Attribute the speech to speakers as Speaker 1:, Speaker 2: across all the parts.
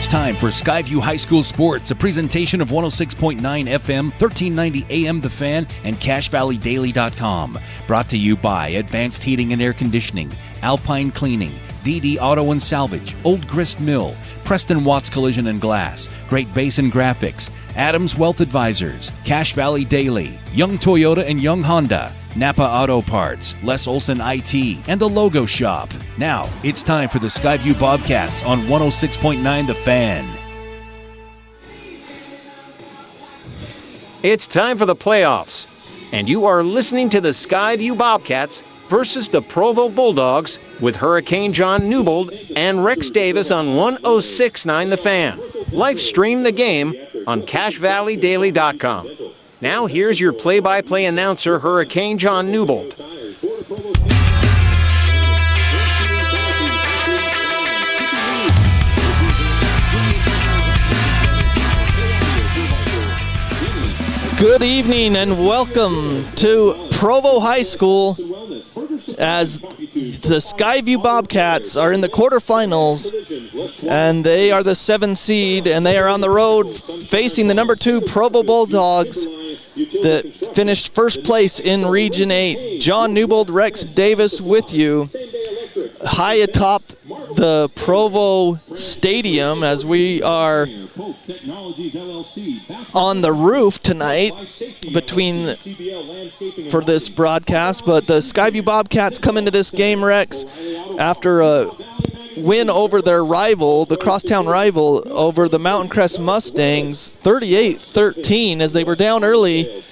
Speaker 1: It's time for Skyview High School Sports, a presentation of 106.9 FM, 1390 AM The Fan, and CashValleyDaily.com. Brought to you by Advanced Heating and Air Conditioning, Alpine Cleaning, DD Auto and Salvage, Old Grist Mill, Preston Watts Collision and Glass, Great Basin Graphics, Adams Wealth Advisors, Cache Valley Daily, Young Toyota and Young Honda, Napa Auto Parts, Les Olson IT, and The Logo Shop. Now, it's time for the Skyview Bobcats on 106.9 The Fan.
Speaker 2: It's time for the playoffs, and you are listening to the Skyview Bobcats versus the Provo Bulldogs with Hurricane John Newbold and Rex Davis on 106.9 The Fan. Live stream the game on CashValleyDaily.com. Now here's your play-by-play announcer, Hurricane John Newbold.
Speaker 3: Good evening and welcome to Provo High School as the Skyview Bobcats are in the quarterfinals, and they are the 7th seed, and they are on the road facing the number 2 Provo Bulldogs that finished first place in Region 8. John Newbold, Rex Davis with you high atop the Provo Stadium as we are on the roof tonight for this broadcast. But the Skyview Bobcats come into this game, Rex, after a win over their rival, the crosstown rival, over the Mountain Crest Mustangs, 38-13, as they were down early,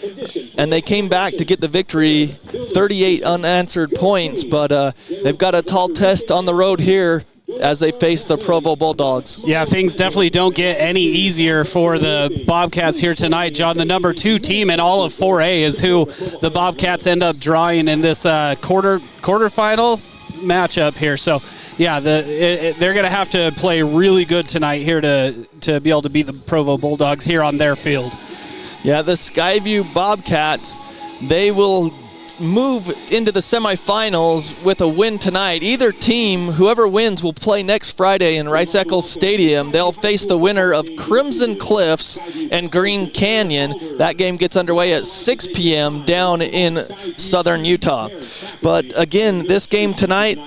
Speaker 3: and they came back to get the victory, 38 unanswered points. But they've got a tall test on the road here as they face the Provo Bulldogs.
Speaker 4: Yeah, things definitely don't get any easier for the Bobcats here tonight, John. The number 2 team in all of 4A is who the Bobcats end up drawing in this quarterfinal matchup here. So, yeah, they're going to have to play really good tonight here to be able to beat the Provo Bulldogs here on their field.
Speaker 3: Yeah, the Skyview Bobcats, they will move into the semifinals with a win tonight. Either team, whoever wins, will play next Friday in Rice-Eccles Stadium. They'll face the winner of Crimson Cliffs and Green Canyon. That game gets underway at 6 p.m. down in southern Utah. But again, this game tonight,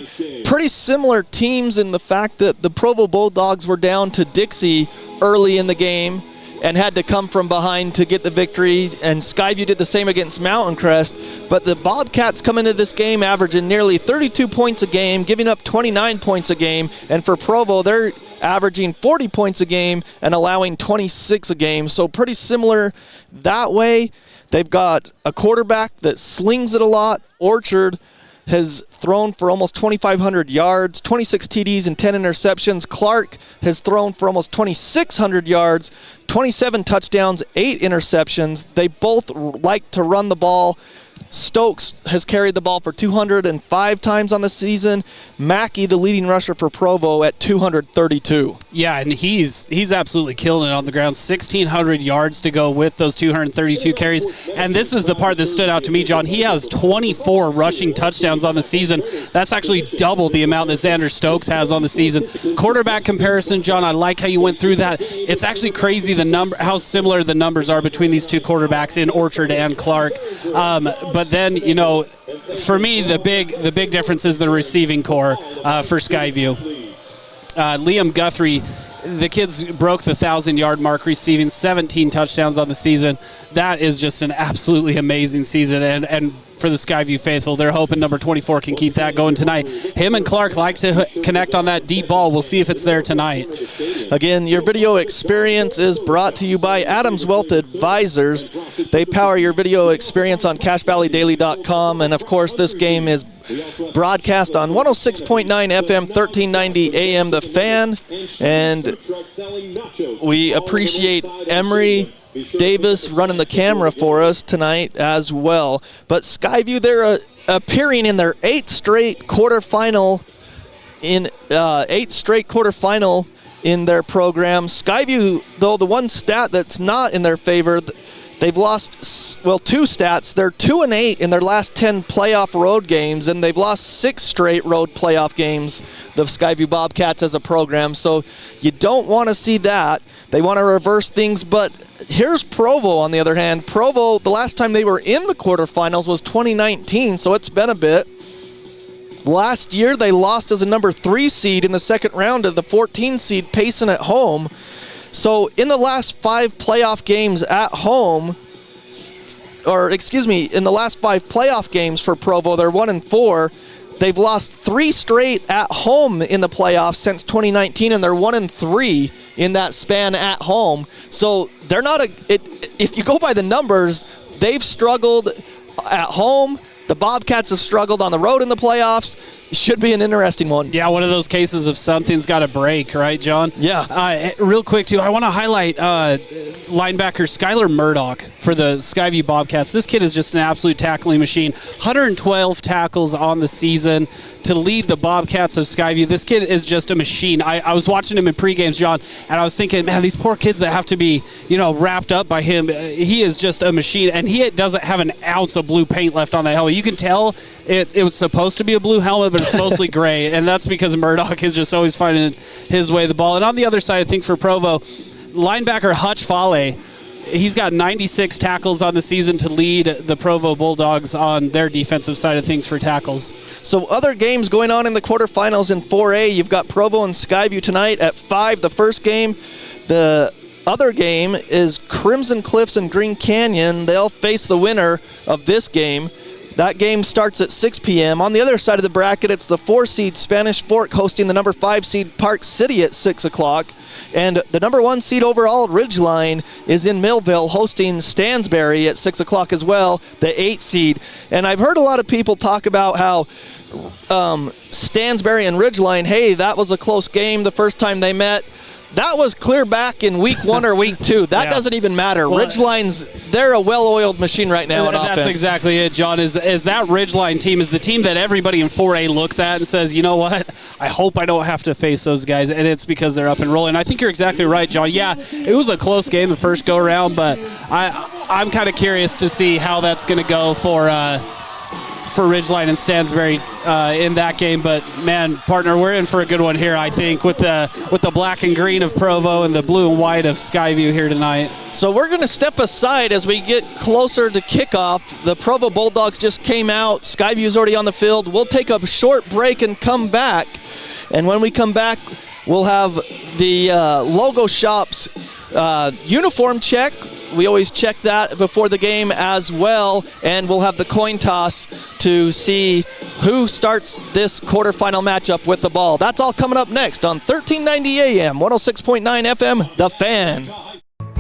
Speaker 3: pretty similar teams in the fact that the Provo Bulldogs were down to Dixie early in the game and had to come from behind to get the victory, and Skyview did the same against Mountain Crest. But the Bobcats come into this game averaging nearly 32 points a game, giving up 29 points a game, and for Provo, they're averaging 40 points a game and allowing 26 a game, so pretty similar that way. They've got a quarterback that slings it a lot. Orchard has thrown for almost 2,500 yards, 26 TDs and 10 interceptions. Clark has thrown for almost 2,600 yards, 27 touchdowns, 8 interceptions. They both like to run the ball. Stokes has carried the ball for 205 times on the season. Mackey, the leading rusher for Provo, at 232.
Speaker 4: Yeah, and he's absolutely killing it on the ground. 1,600 yards to go with those 232 carries. And this is the part that stood out to me, John. He has 24 rushing touchdowns on the season. That's actually double the amount that Xander Stokes has on the season. Quarterback comparison, John, I like how you went through that. It's actually crazy how similar the numbers are between these two quarterbacks in Orchard and Clark. But then, for me, the big difference is the receiving core for Skyview. Liam Guthrie, the kids broke the 1,000-yard mark, receiving 17 touchdowns on the season. That is just an absolutely amazing season, and for the Skyview faithful, they're hoping number 24 can keep that going tonight. Him and Clark like to connect on that deep ball. We'll see if it's there tonight.
Speaker 3: Again, your video experience is brought to you by Adams Wealth Advisors. They power your video experience on CashValleyDaily.com, and of course, this game is broadcast on 106.9 FM, 1390 AM The Fan, and we appreciate Emery Davis running the camera for us tonight as well. But Skyview, they're appearing in their 8th straight quarterfinal in their program. Skyview, though, the one stat that's not in their favor, They've lost, two stats. They're 2-8 in their last 10 playoff road games, and they've lost 6 straight road playoff games, the Skyview Bobcats as a program. So you don't want to see that. They want to reverse things, but here's Provo on the other hand. Provo, the last time they were in the quarterfinals was 2019, so it's been a bit. Last year, they lost as a number 3 seed in the second round to the 14 seed Payson at home. So in the last 5 playoff games at home, in the last 5 playoff games for Provo, they're 1-4. They've lost 3 straight at home in the playoffs since 2019, and they're 1-3 in that span at home. So they're not if you go by the numbers, they've struggled at home. The Bobcats have struggled on the road in the playoffs. It should be an interesting one.
Speaker 4: Yeah, one of those cases of something's got to break, right, John?
Speaker 3: Yeah.
Speaker 4: Real quick, too, I want to highlight linebacker Skylar Murdoch for the Skyview Bobcats. This kid is just an absolute tackling machine. 112 tackles on the season to lead the Bobcats of Skyview. This kid is just a machine. I was watching him in pre-games, John, and I was thinking, man, these poor kids that have to be, wrapped up by him. He is just a machine, and he doesn't have an ounce of blue paint left on that helmet. You can tell it was supposed to be a blue helmet, but it's mostly gray, and that's because Murdoch is just always finding his way the ball. And on the other side of things for Provo, linebacker Hutch Fale, he's got 96 tackles on the season to lead the Provo Bulldogs on their defensive side of things for tackles.
Speaker 3: So other games going on in the quarterfinals in 4A, you've got Provo and Skyview tonight at 5, the first game. The other game is Crimson Cliffs and Green Canyon. They'll face the winner of this game. That game starts at 6 p.m. On the other side of the bracket, it's the 4-seed Spanish Fork hosting the number 5 seed Park City at 6 o'clock. And the number 1 seed overall, Ridgeline, is in Millville hosting Stansbury at 6 o'clock as well, the 8 seed. And I've heard a lot of people talk about how Stansbury and Ridgeline, hey, that was a close game the first time they met. That was clear back in week 1 or week 2. That doesn't even matter. Well, Ridgeline's, they're a well-oiled machine right now on offense.
Speaker 4: That's exactly it, John. Is that Ridgeline team is the team that everybody in 4A looks at and says, you know what, I hope I don't have to face those guys, and it's because they're up and rolling. I think you're exactly right, John. Yeah, it was a close game the first go-around, but I'm kind of curious to see how that's going to go for Ridgeline and Stansbury in that game. But man, partner, we're in for a good one here, I think, with the black and green of Provo and the blue and white of Skyview here tonight.
Speaker 3: So we're going to step aside as we get closer to kickoff. The Provo Bulldogs just came out. Skyview's already on the field. We'll take a short break and come back. And when we come back, we'll have the Logo Shop's uniform check. We always check that before the game as well, and we'll have the coin toss to see who starts this quarterfinal matchup with the ball. That's all coming up next on 1390 AM, 106.9 FM, The Fan.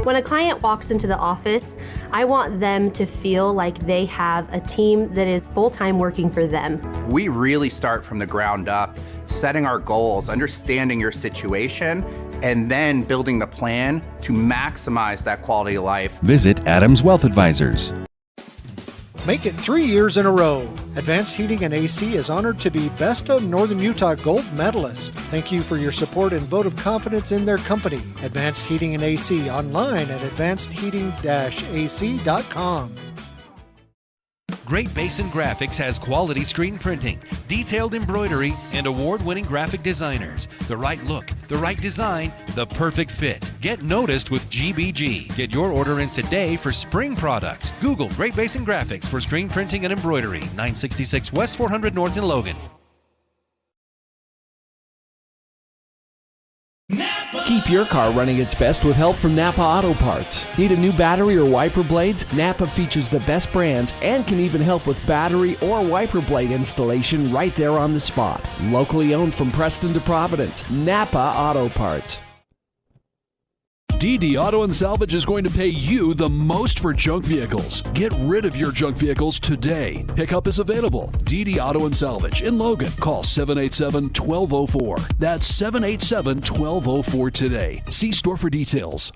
Speaker 5: When a client walks into the office, I want them to feel like they have a team that is full-time working for them.
Speaker 6: We really start from the ground up, setting our goals, understanding your situation, and then building the plan to maximize that quality of life.
Speaker 1: Visit Adams Wealth Advisors.
Speaker 7: Make it 3 years in a row. Advanced Heating and AC is honored to be Best of Northern Utah Gold Medalist. Thank you for your support and vote of confidence in their company. Advanced Heating and AC, online at advancedheating-ac.com.
Speaker 1: Great Basin Graphics has quality screen printing, detailed embroidery, and award-winning graphic designers. The right look, the right design, the perfect fit. Get noticed with GBG. Get your order in today for spring products. Google Great Basin Graphics for screen printing and embroidery. 966 West 400 North in Logan.
Speaker 8: Keep your car running its best with help from Napa Auto Parts. Need a new battery or wiper blades? Napa features the best brands and can even help with battery or wiper blade installation right there on the spot. Locally owned from Preston to Providence. Napa Auto Parts.
Speaker 9: DD Auto and Salvage is going to pay you the most for junk vehicles. Get rid of your junk vehicles today. Pickup is available. DD Auto and Salvage in Logan. Call 787-1204. That's 787-1204 today. See store for details.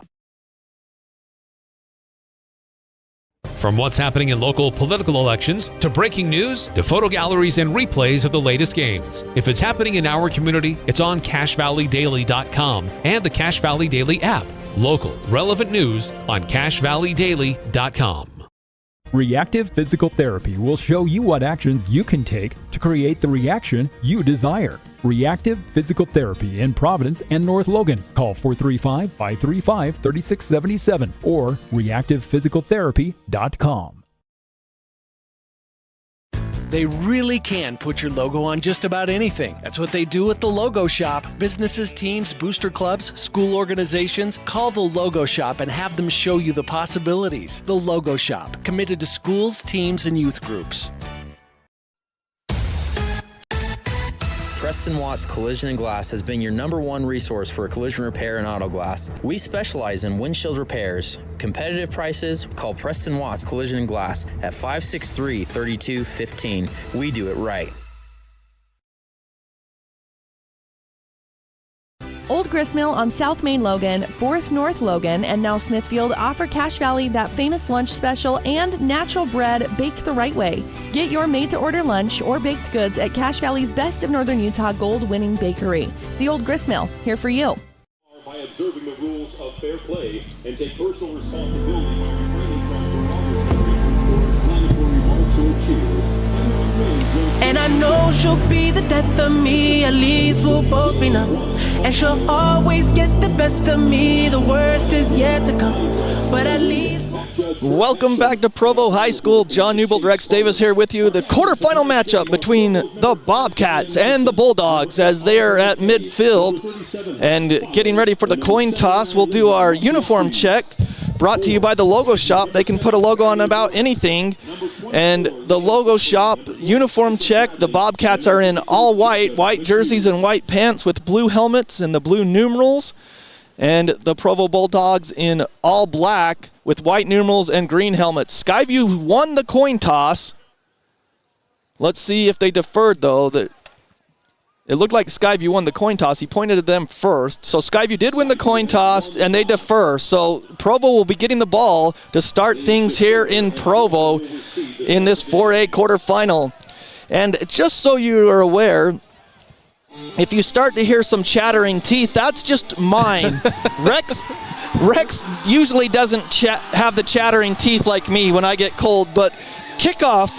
Speaker 10: From what's happening in local political elections, to breaking news, to photo galleries and replays of the latest games. If it's happening in our community, it's on CashValleyDaily.com and the Cache Valley Daily app. Local, relevant news on CashValleyDaily.com.
Speaker 11: Reactive Physical Therapy will show you what actions you can take to create the reaction you desire. Reactive Physical Therapy in Providence and North Logan. Call 435-535-3677 or reactivephysicaltherapy.com.
Speaker 12: They really can put your logo on just about anything. That's what they do at the Logo Shop. Businesses, teams, booster clubs, school organizations, call the Logo Shop and have them show you the possibilities. The Logo Shop, committed to schools, teams, and youth groups.
Speaker 13: Preston Watts Collision and Glass has been your #1 resource for collision repair and auto glass. We specialize in windshield repairs. Competitive prices, call Preston Watts Collision and Glass at 563-3215. We do it right.
Speaker 14: Old Gristmill on South Main Logan, 4th North Logan, and now Smithfield offer Cache Valley that famous lunch special and natural bread baked the right way. Get your made-to-order lunch or baked goods at Cache Valley's Best of Northern Utah gold-winning bakery. The Old Gristmill, here for you.
Speaker 15: By observing the rules of fair play and take personal responsibility by refraining from inflammatory remarks or cheers.
Speaker 16: And I know she'll be the death of me, at least we'll both be numb. And she'll always get the best of me, the worst is yet to come. But at least...
Speaker 3: Welcome back to Provo High School. John Newbold, Rex Davis here with you. The quarterfinal matchup between the Bobcats and the Bulldogs as they are at midfield and getting ready for the coin toss. We'll do our uniform check. Brought to you by the Logo Shop. They can put a logo on about anything. And the Logo Shop uniform check, the Bobcats are in all white jerseys and white pants with blue helmets and the blue numerals. And the Provo Bulldogs in all black with white numerals and green helmets. Skyview won the coin toss. Let's see if they deferred, though. It looked like Skyview won the coin toss. He pointed at them first. So Skyview did win the coin toss, and they defer. So Provo will be getting the ball to start things here in Provo in this 4A quarterfinal. And just so you are aware, if you start to hear some chattering teeth, that's just mine. Rex usually doesn't have the chattering teeth like me when I get cold, but kickoff,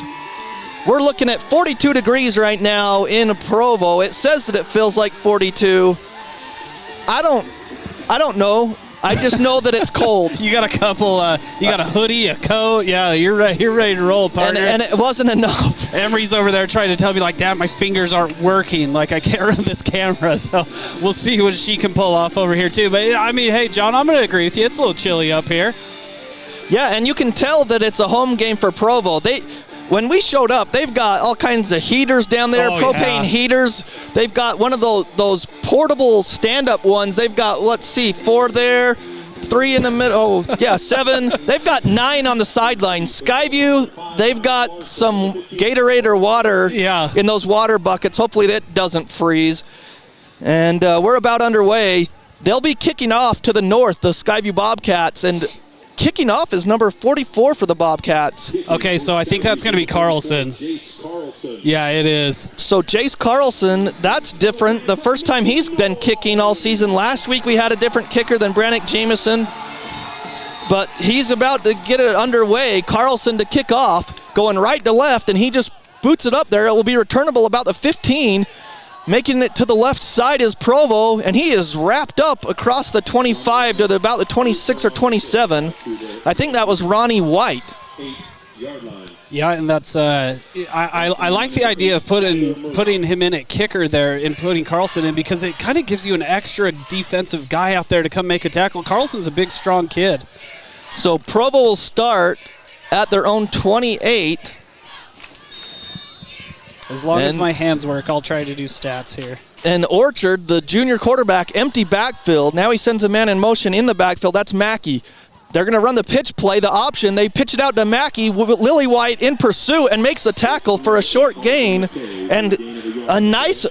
Speaker 3: we're looking at 42 degrees right now in Provo. It says that it feels like 42. I don't know. I just know that it's cold.
Speaker 4: You got a couple, you got a hoodie, a coat. Yeah, you're ready to roll, partner.
Speaker 3: And it wasn't enough.
Speaker 4: Emery's over there trying to tell me, like, Dad, my fingers aren't working. Like, I can't run this camera. So we'll see what she can pull off over here, too. But, I mean, hey, John, I'm going to agree with you. It's a little chilly up here.
Speaker 3: Yeah, and you can tell that it's a home game for Provo. When we showed up, they've got all kinds of heaters down there, propane heaters. They've got one of those portable stand-up ones. They've got, let's see, 4 there, 3 in the middle. Oh, yeah, 7. They've got 9 on the sideline. Skyview, they've got some Gatorade or water in those water buckets. Hopefully that doesn't freeze. And we're about underway. They'll be kicking off to the north, the Skyview Bobcats, and kicking off is number 44 for the Bobcats.
Speaker 4: Okay, so I think that's going to be Carlson. Yeah, it is.
Speaker 3: So Jace Carlson, that's different. The first time he's been kicking all season. Last week we had a different kicker than Brannick Jameson. But he's about to get it underway. Carlson to kick off, going right to left, and he just boots it up there. It will be returnable about the 15. Making it to the left side is Provo, and he is wrapped up across the 25 to about the 26 or 27. I think that was Ronnie White.
Speaker 4: Yeah, and that's I like the idea of putting him in at kicker there and putting Carlson in because it kind of gives you an extra defensive guy out there to come make a tackle. Carlson's a big, strong kid.
Speaker 3: So Provo will start at their own 28.
Speaker 4: As long as my hands work, I'll try to do stats here.
Speaker 3: And Orchard, the junior quarterback, empty backfield. Now he sends a man in motion in the backfield. That's Mackey. They're going to run the pitch play, the option. They pitch it out to Mackey. Lily White in pursuit and makes the tackle for a short gain. And a nice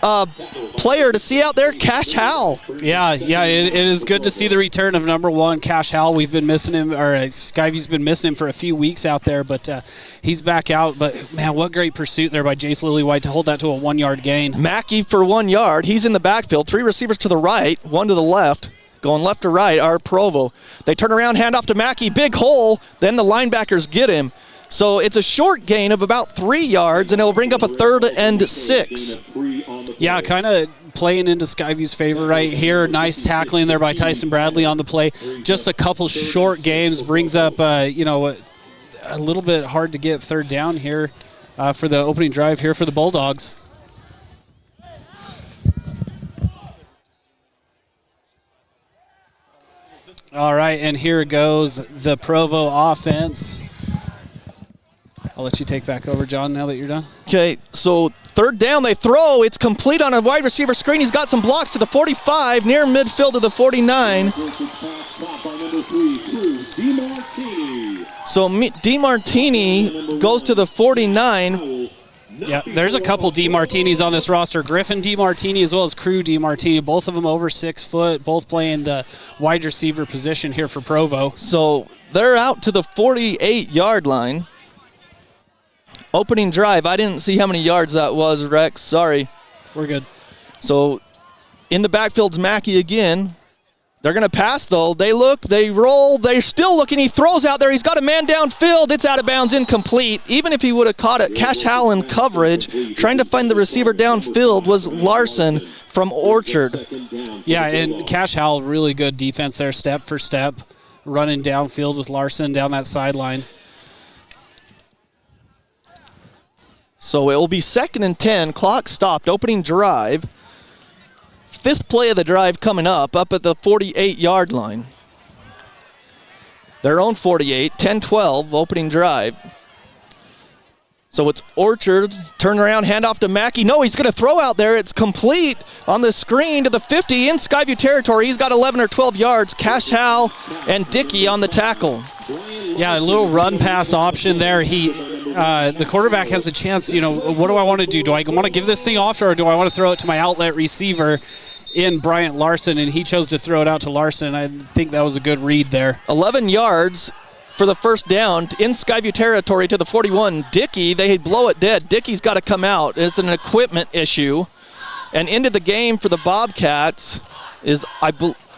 Speaker 3: player to see out there, Cash Howell.
Speaker 4: Yeah, it is good to see the return of number 1, Cash Howell. We've been missing him, or Skyview's been missing him for a few weeks out there, but he's back out. But, man, what great pursuit there by Jace Lillywhite to hold that to a 1-yard gain.
Speaker 3: Mackey for 1 yard. He's in the backfield. 3 receivers to the right, 1 to the left. going left to right are Provo. They turn around, hand off to Mackey, big hole, then the linebackers get him. So it's a short gain of about 3 yards, and it'll bring up a 3rd and 6.
Speaker 4: Yeah, kind of playing into Skyview's favor right here. Nice tackling there by Tyson Bradley on the play. Just a couple short games brings up, a little bit hard to get 3rd down here for the opening drive here for the Bulldogs. All right, and here goes the Provo offense. I'll let you take back over, John, now that you're done.
Speaker 3: Okay, so 3rd down, they throw. It's complete on a wide receiver screen. He's got some blocks to the 45, near midfield to the 49. So DeMartini goes to the 49.
Speaker 4: Yeah, there's a couple DeMartinis on this roster. Griffin DeMartini as well as Crew DeMartini, both of them over 6 foot, both playing the wide receiver position here for Provo.
Speaker 3: So they're out to the 48-yard line. Opening drive, I didn't see how many yards that was, Rex. Sorry.
Speaker 4: We're good.
Speaker 3: So in the backfield's Mackey again. They're going to pass, though. They look, they roll, they're still looking. He throws out there. He's got a man downfield. It's out of bounds, incomplete. Even if he would have caught it, Cash Howell in coverage, trying to find the receiver downfield was Larson from Orchard.
Speaker 4: Yeah, and Cash Howell, really good defense there, step for step, running downfield with Larson down that sideline.
Speaker 3: So it will be 2nd and 10. Clock stopped. Opening drive. 5th play of the drive coming up at the 48-yard line. Their own 48, 10-12, opening drive. So it's Orchard, turn around, hand off to Mackey. No, he's going to throw out there. It's complete on the screen to the 50 in Skyview territory. He's got 11 or 12 yards. Cash Howell and Dickey on the tackle.
Speaker 4: Yeah, a little run pass option there. The quarterback has a chance, what do I want to do? Do I want to give this thing off, or do I want to throw it to my outlet receiver in Bryant Larson? And he chose to throw it out to Larson. I think that was a good read there.
Speaker 3: 11 yards for the 1st down in Skyview territory to the 41. Dickey, they blow it dead. Dickey's got to come out. It's an equipment issue. And into the game for the Bobcats is,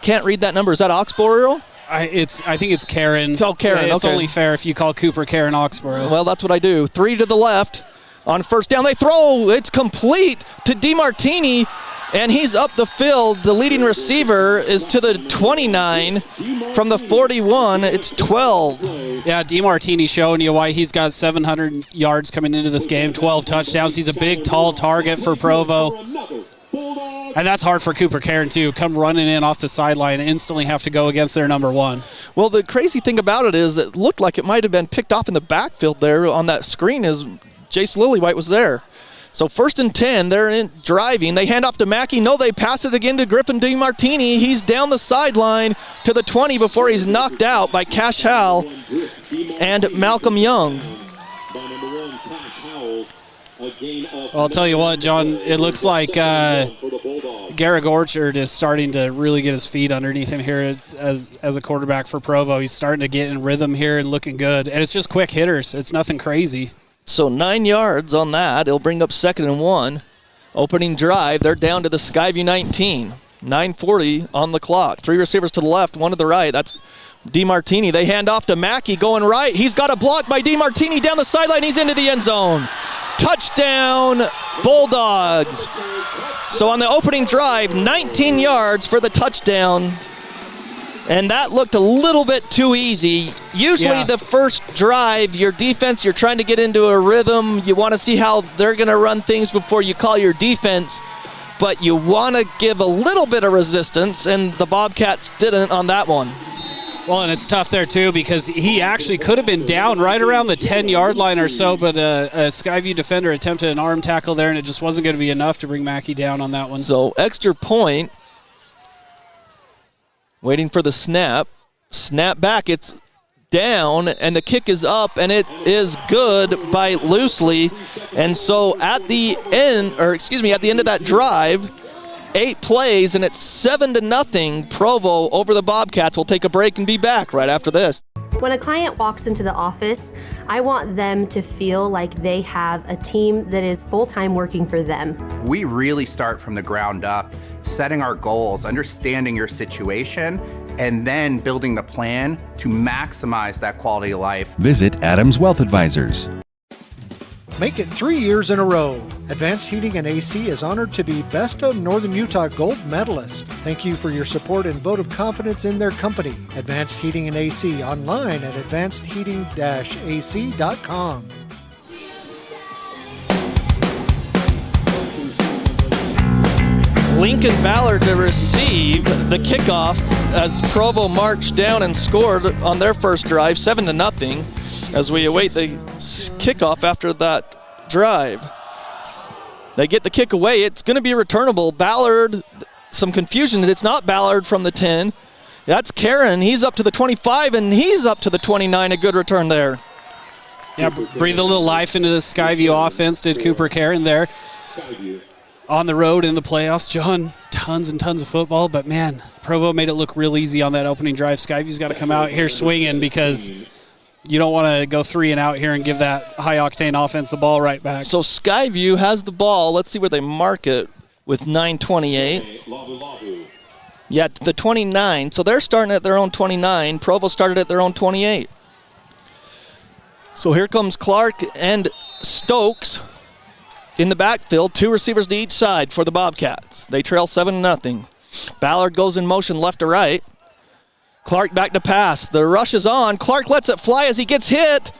Speaker 3: can't read that number. Is that Oxborough?
Speaker 4: I think it's Karen.
Speaker 3: Oh, Karen,
Speaker 4: It's
Speaker 3: okay.
Speaker 4: only fair if you call Cooper Karen Oxborough.
Speaker 3: Well, that's what I do. 3 to the left. On 1st down, they throw. It's complete to DeMartini, and he's up the field. The leading receiver is to the 29. From the 41, it's 12.
Speaker 4: Yeah, DeMartini showing you why he's got 700 yards coming into this game, 12 touchdowns. He's a big, tall target for Provo. And that's hard for Cooper Karen, too. Come running in off the sideline and instantly have to go against their number 1.
Speaker 3: Well, the crazy thing about it is it looked like it might have been picked off in the backfield there on that screen as Jace Lillywhite was there. So 1st and 10, they're driving. They hand off to Mackey. No, they pass it again to Griffin DeMartini. He's down the sideline to the 20 before he's knocked out by Cash Howell and Malcolm Young.
Speaker 4: Well, I'll tell you what, John, it looks like Garrick Orchard is starting to really get his feet underneath him here as a quarterback for Provo. He's starting to get in rhythm here and looking good. And it's just quick hitters. It's nothing crazy.
Speaker 3: So 9 yards on that. It'll bring up 2nd and 1. Opening drive, they're down to the Skyview 19. 9:40 on the clock. 3 receivers to the left, 1 to the right. That's DeMartini. They hand off to Mackey going right. He's got a block by DeMartini down the sideline. He's into the end zone. Touchdown, Bulldogs. So on the opening drive, 19 yards for the touchdown. And that looked a little bit too easy. Usually the first drive, your defense, you're trying to get into a rhythm. You want to see how they're going to run things before you call your defense. But you want to give a little bit of resistance, and the Bobcats didn't on that one.
Speaker 4: Well, and it's tough there, too, because he actually could have been down right around the 10-yard line or so, but a Skyview defender attempted an arm tackle there, and it just wasn't going to be enough to bring Mackey down on that one.
Speaker 3: So extra point. Waiting for the snap. Snap back. It's down, and the kick is up, and it is good by Loosely. And so at the end of that drive, 8 plays, and it's 7-0. Provo over the Bobcats. We'll take a break and be back right after this.
Speaker 5: When a client walks into the office, I want them to feel like they have a team that is full-time working for them.
Speaker 6: We really start from the ground up, setting our goals, understanding your situation, and then building the plan to maximize that quality of life.
Speaker 1: Visit Adams Wealth Advisors.
Speaker 7: Make it 3 years in a row. Advanced Heating and AC is honored to be Best of Northern Utah Gold Medalist. Thank you for your support and vote of confidence in their company. Advanced Heating and AC, online at advancedheating-ac.com.
Speaker 3: Lincoln Ballard to receive the kickoff as Provo marched down and scored on their first drive, 7-0, as we await the kickoff after that drive. They get the kick away. It's going to be returnable. Ballard, some confusion. It's not Ballard from the 10. That's Karen. He's up to the 25, and he's up to the 29. A good return there.
Speaker 4: Yeah, breathe a little life into the Skyview offense, did Cooper Karen there. On the road in the playoffs, John, tons and tons of football, but man, Provo made it look real easy on that opening drive. Skyview's got to come out here swinging because you don't want to go 3 and out here and give that high-octane offense the ball right back.
Speaker 3: So Skyview has the ball. Let's see where they mark it with 9:28. Yeah, the 29. So they're starting at their own 29. Provo started at their own 28. So here comes Clark and Stokes in the backfield. 2 receivers to each side for the Bobcats. They trail 7-0. Ballard goes in motion left to right. Clark back to pass. The rush is on. Clark lets it fly as he gets hit,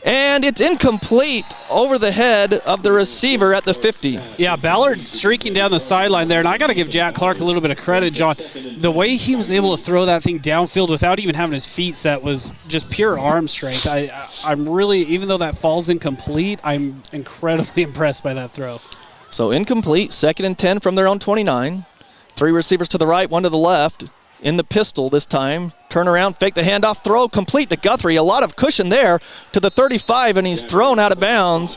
Speaker 3: and it's incomplete over the head of the receiver at the 50.
Speaker 4: Yeah, Ballard's streaking down the sideline there, and I got to give Jack Clark a little bit of credit, John. The way he was able to throw that thing downfield without even having his feet set was just pure arm strength. I'm really, even though that falls incomplete, I'm incredibly impressed by that throw.
Speaker 3: So incomplete, 2nd and 10 from their own 29. 3 receivers to the right, 1 to the left. In the pistol this time. Turn around, fake the handoff, throw complete to Guthrie. A lot of cushion there to the 35, and he's thrown out of bounds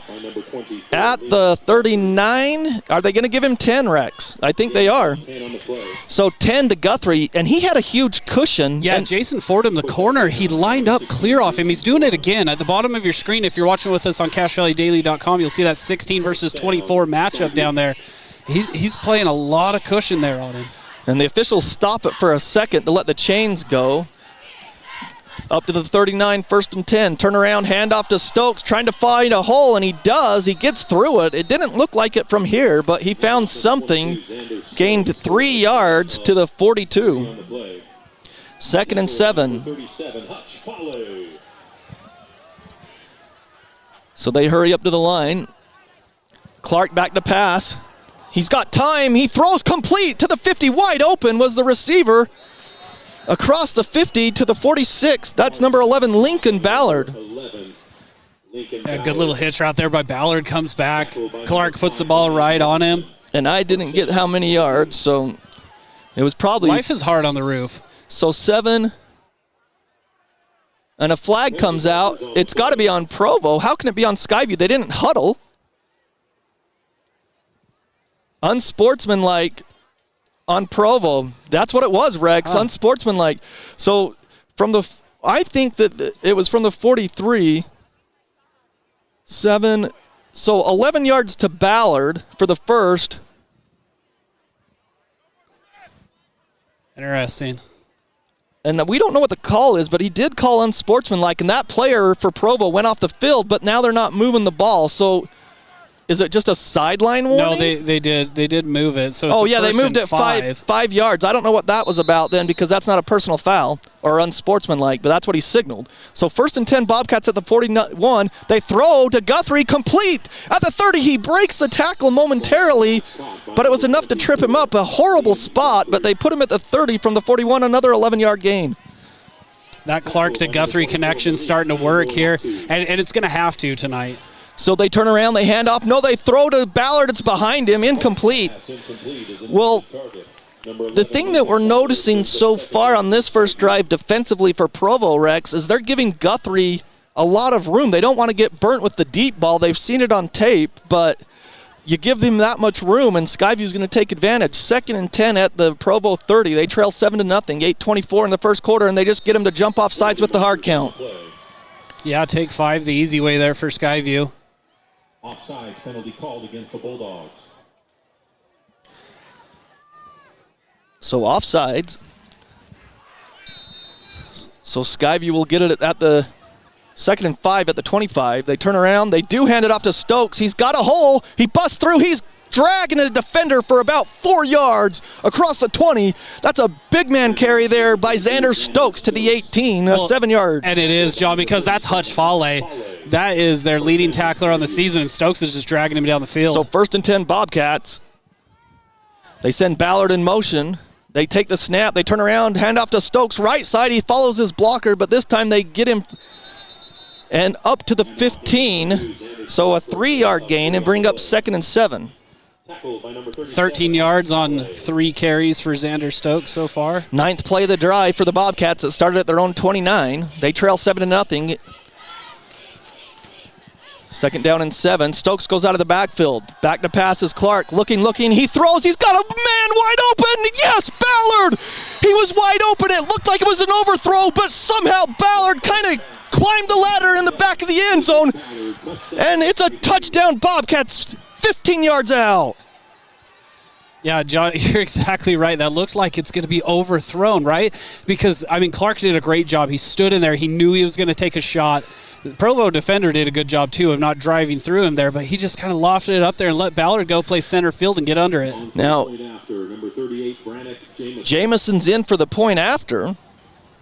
Speaker 3: at the 39. Are they going to give him 10, Rex? I think they are. So 10 to Guthrie, and he had a huge cushion.
Speaker 4: Yeah, Jason Fordham, the corner, he lined up clear off him. He's doing it again. At the bottom of your screen, if you're watching with us on CashValleyDaily.com, you'll see that 16 versus 24 matchup down there. He's playing a lot of cushion there on him.
Speaker 3: And the officials stop it for a second to let the chains go. Up to the 39, 1st and 10. Turn around, handoff to Stokes, trying to find a hole, and he does. He gets through it. It didn't look like it from here, but he found something. Gained 3 yards to the 42. 2nd and 7. So they hurry up to the line. Clark back to pass. He's got time. He throws complete to the 50. Wide open was the receiver. Across the 50 to the 46. That's number 11, Lincoln Ballard.
Speaker 4: Yeah, good little hitch right there by Ballard. Comes back. Clark puts the ball right on him.
Speaker 3: And I didn't get how many yards, so it was probably...
Speaker 4: Life is hard on the roof.
Speaker 3: So 7. And a flag comes out. It's got to be on Provo. How can it be on Skyview? They didn't huddle. Unsportsmanlike on Provo. That's what it was, Rex. Unsportsmanlike. So from the, I think that it was from the 43. 7. So 11 yards to Ballard for the first.
Speaker 4: Interesting.
Speaker 3: And we don't know what the call is, but he did call unsportsmanlike, and that player for Provo went off the field, but now they're not moving the ball. So is it just a sideline warning?
Speaker 4: No, they did move it. So it's
Speaker 3: they moved it 5 yards. I don't know what that was about then, because that's not a personal foul or unsportsmanlike, but that's what he signaled. So 1st and 10, Bobcats at the 41. They throw to Guthrie, complete at the 30. He breaks the tackle momentarily, but it was enough to trip him up. A horrible spot, but they put him at the 30 from the 41. Another 11-yard gain.
Speaker 4: That Clark to Guthrie connection starting to work here, and it's going to have to tonight.
Speaker 3: So they turn around, they hand off. No, they throw to Ballard. It's behind him, incomplete. Well, the thing that we're noticing so far on this first drive defensively for Provo, Rex, is they're giving Guthrie a lot of room. They don't want to get burnt with the deep ball. They've seen it on tape, but you give them that much room, and Skyview's going to take advantage. 2nd and 10 at the Provo 30. They trail 7-0, 8:24 in the first quarter, and they just get them to jump off sides with the hard count.
Speaker 4: Yeah, take 5 the easy way there for Skyview.
Speaker 15: Offsides penalty called against the Bulldogs.
Speaker 3: So offsides. So Skyview will get it at the 2nd and 5 at the 25. They turn around. They do hand it off to Stokes. He's got a hole. He busts through. He's dragging a defender for about 4 yards across the 20. That's a big man carry there by Xander Stokes to the 18, 7 yard.
Speaker 4: And it is, John, because that's Hutch Fale. That is their leading tackler on the season, and Stokes is just dragging him down the field.
Speaker 3: So 1st and 10 Bobcats. They send Ballard in motion. They take the snap. They turn around, hand off to Stokes. Right side, he follows his blocker, but this time they get him and up to the 15. So a 3-yard gain and bring up 2nd and 7.
Speaker 4: 13 yards on 3 carries for Xander Stokes so far.
Speaker 3: 9th play of the drive for the Bobcats that started at their own 29. They trail 7-0. 2nd down and 7. Stokes goes out of the backfield. Back to pass is Clark. Looking. He throws. He's got a man wide open. Yes, Ballard. He was wide open. It looked like it was an overthrow, but somehow Ballard kind of climbed the ladder in the back of the end zone. And it's a touchdown. Bobcats 15 yards out.
Speaker 4: Yeah, John, you're exactly right. That looked like it's going to be overthrown, right? Because, I mean, Clark did a great job. He stood in there. He knew he was going to take a shot. The Provo defender did a good job, too, of not driving through him there, but he just kind of lofted it up there and let Ballard go play center field and get under it.
Speaker 3: Now, Jameson's in for the point after,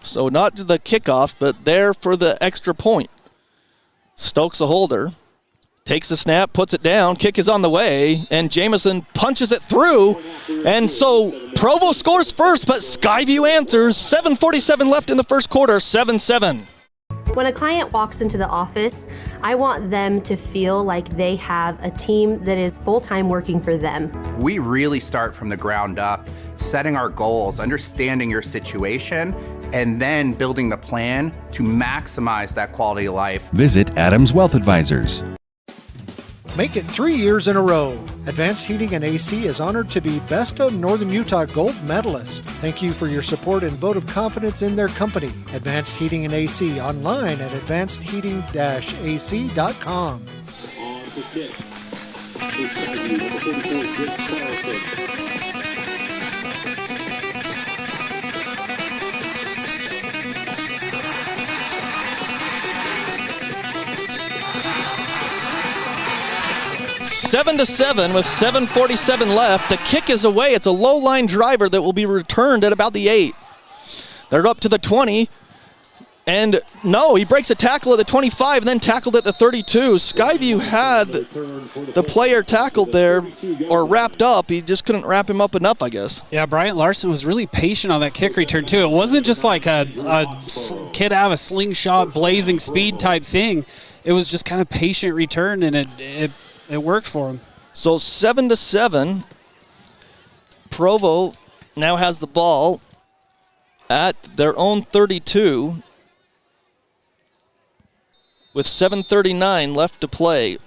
Speaker 3: so not to the kickoff, but there for the extra point. Stokes, a holder, takes the snap, puts it down, kick is on the way, and Jameson punches it through, and so Provo scores first, but Skyview answers. 7:47 left in the first quarter, 7-7.
Speaker 5: When a client walks into the office, I want them to feel like they have a team that is full-time working for them.
Speaker 6: We really start from the ground up, setting our goals, understanding your situation, and then building the plan to maximize that quality of life.
Speaker 1: Visit Adams Wealth Advisors.
Speaker 7: Make it 3 years in a row. Advanced Heating and AC is honored to be Best of Northern Utah Gold Medalist. Thank you for your support and vote of confidence in their company. Advanced Heating and AC online at advancedheating-ac.com.
Speaker 15: On to kick. Number 34, Dick Carlson.
Speaker 3: 7-7 with 7:47 left. The kick is away. It's a low line driver that will be returned at about the 8. They're up to the 20. And no, he breaks a tackle at the 25 and then tackled at the 32. Skyview had the player tackled there or wrapped up. He just couldn't wrap him up enough, I guess.
Speaker 4: Yeah, Bryant Larson was really patient on that kick return, too. It wasn't just like a kid out of a slingshot, blazing speed type thing. It was just kind of patient return, and it worked for him.
Speaker 3: So 7-7. Provo now has the ball at their own 32 with 7:39 left to play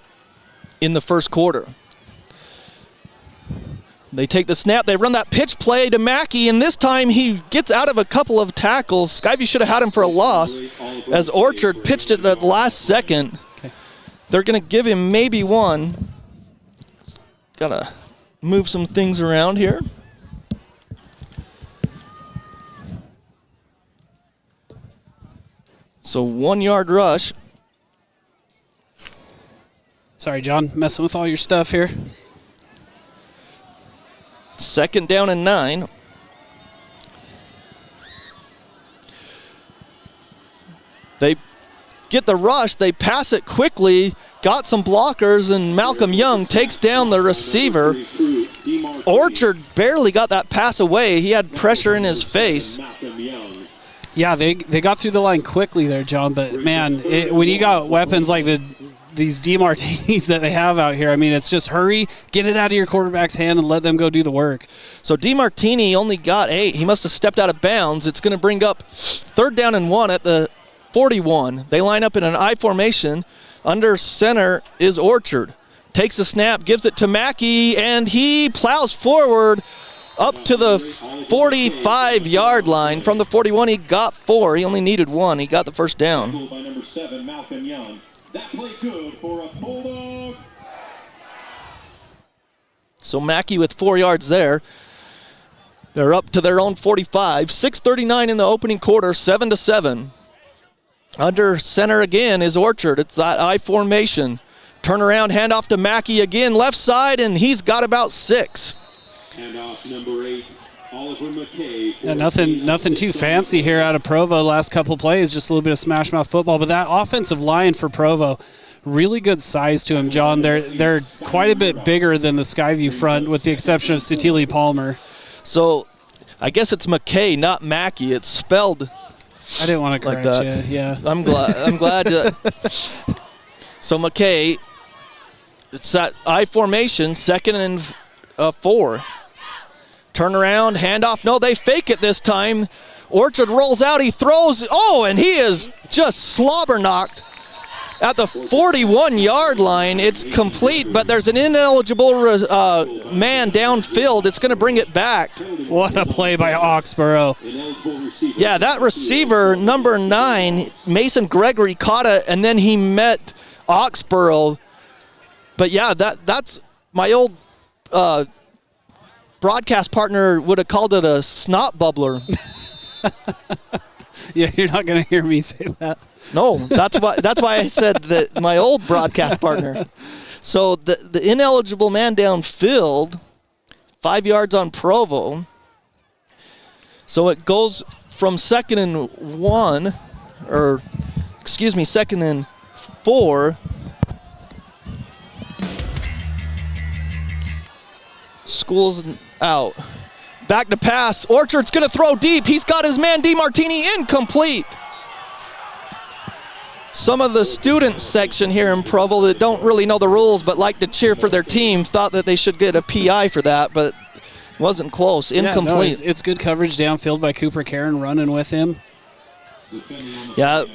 Speaker 3: in the first quarter. They take the snap. They run that pitch play to Mackey, and this time he gets out of a couple of tackles. Skyview should have had him for a loss as Orchard pitched it at the last second.
Speaker 4: Okay.
Speaker 3: They're going to give him maybe one. Got to move some things around here. So 1 yard rush.
Speaker 4: Sorry, John, messing with all your stuff here.
Speaker 3: 2nd down and 9. They get the rush. They pass it quickly. Got some blockers, and Malcolm Young takes down the receiver. Orchard barely got that pass away. He had pressure in his face.
Speaker 4: Yeah, they got through the line quickly there, John, but man, when you got weapons like these DeMartinis that they have out here, I mean, it's just hurry, get it out of your quarterback's hand and let them go do the work.
Speaker 3: So DeMartini only got 8. He must have stepped out of bounds. It's going to bring up 3rd down and 1 at the 41. They line up in an I formation. Under center is Orchard. takes the snap, gives it to Mackey, and he plows forward up to the 45-yard line. From the 41, he got 4. He only needed 1. He got the first down.
Speaker 15: By number 7, Malcolm Young. That play good for a Bulldog.
Speaker 3: So Mackey with 4 yards there. They're up to their own 45. 6:39 in the opening quarter, 7-7. Under center again is Orchard. It's that I formation. Turnaround, handoff to Mackey again, left side, and he's got about 6.
Speaker 15: Handoff number 8, Oliver McKay.
Speaker 4: Yeah, nothing too fancy here out of Provo. Last couple plays, just a little bit of smash mouth football. But that offensive line for Provo, really good size to him, John. They're quite a bit bigger than the Skyview front, with the exception of Satili Palmer.
Speaker 3: So I guess it's McKay, not Mackey. It's spelled.
Speaker 4: I didn't want to correct
Speaker 3: like
Speaker 4: you. Yeah.
Speaker 3: I'm glad. So McKay, it's that I formation, 2nd and 4. Turnaround, handoff. No, they fake it this time. Orchard rolls out. He throws. Oh, and he is just slobber knocked at the 41-yard line. It's complete, but there's an ineligible man downfield. It's going to bring it back.
Speaker 4: What a play by Oxborough.
Speaker 3: Yeah, that receiver, number 9, Mason Gregory, caught it, and then he met Oxborough. But yeah, that's my old broadcast partner would have called it a snot bubbler.
Speaker 4: Yeah, you're not going to hear me say that.
Speaker 3: No, that's why I said that my old broadcast partner. So the ineligible man downfield, 5 yards on Provo. So it goes from 2nd and 1, or excuse me, 2nd and 4. School's out. Back to pass. Orchard's going to throw deep. He's got his man DeMartini, incomplete. Some of the student section here in Provo that don't really know the rules but like to cheer for their team thought that they should get a PI for that, but wasn't close. Incomplete.
Speaker 4: Yeah, no, it's good coverage downfield by Cooper Karen running with him.
Speaker 3: Yeah.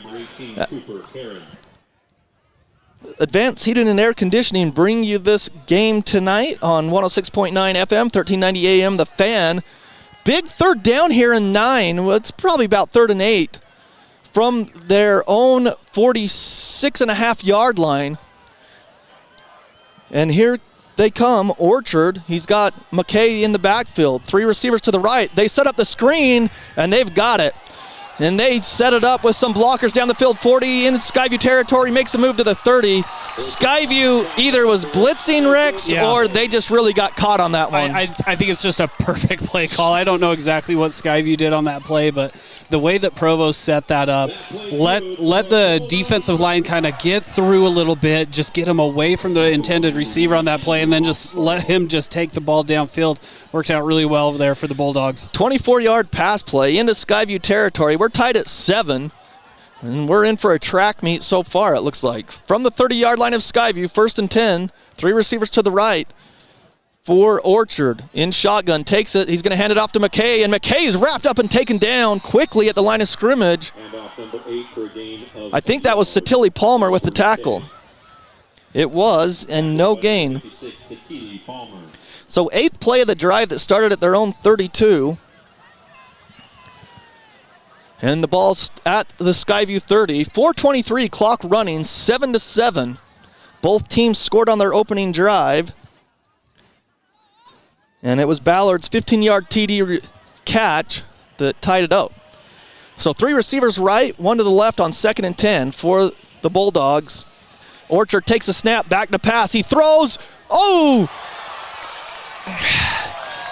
Speaker 3: Advanced Heating and Air Conditioning bring you this game tonight on 106.9 FM, 1390 AM, The Fan. Big third down here in 9. Well, it's probably about 3rd and 8 from their own 46.5-yard line. And here they come, Orchard. He's got McKay in the backfield. 3 receivers to the right. They set up the screen, and they've got it. And they set it up with some blockers down the field. 40 in Skyview territory, makes a move to the 30. Skyview either was blitzing Rex or they just really got caught on that one.
Speaker 4: I think it's just a perfect play call. I don't know exactly what Skyview did on that play, but the way that Provo set that up, let the defensive line kind of get through a little bit, just get him away from the intended receiver on that play, and then just let him just take the ball downfield. Worked out really well there for the Bulldogs.
Speaker 3: 24-yard pass play into Skyview territory. We're tied at 7, and we're in for a track meet so far, it looks like. From the 30-yard line of Skyview, 1st and 10, 3 receivers to the right for Orchard. In shotgun, takes it. He's going to hand it off to McKay, and McKay's wrapped up and taken down quickly at the line of scrimmage. I think that was Satili Palmer with the tackle. It was, and no gain. So 8th play of the drive that started at their own 32. And the ball's at the Skyview 30. 4:23 clock running, 7-7. Both teams scored on their opening drive. And it was Ballard's 15-yard TD catch that tied it up. So 3 receivers right, 1 to the left on 2nd and 10 for the Bulldogs. Orchard takes a snap, back to pass. He throws. Oh!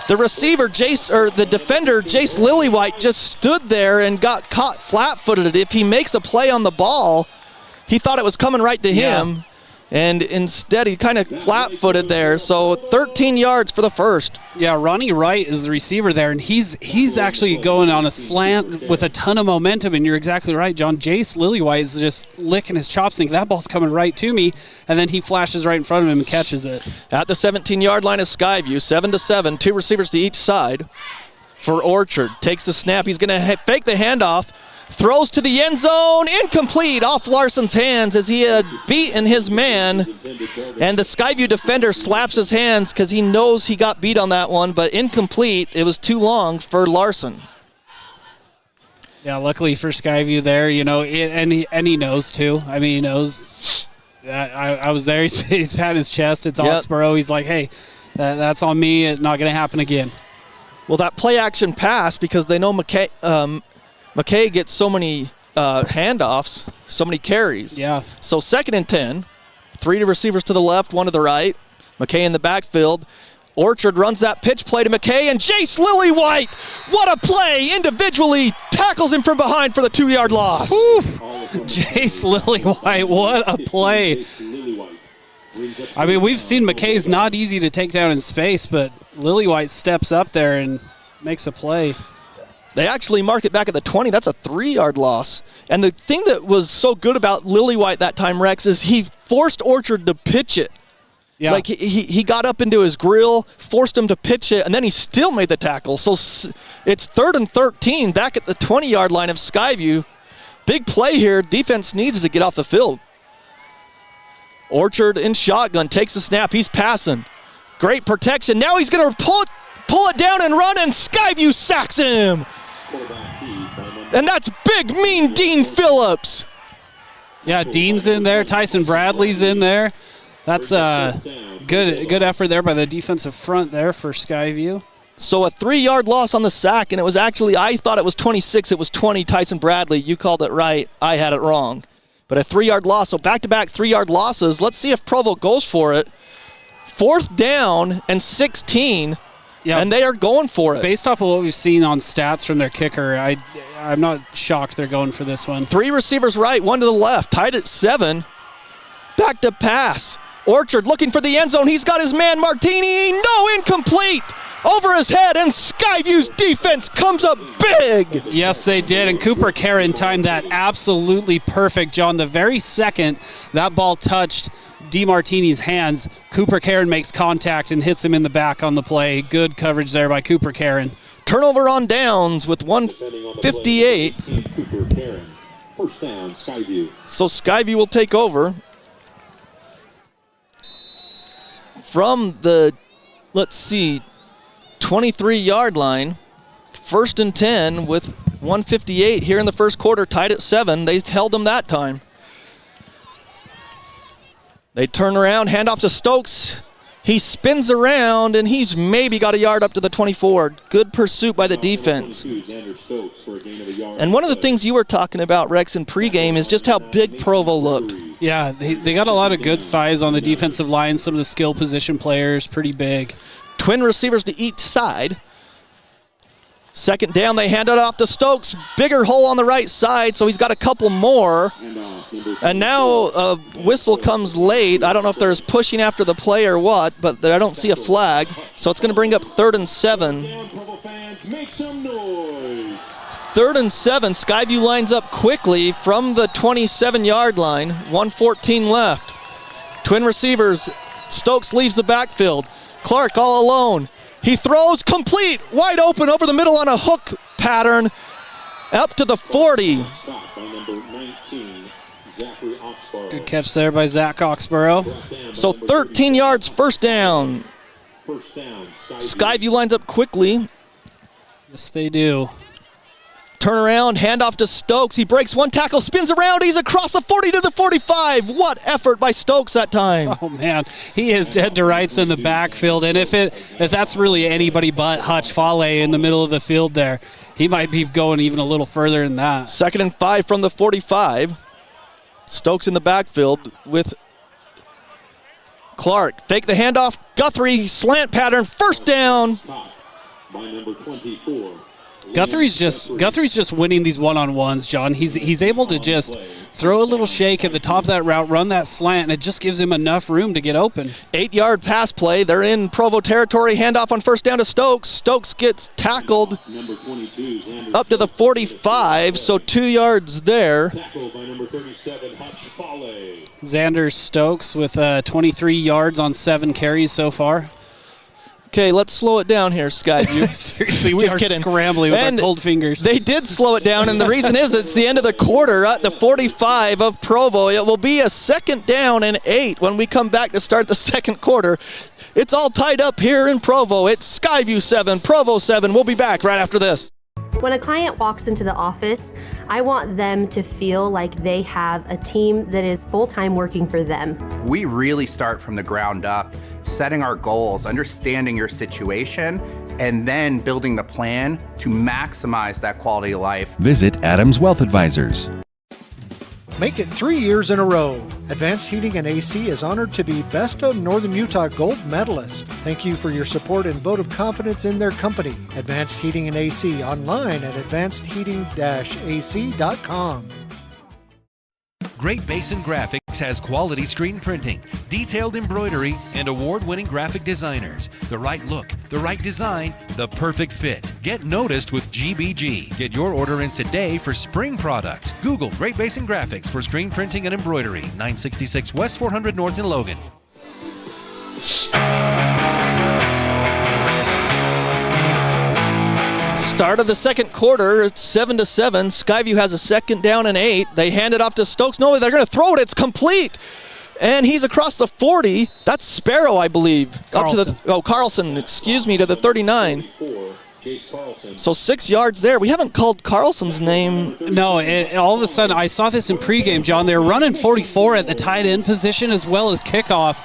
Speaker 3: The receiver, the defender, Jace Lillywhite, just stood there and got caught flat-footed. If he makes a play on the ball, he thought it was coming right to him. And instead, he kind of flat-footed there. So 13 yards for the first.
Speaker 4: Yeah, Ronnie Wright is the receiver there, and he's actually going on a slant with a ton of momentum, and you're exactly right, John. Jace Lillywhite is just licking his chops, thinking that ball's coming right to me, and then he flashes right in front of him and catches it.
Speaker 3: At the 17-yard line of Skyview, 7-7, 2 receivers to each side for Orchard. Takes the snap. He's going to fake the handoff. Throws to the end zone, incomplete, off Larson's hands as he had beaten his man. And the Skyview defender slaps his hands because he knows he got beat on that one, but incomplete. It was too long for Larson.
Speaker 4: Yeah, luckily for Skyview there, and he knows too. I mean, he knows. I was there. He's patting his chest. It's Oxborough. He's like, hey, that's on me. It's not going to happen again.
Speaker 3: Well, that play action pass, because they know McKay gets so many handoffs, so many carries.
Speaker 4: Yeah.
Speaker 3: So 2nd and 10, 3 receivers to the left, 1 to the right. McKay in the backfield. Orchard runs that pitch play to McKay, and Jace Lillywhite, what a play, individually tackles him from behind for the 2-yard loss.
Speaker 4: Oof. Jace Lillywhite, what a play. I mean, we've seen McKay's not easy to take down in space, but Lillywhite steps up there and makes a play.
Speaker 3: They actually mark it back at the 20. That's a 3-yard loss. And the thing that was so good about Lillywhite that time, Rex, is he forced Orchard to pitch it. Yeah. Like he got up into his grill, forced him to pitch it, and then he still made the tackle. So it's 3rd and 13 back at the 20-yard line of Skyview. Big play here. Defense needs to get off the field. Orchard in shotgun, takes the snap. He's passing. Great protection. Now he's going to pull it down and run, and Skyview sacks him. And that's big, mean Dean Phillips.
Speaker 4: Yeah, Dean's in there. Tyson Bradley's in there. That's a good effort there by the defensive front there for Skyview.
Speaker 3: So a 3-yard loss on the sack, and it was actually, I thought it was 26. It was 20, Tyson Bradley. You called it right. I had it wrong. But a 3-yard loss, so back-to-back 3-yard losses. Let's see if Provo goes for it. 4th down and 16, and they are going for it.
Speaker 4: Based off of what we've seen on stats from their kicker, I'm not shocked they're going for this one.
Speaker 3: 3 receivers right, 1 to the left, tied at 7. Back to pass. Orchard looking for the end zone. He's got his man Martini. No, incomplete. Over his head, and Skyview's defense comes up big.
Speaker 4: Yes, they did, and Cooper Karen timed that absolutely perfect, John. The very second that ball touched DeMartini's hands, Cooper Karen makes contact and hits him in the back on the play. Good coverage there by Cooper Karen.
Speaker 3: Turnover on downs with 1:58.
Speaker 15: Cooper Karen. 1st down, Skyview.
Speaker 3: So Skyview will take over from the, 23-yard line. 1st and 10 with 1:58 here in the first quarter, tied at 7. They held them that time. They turn around, hand off to Stokes. He spins around, and he's maybe got a yard up to the 24. Good pursuit by the defense. And one of the things you were talking about, Rex, in pregame is just how big Provo looked.
Speaker 4: Yeah, they got a lot of good size on the defensive line. Some of the skill position players, pretty big.
Speaker 3: Twin receivers to each side. 2nd down, they hand it off to Stokes. Bigger hole on the right side, so he's got a couple more. And now a whistle comes late. I don't know if there's pushing after the play or what, but I don't see a flag. So it's going to bring up 3rd and 7. 3rd and 7. Skyview lines up quickly from the 27-yard line. 1:14 left. Twin receivers. Stokes leaves the backfield. Clark all alone. He throws complete, wide open over the middle on a hook pattern, up to the 40.
Speaker 4: Good catch there by Zach Oxborough.
Speaker 3: So 13 yards, 1st down. Skyview lines up quickly.
Speaker 4: Yes, they do.
Speaker 3: Turn around, hand off to Stokes. He breaks one tackle, spins around. He's across the 40 to the 45. What effort by Stokes that time.
Speaker 4: Oh, man. He is dead to rights in the backfield. And if that's really anybody but Hutch Fale in the middle of the field there, he might be going even a little further than that.
Speaker 3: 2nd and 5 from the 45. Stokes in the backfield with Clark. Fake the handoff. Guthrie, slant pattern, 1st down.
Speaker 15: By number 24.
Speaker 4: Guthrie's just winning these one-on-ones, John. He's able to just throw a little shake at the top of that route, run that slant, and it just gives him enough room to get open.
Speaker 3: 8-yard pass play. They're in Provo territory. Handoff on 1st down to Stokes. Stokes gets tackled up to the 45, so 2 yards there.
Speaker 4: Xander Stokes with 23 yards on 7 carries so far.
Speaker 3: Okay, let's slow it down here, Skyview.
Speaker 4: Seriously, we
Speaker 3: Just
Speaker 4: are
Speaker 3: kidding.
Speaker 4: scrambling with
Speaker 3: And
Speaker 4: our cold fingers.
Speaker 3: They did slow it down, and the reason is it's the end of the quarter at the 45 of Provo. It will be a 2nd down and 8 when we come back to start the second quarter. It's all tied up here in Provo. It's Skyview 7, Provo 7. We'll be back right after this.
Speaker 5: When a client walks into the office, I want them to feel like they have a team that is full-time working for them.
Speaker 6: We really start from the ground up, setting our goals, understanding your situation, and then building the plan to maximize that quality of life.
Speaker 1: Visit Adams Wealth Advisors.
Speaker 7: Make it 3 years in a row. Advanced Heating and AC is honored to be Best of Northern Utah Gold Medalist. Thank you for your support and vote of confidence in their company. Advanced Heating and AC online at advancedheating-ac.com.
Speaker 1: Great Basin Graphics has quality screen printing, detailed embroidery, and award-winning graphic designers. The right look, the right design, the perfect fit. Get noticed with GBG. Get your order in today for spring products. Google Great Basin Graphics for screen printing and embroidery. 966 West 400 North in Logan.
Speaker 3: Start of the second quarter, it's 7-7. Skyview has a 2nd down and 8. They hand it off to Stokes. No, they're going to throw it. It's complete. And he's across the 40. That's Sparrow, I believe.
Speaker 4: Carlson.
Speaker 3: Carlson, excuse me, to the 39. So 6 yards there. We haven't called Carlson's name.
Speaker 4: No, all of a sudden, I saw this in pregame, John. They were running 44 at the tight end position as well as kickoff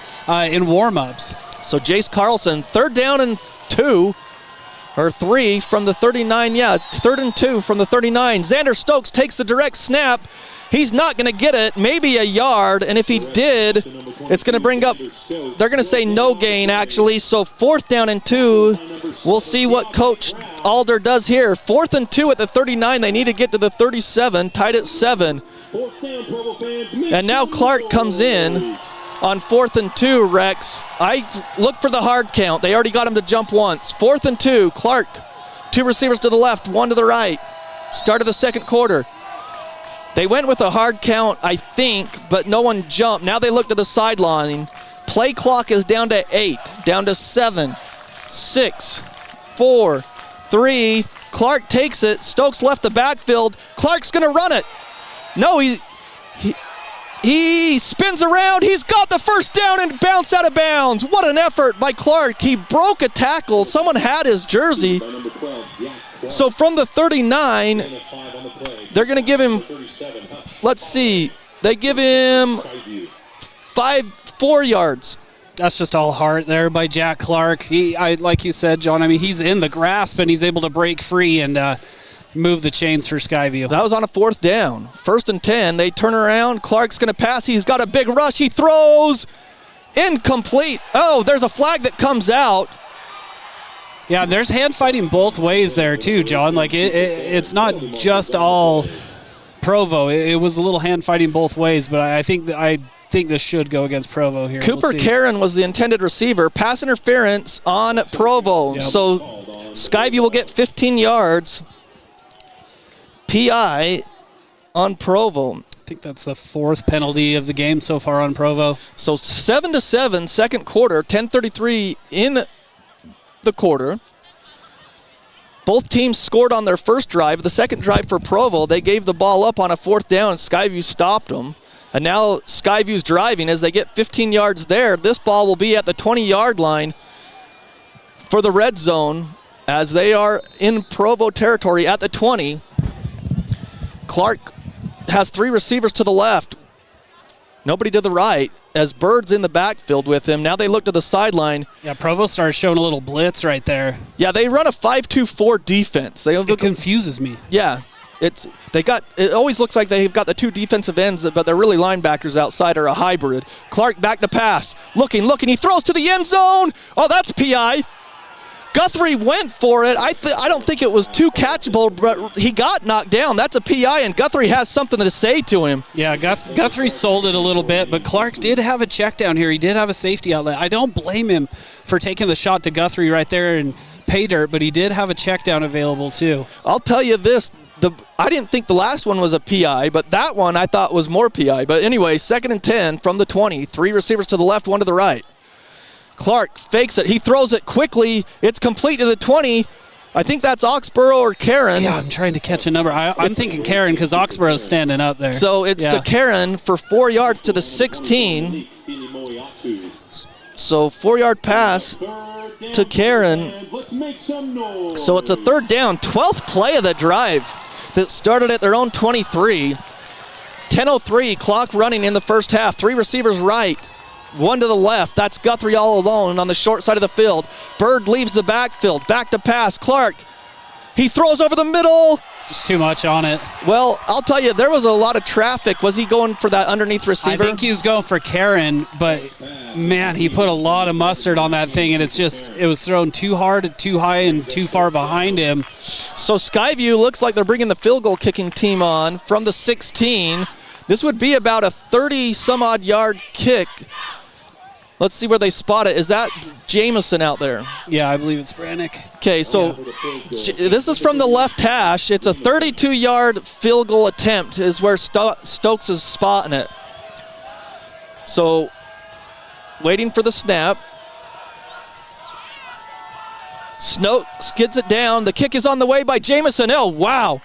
Speaker 4: in warm-ups.
Speaker 3: So Jace Carlson, 3rd down and 2. Or 3 from the 39, 3rd and 2 from the 39. Xander Stokes takes the direct snap. He's not going to get it, maybe a yard, and if he did, it's going to bring up, they're going to say no gain actually, so 4th down and 2. We'll see what Coach Alder does here. 4th and 2 at the 39, they need to get to the 37, tied at 7. And now Clark comes in on 4th and 2, Rex. I look for the hard count. They already got him to jump once. 4th and 2, Clark. 2 receivers to the left, 1 to the right. Start of the second quarter. They went with a hard count, I think, but no one jumped. Now they look to the sideline. Play clock is down to 8, down to 7, 6, 4, 3. Clark takes it. Stokes left the backfield. Clark's going to run it. No, he spins around. He's got the 1st down and bounced out of bounds. What an effort by Clark. He broke a tackle. Someone had his jersey. So from the 39, they're going to give him, let's see, they give him 4 yards.
Speaker 4: That's just all heart there by Jack Clark. Like you said, John, I mean, he's in the grasp and he's able to break free and move the chains for Skyview.
Speaker 3: That was on a 4th down. 1st and 10. They turn around. Clark's going to pass. He's got a big rush. He throws. Incomplete. Oh, there's a flag that comes out.
Speaker 4: Yeah, there's hand fighting both ways there too, John. Like it's not just all Provo. It was a little hand fighting both ways, but I think this should go against Provo here.
Speaker 3: Cooper Karen was the intended receiver. Pass interference on Provo.
Speaker 4: Yep.
Speaker 3: So Skyview will get 15 yards. PI on Provo.
Speaker 4: I think that's the 4th penalty of the game so far on Provo.
Speaker 3: So 7-7, second quarter, 10:33 in the quarter. Both teams scored on their first drive. The second drive for Provo, they gave the ball up on a 4th down and Skyview stopped them. And now Skyview's driving as they get 15 yards there. This ball will be at the 20-yard line for the red zone as they are in Provo territory at the 20. Clark has 3 receivers to the left. Nobody to the right as Bird's in the backfield with him. Now they look to the sideline.
Speaker 4: Yeah, Provo started showing a little blitz right there.
Speaker 3: Yeah, they run a 5-2-4 defense.
Speaker 4: It confuses me.
Speaker 3: Yeah, it always looks like they've got the 2 defensive ends, but they're really linebackers outside or a hybrid. Clark back to pass. Looking, he throws to the end zone. Oh, that's PI. Guthrie went for it. I don't think it was too catchable, but he got knocked down. That's a PI, and Guthrie has something to say to him.
Speaker 4: Yeah, Guthrie sold it a little bit, but Clark did have a check down here. He did have a safety outlet. I don't blame him for taking the shot to Guthrie right there and pay dirt, but he did have a check down available too.
Speaker 3: I'll tell you this. I didn't think the last one was a PI, but that one I thought was more PI. But anyway, 2nd and 10 from the 20. 3 receivers to the left, 1 to the right. Clark fakes it. He throws it quickly. It's complete to the 20. I think that's Oxborough or Karen.
Speaker 4: Yeah, I'm trying to catch a number. I'm thinking Karen because Oxborough's standing up there.
Speaker 3: So it's to Karen for 4 yards to the 16. So 4-yard pass to Karen. So it's a third down, 12th play of the drive that started at their own 23. 10:03, clock running in the first half. 3 receivers right, 1 to the left. That's Guthrie all alone on the short side of the field. Bird leaves the backfield, back to pass. Clark, he throws over the middle.
Speaker 4: Just too much on it.
Speaker 3: Well, I'll tell you, there was a lot of traffic. Was he going for that underneath receiver?
Speaker 4: I think he was going for Karen, but man, he put a lot of mustard on that thing, and it was thrown too hard, too high, and too far behind him.
Speaker 3: So Skyview looks like they're bringing the field goal kicking team on from the 16. This would be about a 30-some-odd yard kick. Let's see where they spot it. Is that Jameson out there?
Speaker 4: Yeah, I believe it's Brannick.
Speaker 3: Okay, so this is from the left hash. It's a 32-yard field goal attempt is where Stokes is spotting it. So waiting for the snap. Stokes gets it down. The kick is on the way by Jameson. Oh, wow.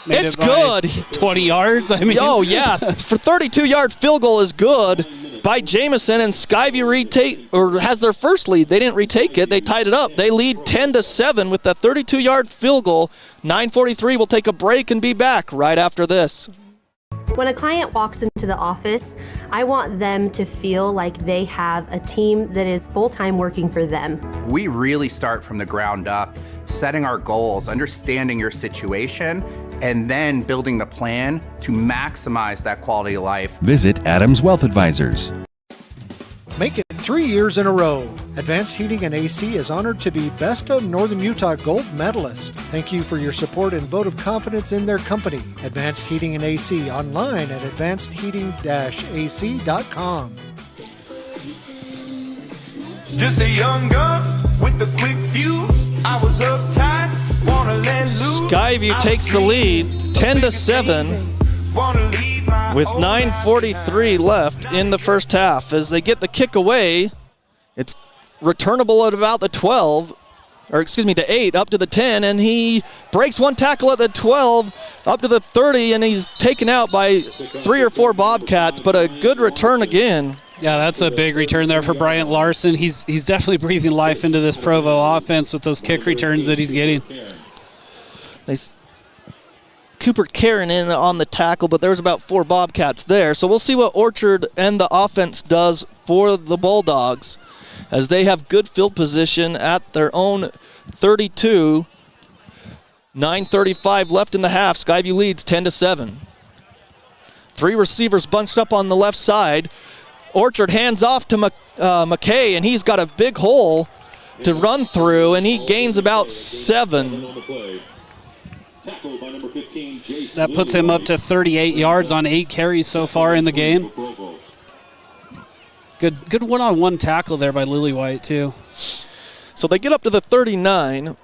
Speaker 3: It's good.
Speaker 4: 20 yards, I mean.
Speaker 3: Oh, yeah. For 32-yard field goal is good by Jameson, and Skyview has their first lead. They didn't retake it. They tied it up. They lead 10-7 with that 32-yard field goal. 9:43. We'll take a break and be back right after this.
Speaker 5: When a client walks into the office, I want them to feel like they have a team that is full-time working for them.
Speaker 6: We really start from the ground up, setting our goals, understanding your situation, and then building the plan to maximize that quality of life.
Speaker 1: Visit Adams Wealth Advisors.
Speaker 7: Make it 3 years in a row. Advanced Heating and AC is honored to be Best of Northern Utah Gold Medalist. Thank you for your support and vote of confidence in their company. Advanced Heating and AC online at advancedheating-ac.com.
Speaker 17: Just a young gun with a quick fuse. I was uptight, wanna let loose.
Speaker 3: Skyview takes the lead, 10-7. With 9:43 left in the first half. As they get the kick away, it's returnable at about the 12, or excuse me, the 8, up to the 10, and he breaks one tackle at the 12, up to the 30, and he's taken out by 3 or 4 Bobcats, but a good return again.
Speaker 4: Yeah, that's a big return there for Bryant Larson. He's definitely breathing life into this Provo offense with those kick returns that he's getting.
Speaker 3: Cooper Karen in on the tackle, but there's about 4 Bobcats there. So we'll see what Orchard and the offense does for the Bulldogs as they have good field position at their own 32. 9:35 left in the half. Skyview leads 10-7. 3 receivers bunched up on the left side. Orchard hands off to McKay, and he's got a big hole to run through, and he gains about 7.
Speaker 4: That puts him up to 38 yards on 8 carries so far in the game. Good one-on-one tackle there by Lillywhite, too.
Speaker 3: So they get up to the 39.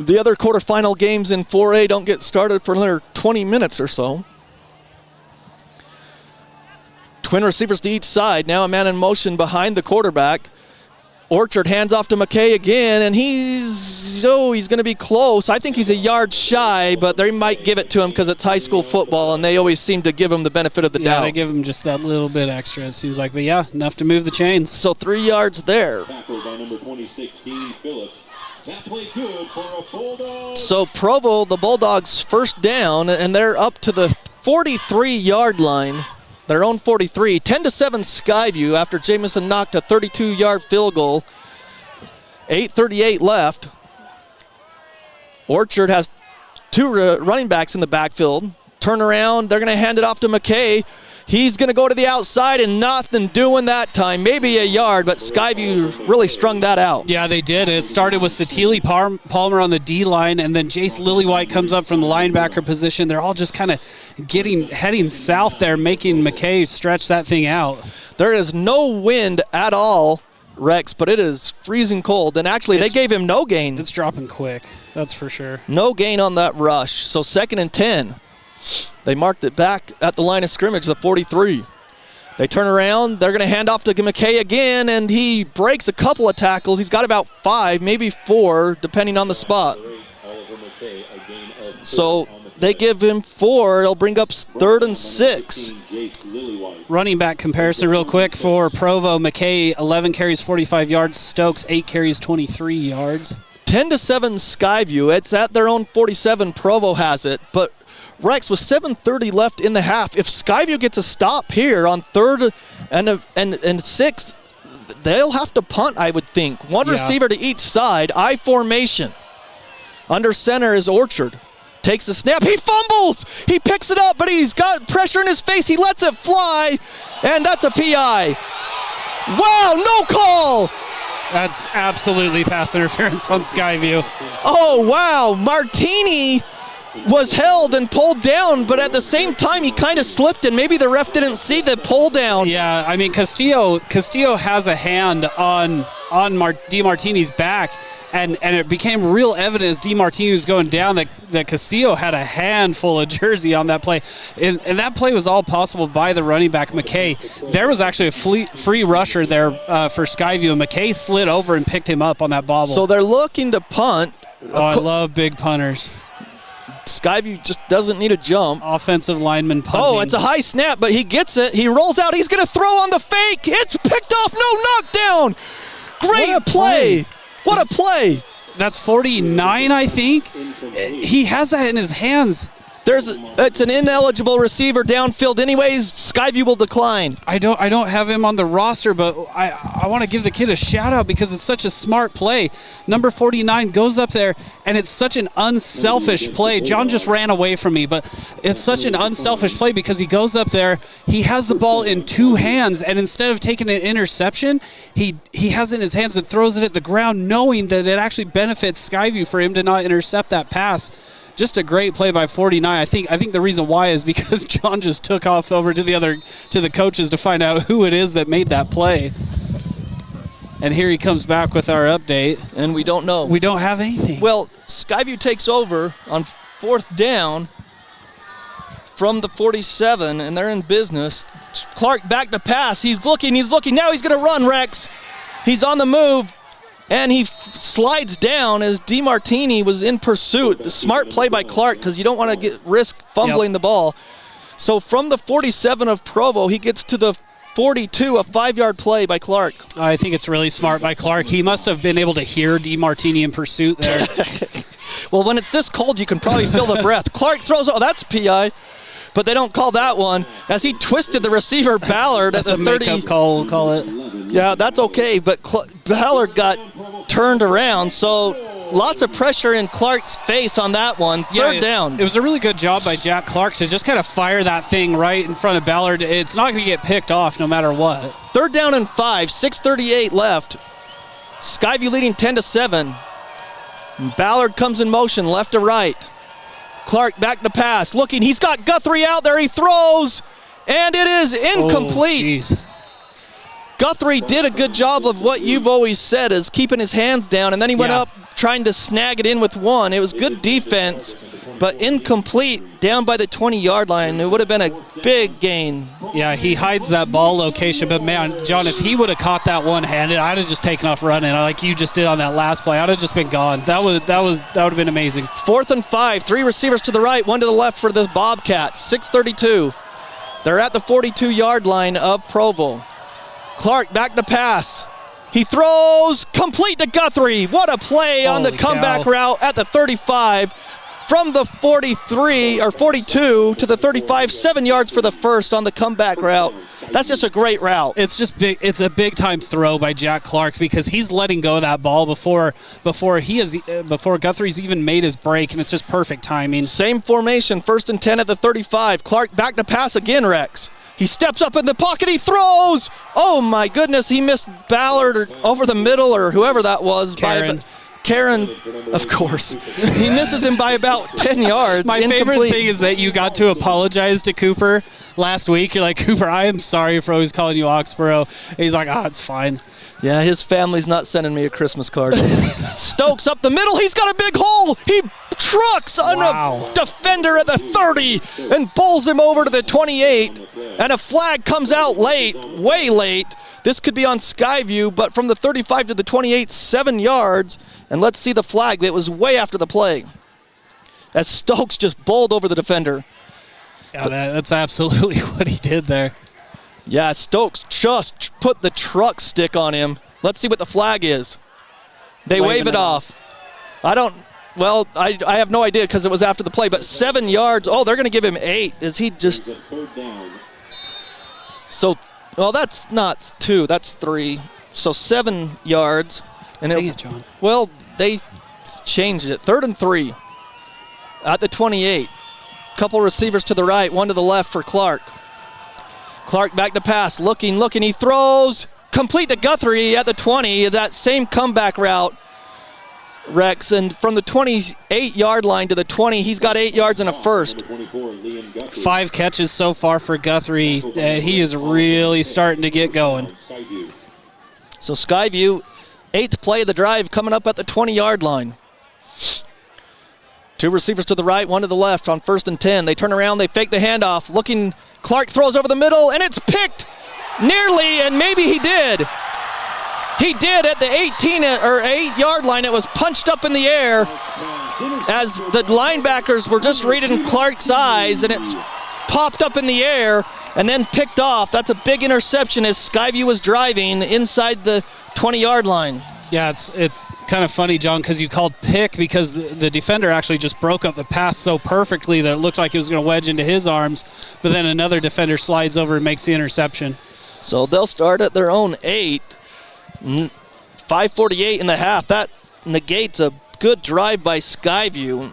Speaker 3: The other quarterfinal games in 4A don't get started for another 20 minutes or so. Twin receivers to each side. Now a man in motion behind the quarterback. Orchard hands off to McKay again, and he's going to be close. I think he's a yard shy, but they might give it to him because it's high school football, and they always seem to give him the benefit of the doubt.
Speaker 4: Yeah, they give him just that little bit extra, it seems like. But yeah, enough to move the chains.
Speaker 3: So 3 yards there. So Provo, the Bulldogs, first down, and they're up to the 43-yard line. Their own 43. 10-7 Skyview after Jameson knocked a 32-yard field goal. 8:38 left. Orchard has 2 running backs in the backfield. Turn around. They're going to hand it off to McKay. He's going to go to the outside, and nothing doing that time. Maybe a yard, but Skyview really strung that out.
Speaker 4: Yeah, they did. It started with Satili Palmer on the D-line, and then Jace Lillywhite comes up from the linebacker position. They're all just kind of heading south there, making McKay stretch that thing out.
Speaker 3: There is no wind at all, Rex, but it is freezing cold. And actually, they gave him no gain.
Speaker 4: It's dropping quick, that's for sure.
Speaker 3: No gain on that rush. So 2nd and 10. They marked it back at the line of scrimmage, the 43. They turn around. They're going to hand off to McKay again, and he breaks a couple of tackles. He's got about 5, maybe 4, depending on the spot. So they give him 4. It'll bring up 3rd and 6.
Speaker 4: Running back comparison real quick for Provo. McKay, 11 carries, 45 yards. Stokes, 8 carries, 23 yards.
Speaker 3: 10-7 Skyview. It's at their own 47. Provo has it, but Rex, with 7:30 left in the half, if Skyview gets a stop here on 3rd and 6, they'll have to punt, I would think. One receiver to each side, I formation. Under center is Orchard. Takes the snap, he fumbles! He picks it up, but he's got pressure in his face. He lets it fly, and that's a PI. Wow, no call!
Speaker 4: That's absolutely pass interference on Skyview.
Speaker 3: Oh, wow, Martini was held and pulled down, but at the same time he kind of slipped, and maybe the ref didn't see the pull down.
Speaker 4: Yeah, I mean, Castillo has a hand on DeMartini's back, and it became real evident as DeMartini was going down that Castillo had a handful of jersey on that play. And that play was all possible by the running back, McKay. There was actually a free rusher there for Skyview, and McKay slid over and picked him up on that bobble.
Speaker 3: So they're looking to punt.
Speaker 4: Oh, I love big punters.
Speaker 3: Skyview just doesn't need a jump.
Speaker 4: Offensive lineman punting.
Speaker 3: Oh, it's a high snap, but he gets it. He rolls out. He's going to throw on the fake. It's picked off. No knockdown. Great play. What a play.
Speaker 4: That's 49, I think. He has that in his hands.
Speaker 3: It's an ineligible receiver downfield anyways. Skyview will decline.
Speaker 4: I don't have him on the roster, but I want to give the kid a shout out because it's such a smart play. Number 49 goes up there, and it's such an unselfish play. John just ran away from me, but it's such an unselfish play because he goes up there, he has the ball in 2 hands, and instead of taking an interception, he has it in his hands and throws it at the ground, knowing that it actually benefits Skyview for him to not intercept that pass. Just a great play by 49. I think the reason why is because John just took off over to the coaches to find out who it is that made that play. And here he comes back with our update.
Speaker 3: And we don't know.
Speaker 4: We don't have anything.
Speaker 3: Well, Skyview takes over on 4th down from the 47, and they're in business. Clark back to pass. He's looking. Now he's going to run, Rex. He's on the move. And he slides down as DeMartini was in pursuit. The smart play by Clark because you don't want to risk fumbling the ball. So from the 47 of Provo, he gets to the 42, a 5-yard play by Clark.
Speaker 4: I think it's really smart by Clark. He must have been able to hear DeMartini in pursuit there.
Speaker 3: Well, when it's this cold, you can probably feel the breath. Clark throws, that's PI. But they don't call that one as he twisted the receiver Ballard at the 30.
Speaker 4: That's a makeup call, we'll call it.
Speaker 3: Yeah, that's okay, but Ballard got turned around, so lots of pressure in Clark's face on that one. 3rd down.
Speaker 4: It was a really good job by Jack Clark to just kind of fire that thing right in front of Ballard. It's not going to get picked off no matter what.
Speaker 3: 3rd down and 5, 6:38 left. Skyview leading 10-7. Ballard comes in motion, left to right. Clark back to pass, looking, he's got Guthrie out there, he throws, and it is incomplete.
Speaker 4: Oh,
Speaker 3: Guthrie did a good job of what you've always said, is keeping his hands down, and then he went up trying to snag it in with one. It was good defense, but incomplete down by the 20-yard line. It would have been a big gain.
Speaker 4: Yeah, he hides that ball location, but man, John, if he would have caught that one-handed, I'd have just taken off running like you just did on that last play. I'd have just been gone. That would have been amazing.
Speaker 3: 4th and 5, 3 receivers to the right, 1 to the left for the Bobcats. 6:32. They're at the 42-yard line of Provo. Clark back to pass. He throws complete to Guthrie. What a play on the comeback route at the 35. From the 43 or 42 to the 35, 7 yards for the first on the comeback route. That's just a great route.
Speaker 4: It's just big. It's a big time throw by Jack Clark because he's letting go of that ball before Guthrie's even made his break, and it's just perfect timing.
Speaker 3: Same formation, 1st and 10 at the 35. Clark back to pass again, Rex. He steps up in the pocket, he throws! Oh my goodness, he missed Ballard or over the middle or whoever that was. Karen, of course. He misses him by about 10 yards.
Speaker 4: My favorite thing is that you got to apologize to Cooper last week. You're like, Cooper, I am sorry for always calling you Oxborough. And he's like, it's fine.
Speaker 3: Yeah, his family's not sending me a Christmas card. Stokes up the middle. He's got a big hole. He trucks on a defender at the 30 and bowls him over to the 28. And a flag comes out late, way late. This could be on Skyview, but from the 35 to the 28, 7 yards. And let's see the flag. It was way after the play, as Stokes just bowled over the defender.
Speaker 4: Yeah, that's absolutely what he did there.
Speaker 3: Yeah, Stokes just put the truck stick on him. Let's see what the flag is. They wave it off. I have no idea because it was after the play, but 7 yards. Oh, they're going to give him 8. Is he just... So, well, that's not 2. That's 3. So 7 yards. And
Speaker 4: Dang it, John.
Speaker 3: Well, they changed it. 3rd and 3 at the 28. Couple receivers to the right, one to the left for Clark. Clark back to pass, looking. He throws, complete to Guthrie at the 20. That same comeback route, Rex. And from the 28-yard line to the 20, he's got 8 yards and a first.
Speaker 4: 5 catches so far for Guthrie, and he is really starting to get going.
Speaker 3: So Skyview, 8th play of the drive, coming up at the 20-yard line. 2 receivers to the right, 1 to the left on 1st and 10. They turn around, they fake the handoff. Looking, Clark throws over the middle, and it's picked nearly, and maybe he did. He did at the 8-yard line. It was punched up in the air as the linebackers were just reading Clark's eyes, and it's popped up in the air and then picked off. That's a big interception as Skyview was driving inside the 20-yard line.
Speaker 4: Yeah, it's kind of funny, John, because you called pick because the defender actually just broke up the pass so perfectly that it looked like it was going to wedge into his arms, but then another defender slides over and makes the interception.
Speaker 3: So they'll start at their own 8. 5:48 in the half. That negates a good drive by Skyview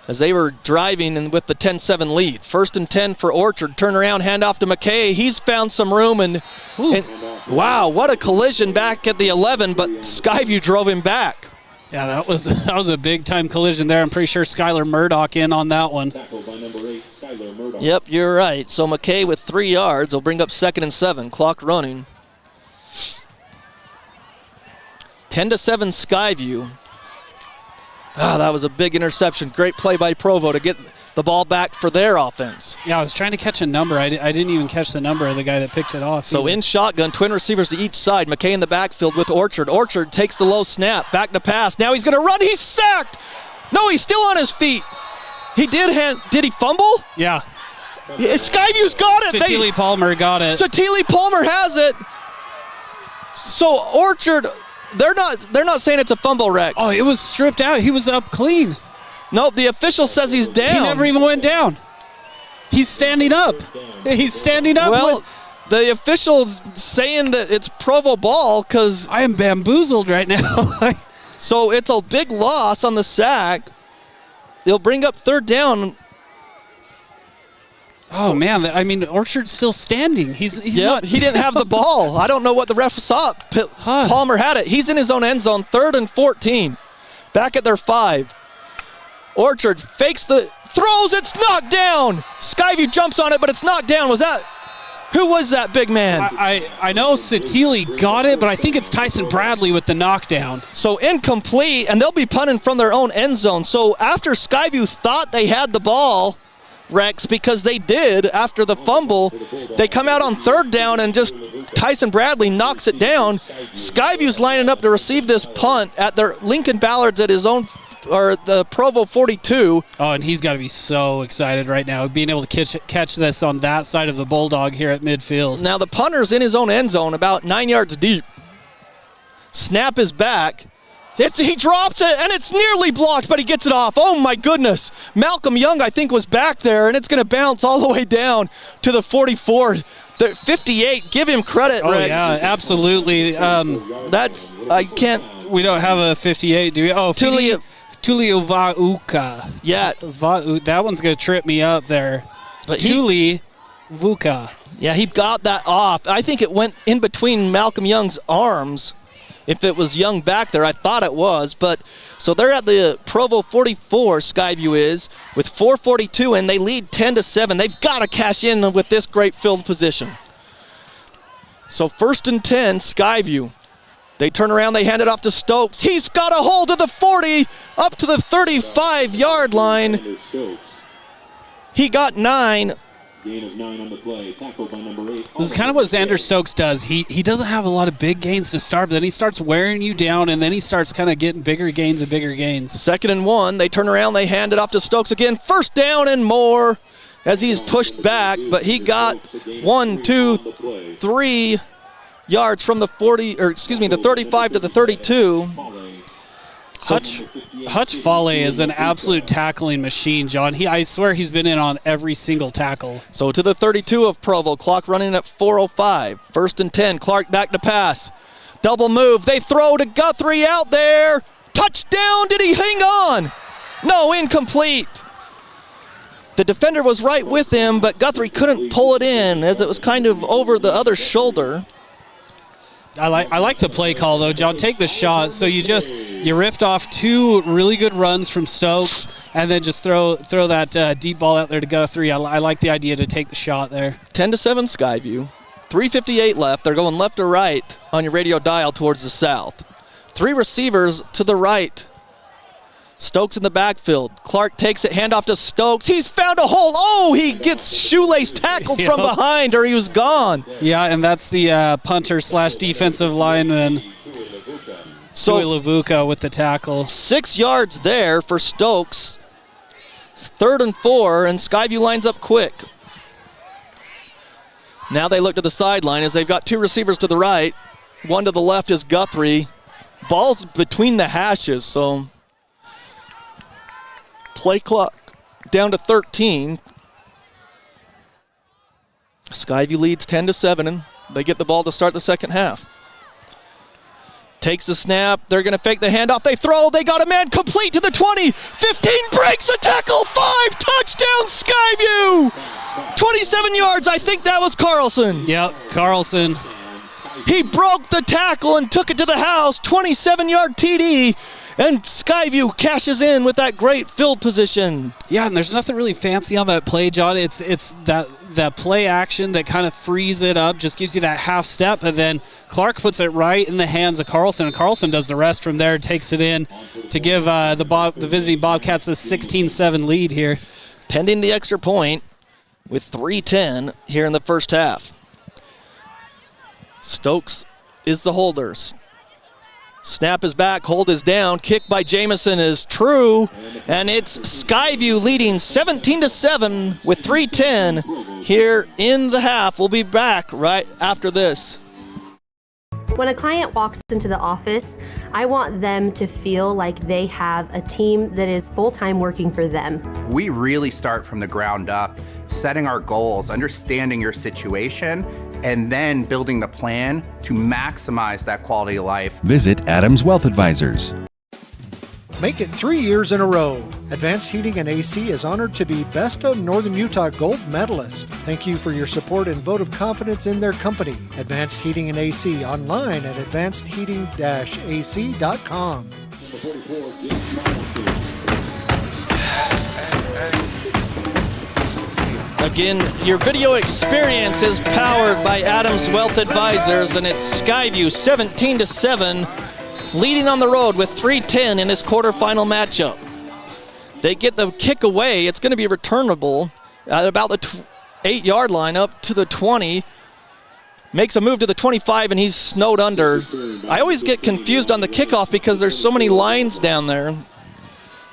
Speaker 3: as they were driving with the 10-7 lead. 1st and 10 for Orchard. Turn around, hand off to McKay. He's found some room, and wow, what a collision back at the 11, but Skyview drove him back.
Speaker 4: Yeah, that was a big-time collision there. I'm pretty sure Skylar Murdoch in on that one.
Speaker 3: Yep, you're right. So McKay with 3 yards will bring up 2nd and 7. Clock running. 10-7 Skyview. That was a big interception. Great play by Provo to get the ball back for their offense.
Speaker 4: Yeah, I was trying to catch a number. I didn't even catch the number of the guy that picked it off.
Speaker 3: So in shotgun, twin receivers to each side. McKay in the backfield with Orchard. Orchard takes the low snap, back to pass. Now he's going to run. He's sacked. No, he's still on his feet. He did he fumble?
Speaker 4: Yeah.
Speaker 3: Skyview's got it.
Speaker 4: Satili Palmer got it.
Speaker 3: Satili Palmer has it. So Orchard, they're not saying it's a fumble, Rex.
Speaker 4: Oh, it was stripped out. He was up clean.
Speaker 3: Nope, the official says he's down.
Speaker 4: He never even went down. He's standing up. He's standing up.
Speaker 3: Well, the official's saying that it's Provo ball because
Speaker 4: I am bamboozled right now.
Speaker 3: So it's a big loss on the sack. They'll bring up 3rd down.
Speaker 4: Oh, man. I mean, Orchard's still standing. He's not.
Speaker 3: He didn't have the ball. I don't know what the ref saw. Palmer had it. He's in his own end zone. 3rd and 14. Back at their 5. Orchard fakes throws. It's knocked down. Skyview jumps on it, but it's knocked down. Who was that big man?
Speaker 4: I know Satili got it, but I think it's Tyson Bradley with the knockdown.
Speaker 3: So incomplete, and they'll be punting from their own end zone. So after Skyview thought they had the ball, Rex, because they did after the fumble, they come out on 3rd down and just Tyson Bradley knocks it down. Skyview's lining up to receive this punt at their Lincoln Ballard's at his own, or the Provo 42.
Speaker 4: Oh, and he's got to be so excited right now, being able to catch this on that side of the Bulldog here at midfield.
Speaker 3: Now the punter's in his own end zone, about 9 yards deep. Snap is back. He drops it, and it's nearly blocked, but he gets it off. Oh, my goodness. Malcolm Young, I think, was back there, and it's going to bounce all the way down to the 44. The 58, give him credit,
Speaker 4: Oh,
Speaker 3: Rex.
Speaker 4: yeah, absolutely. We don't have a 58, do we? Oh, Tulio Vauka.
Speaker 3: Yeah.
Speaker 4: That one's going to trip me up there. But Tuli Vuka.
Speaker 3: Yeah, he got that off. I think it went in between Malcolm Young's arms. If it was Young back there, I thought it was. But so they're at the Provo 44, Skyview is, with 4:42, and they lead 10-7. They've got to cash in with this great field position. So 1st and 10, Skyview. They turn around, they hand it off to Stokes. He's got a hold of the 40, up to the 35-yard line. He got 9.
Speaker 15: Gain of 9 on the play. Tackled by number 8.
Speaker 4: This is kind of what Xander Stokes does. He doesn't have a lot of big gains to start, but then he starts wearing you down, and then he starts kind of getting bigger gains and bigger gains.
Speaker 3: 2nd and 1. They turn around, they hand it off to Stokes again. 1st down and more as he's pushed back, but he got 1, 2, 3 yards from the 35 to the 32.
Speaker 4: Hutch Fale is an absolute tackling machine, John. I swear he's been in on every single tackle.
Speaker 3: So to the 32 of Provo, clock running at 4:05. 1st and 10, Clark back to pass. Double move, they throw to Guthrie out there. Touchdown, did he hang on? No, incomplete. The defender was right with him, but Guthrie couldn't pull it in as it was kind of over the other shoulder.
Speaker 4: I like the play call, though, John. Take the shot. So you ripped off 2 really good runs from Stokes, and then just throw that deep ball out there to Guthrie. I like the idea to take the shot there.
Speaker 3: 10-7 Skyview. 3:58 left. They're going left to right on your radio dial towards the south. 3 receivers to the right. Stokes in the backfield. Clark takes it, handoff to Stokes. He's found a hole. Oh, he gets shoelace tackled from behind, or he was gone.
Speaker 4: Yeah, and that's the punter / defensive lineman, Tui Lavuka, with the tackle.
Speaker 3: 6 yards there for Stokes. 3rd and 4, and Skyview lines up quick. Now they look to the sideline as they've got 2 receivers to the right. 1 to the left is Guthrie. Ball's between the hashes, so play clock down to 13. Skyview leads 10-7, and they get the ball to start the second half. Takes the snap. They're going to fake the handoff. They throw. They got a man complete to the 20. 15 breaks the tackle. 5 touchdown Skyview. 27 yards. I think that was Carlson.
Speaker 4: Yep, Carlson.
Speaker 3: He broke the tackle and took it to the house. 27-yard TD. And Skyview cashes in with that great field position.
Speaker 4: Yeah, and there's nothing really fancy on that play, John. It's that play action that kind of frees it up, just gives you that half step, and then Clark puts it right in the hands of Carlson, and Carlson does the rest from there, takes it in to give the visiting Bobcats a 16-7 lead here.
Speaker 3: Pending the extra point with 3:10 here in the first half. Stokes is the holder. Snap is back, hold is down, kick by Jamison is true, and it's Skyview leading 17-7 with 3:10 here in the half. We'll be back right after this.
Speaker 5: When a client walks into the office, I want them to feel like they have a team that is full-time working for them.
Speaker 6: We really start from the ground up, setting our goals, understanding your situation, and then building the plan to maximize that quality of life.
Speaker 1: Visit Adams Wealth Advisors.
Speaker 7: Make it 3 years in a row. Advanced Heating and AC is honored to be Best of Northern Utah Gold Medalist. Thank you for your support and vote of confidence in their company. Advanced Heating and AC online at advancedheating-ac.com.
Speaker 3: Again, your video experience is powered by Adams Wealth Advisors, and it's Skyview 17-7, leading on the road with 3:10 in this quarterfinal matchup. They get the kick away. It's going to be returnable at about the 8-yard line up to the 20. Makes a move to the 25, and he's snowed under. I always get confused on the kickoff because there's so many lines down there.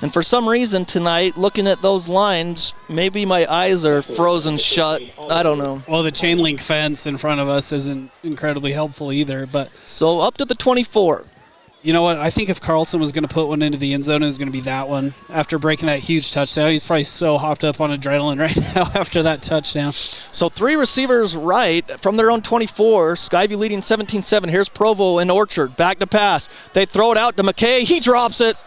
Speaker 3: And for some reason tonight, looking at those lines, maybe my eyes are frozen shut. I don't know.
Speaker 4: Well, the chain link fence in front of us isn't incredibly helpful either. But
Speaker 3: so up to the 24.
Speaker 4: You know what? I think if Carlson was going to put one into the end zone, it was going to be that one. After breaking that huge touchdown, he's probably so hopped up on adrenaline right now after that touchdown.
Speaker 3: So 3 receivers right from their own 24. Skyview leading 17-7. Here's Provo in Orchard. Back to pass. They throw it out to McKay. He drops it.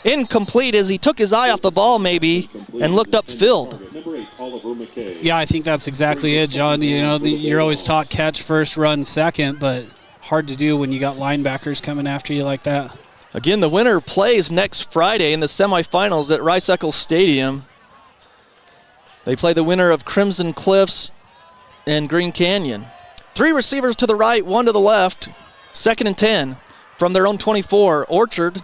Speaker 3: Incomplete as he took his eye off the ball maybe and looked upfield.
Speaker 4: Yeah, I think that's exactly it, John. You know, you're always taught catch first, run second, but hard to do when you got linebackers coming after you like that.
Speaker 3: Again, the winner plays next Friday in the semifinals at Rice Eccles Stadium. They play the winner of Crimson Cliffs and Green Canyon. 3 receivers to the right, 1 to the left. 2nd and 10. from their own 24. Orchard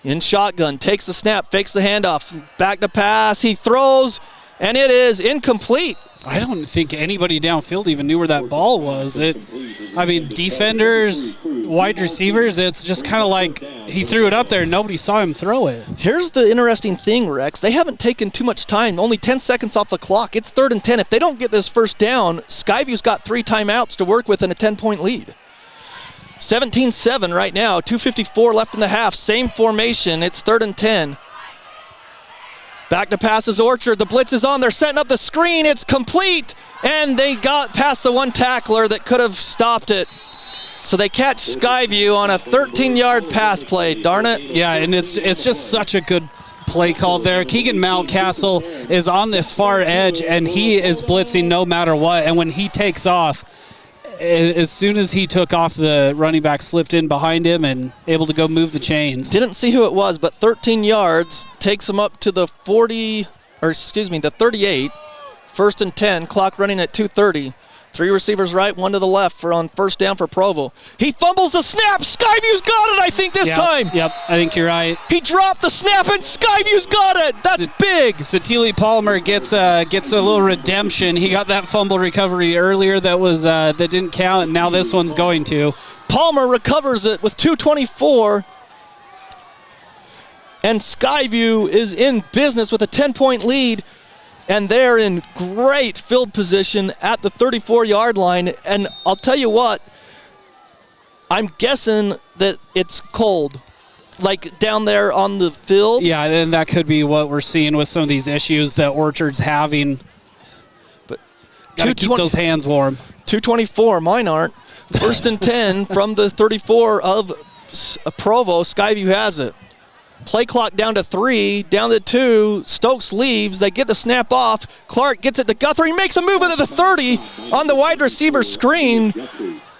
Speaker 3: in shotgun, takes the snap, fakes the handoff, back to pass, he throws, and it is incomplete.
Speaker 4: I don't think anybody downfield even knew where that ball was. Defenders, wide receivers, it's just kind of like he threw it up there and nobody saw him throw it.
Speaker 3: Here's the interesting thing, Rex. They haven't taken too much time, only 10 seconds off the clock. It's 3rd and 10. If they don't get this first down, Skyview's got 3 timeouts to work with and a 10-point lead. 17-7 right now, 2:54 left in the half. Same formation, it's 3rd and 10. Back to pass is Orchard. The blitz is on. They're setting up the screen. It's complete. And they got past the one tackler that could have stopped it. So they catch Skyview on a 13-yard pass play. Darn it.
Speaker 4: Yeah, and it's just such a good play call there. Keegan Mountcastle is on this far edge, and he is blitzing no matter what. And when he takes off, as soon as he took off, the running back slipped in behind him and able to go move the chains.
Speaker 3: Didn't see who it was, but 13 yards takes him up to the 38. 1st and 10, clock running at 2:30. 3 receivers right, 1 to the left for on first down for Provo. He fumbles the snap. Skyview's got it, I think, this time.
Speaker 4: Yep, I think you're right.
Speaker 3: He dropped the snap, and Skyview's got it. That's big.
Speaker 4: Satili Palmer gets a little redemption. He got that fumble recovery earlier that didn't count, and now this one's going to.
Speaker 3: Palmer recovers it with 2:24. And Skyview is in business with a 10-point lead. And they're in great field position at the 34-yard line. And I'll tell you what, I'm guessing that it's cold, like down there on the field.
Speaker 4: Yeah, and that could be what we're seeing with some of these issues that Orchard's having. But gotta keep those hands warm.
Speaker 3: 2:24, mine aren't. 1st and 10 from the 34 of Provo. Skyview has it. Play clock down to 3, down to 2. Stokes leaves. They get the snap off. Clark gets it to Guthrie. Makes a move at the 30 on the wide receiver screen.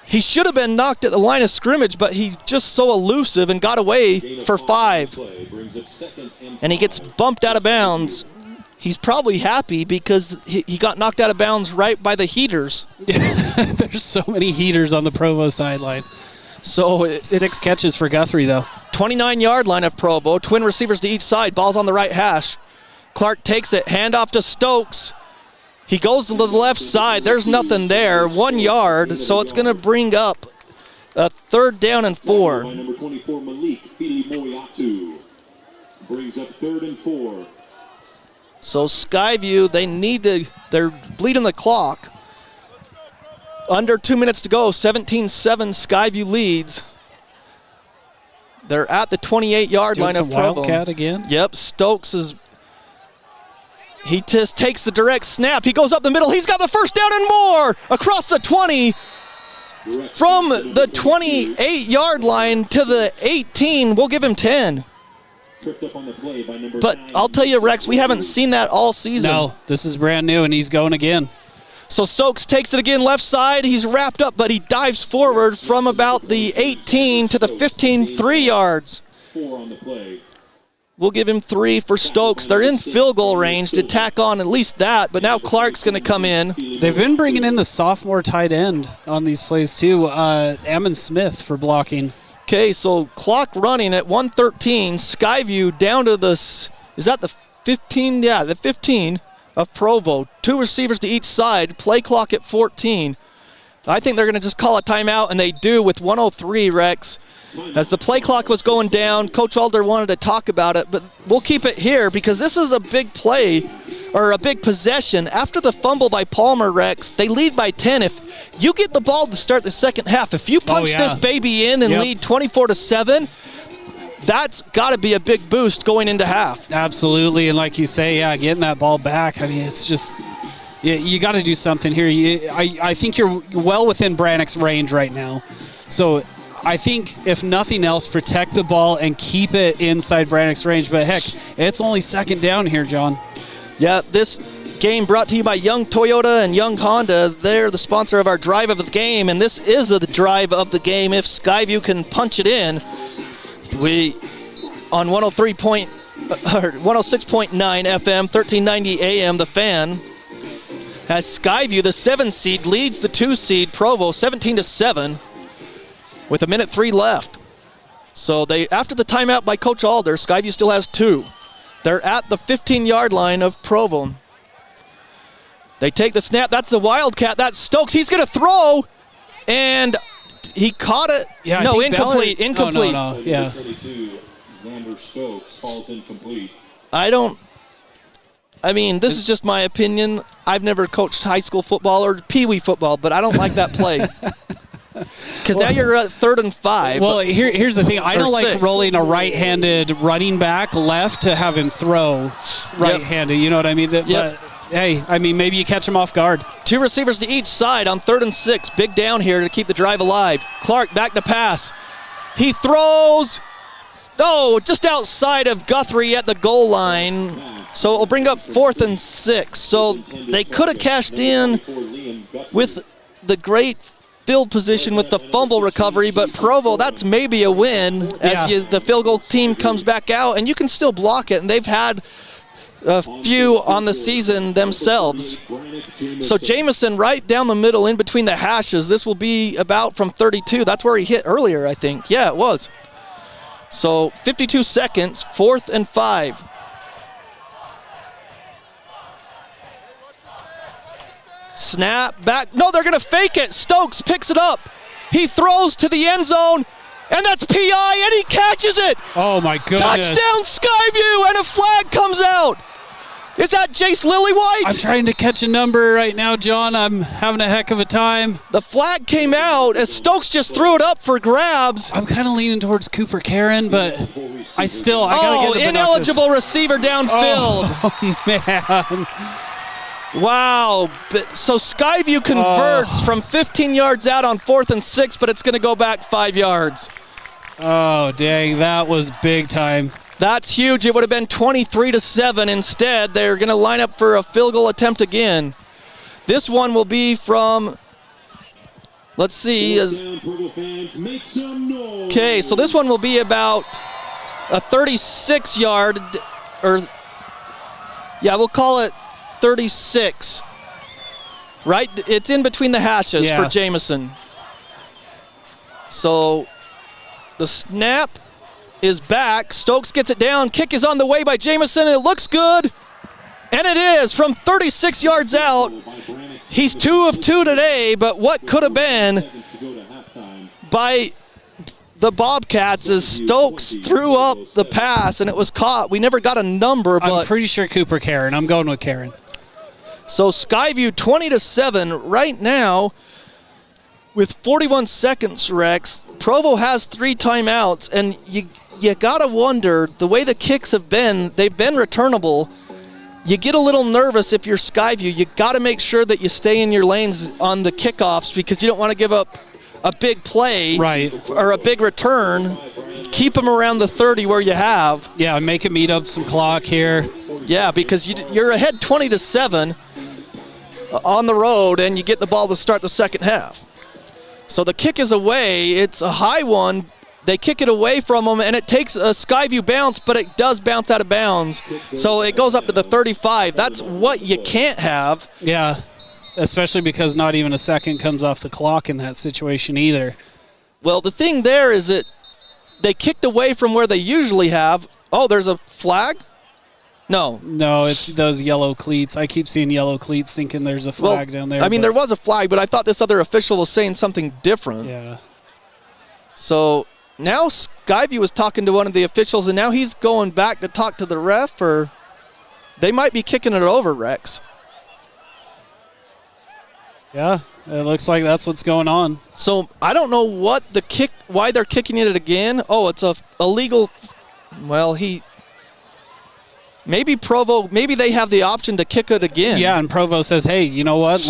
Speaker 3: He should have been knocked at the line of scrimmage, but he's just so elusive and got away for 5. And he gets bumped out of bounds. He's probably happy because he got knocked out of bounds right by the heaters.
Speaker 4: There's so many heaters on the Provo sideline.
Speaker 3: So it's
Speaker 4: 6 catches for Guthrie, though.
Speaker 3: 29-yard line of Provo. Twin receivers to each side. Ball's on the right hash. Clark takes it. Handoff to Stokes. He goes to the left side. There's nothing there. 1 yard. So it's going to bring up a 3rd down and 4.
Speaker 15: Number 24, Malik Moyatu brings up 3rd and 4.
Speaker 3: So Skyview, they're bleeding the clock. Under 2 minutes to go, 17-7, Skyview leads. They're at the 28-yard line of Provo.
Speaker 4: Wildcat again?
Speaker 3: Yep, he just takes the direct snap. He goes up the middle. He's got the first down and more across the 20. From the 28-yard line to the 18, we'll give him 10. But I'll tell you, Rex, we haven't seen that all season.
Speaker 4: No, this is brand new, and he's going again.
Speaker 3: So Stokes takes it again left side. He's wrapped up, but he dives forward from about the 18 to the 15, 3 yards.
Speaker 15: 4 on the play.
Speaker 3: We'll give him 3 for Stokes. They're in field goal range to tack on at least that, but now Clark's going to come in.
Speaker 4: They've been bringing in the sophomore tight end on these plays too, Ammon Smith for blocking.
Speaker 3: Okay, so clock running at 1:13. Skyview down to is that the 15? Yeah, the 15 of Provo. 2 receivers to each side. Play clock at 14. I think they're going to just call a timeout, and they do with 1:03, Rex. As the play clock was going down, Coach Alder wanted to talk about it, but we'll keep it here because this is a big play, or a big possession. After the fumble by Palmer, Rex, they lead by 10. If you get the ball to start the second half, if you punch this baby in and lead 24-7, that's got to be a big boost going into half.
Speaker 4: Absolutely, and like you say, getting that ball back, I mean, it's just, you got to do something here. I think you're well within Brannock's range right now. So I think, if nothing else, protect the ball and keep it inside Brannock's range. But, heck, it's only second down here, John.
Speaker 3: Yeah, this game brought to you by Young Toyota and Young Honda. They're the sponsor of our drive of the game, and this is the drive of the game. If Skyview can punch it in, we on 106.9 FM, 1390 AM, The Fan, as Skyview, the 7 seed, leads the 2 seed Provo 17-7 with 1:03 left. So after the timeout by Coach Alder, Skyview still has 2. They're at the 15-yard line of Provo. They take the snap. That's the Wildcat. That's Stokes. He's going to throw, and he caught it.
Speaker 4: Yeah,
Speaker 3: no, incomplete. Incomplete.
Speaker 4: No. Yeah.
Speaker 15: Xander Stokes falls incomplete.
Speaker 3: This is just my opinion. I've never coached high school football or peewee football, but I don't like that play. Because now you're at 3rd and 5.
Speaker 4: Well, here's the thing. I don't like
Speaker 3: 6.
Speaker 4: rolling a right-handed running back left to have him throw right-handed. You know what I mean? But, hey, maybe you catch him off guard. 2
Speaker 3: receivers to each side on 3rd and 6. Big down here to keep the drive alive. Clark back to pass. He throws. No, just outside of Guthrie at the goal line. So it'll bring up 4th and 6. So they could have cashed in with the great field position with the fumble recovery, but Provo, that's maybe a win as the field goal team comes back out, and you can still block it, and they've had a few on the season themselves. So Jamison right down the middle in between the hashes. This will be about from 32. That's where he hit earlier, I think. Yeah, it was. So 52 seconds, 4th and 5. Snap back. No, they're going to fake it. Stokes picks it up. He throws to the end zone, and that's P.I., and he catches it.
Speaker 4: Oh, my goodness.
Speaker 3: Touchdown, Skyview, and a flag comes out. Is that Jace Lillywhite?
Speaker 4: I'm trying to catch a number right now, John. I'm having a heck of a time.
Speaker 3: The flag came out as Stokes just threw it up for grabs.
Speaker 4: I'm kind of leaning towards Cooper Karen, but I gotta get the
Speaker 3: ineligible receiver downfield.
Speaker 4: Oh, man.
Speaker 3: Wow. So Skyview converts from 15 yards out on 4th and 6, but it's going to go back 5 yards.
Speaker 4: Oh, dang. That was big time.
Speaker 3: That's huge. It would have been 23-7. Instead, they're going to line up for a field goal attempt again. This one will be from, let's see. Okay, so this one will be about a 36-yard, we'll call it 36. Right? It's in between the hashes for Jamison. So the snap is back. Stokes gets it down. Kick is on the way by Jamison, and it looks good. And it is from 36 yards out. He's 2 of 2 today, but what could have been by the Bobcats as Stokes threw up the pass, and it was caught. We never got a number, but
Speaker 4: I'm pretty sure Cooper Karen. I'm going with Karen.
Speaker 3: So Skyview 20-7 right now with 41 seconds, Rex. Provo has 3 timeouts, and you gotta wonder, the way the kicks have been, they've been returnable. You get a little nervous if you're Skyview. You gotta make sure that you stay in your lanes on the kickoffs because you don't want to give up a big play or a big return. Keep them around the 30 where you have.
Speaker 4: Yeah, make it meet up some clock here.
Speaker 3: Yeah, because you're ahead 20-7 on the road, and you get the ball to start the second half. So the kick is away. It's a high one. They kick it away from them, and it takes a Skyview bounce, but it does bounce out of bounds. So it goes up to the 35. That's what you can't have.
Speaker 4: Yeah, especially because not even a second comes off the clock in that situation either.
Speaker 3: Well, the thing there is that they kicked away from where they usually have. Oh, there's a flag? No,
Speaker 4: it's those yellow cleats. I keep seeing yellow cleats thinking there's a flag down there.
Speaker 3: I mean, there was a flag, but I thought this other official was saying something different.
Speaker 4: Yeah.
Speaker 3: So now Skyview was talking to one of the officials, and now he's going back to talk to the ref, or they might be kicking it over, Rex.
Speaker 4: Yeah, it looks like that's what's going on.
Speaker 3: So I don't know why they're kicking it again. Oh, it's a illegal. Well, maybe Provo, maybe they have the option to kick it again.
Speaker 4: Yeah, and Provo says, hey, you know what?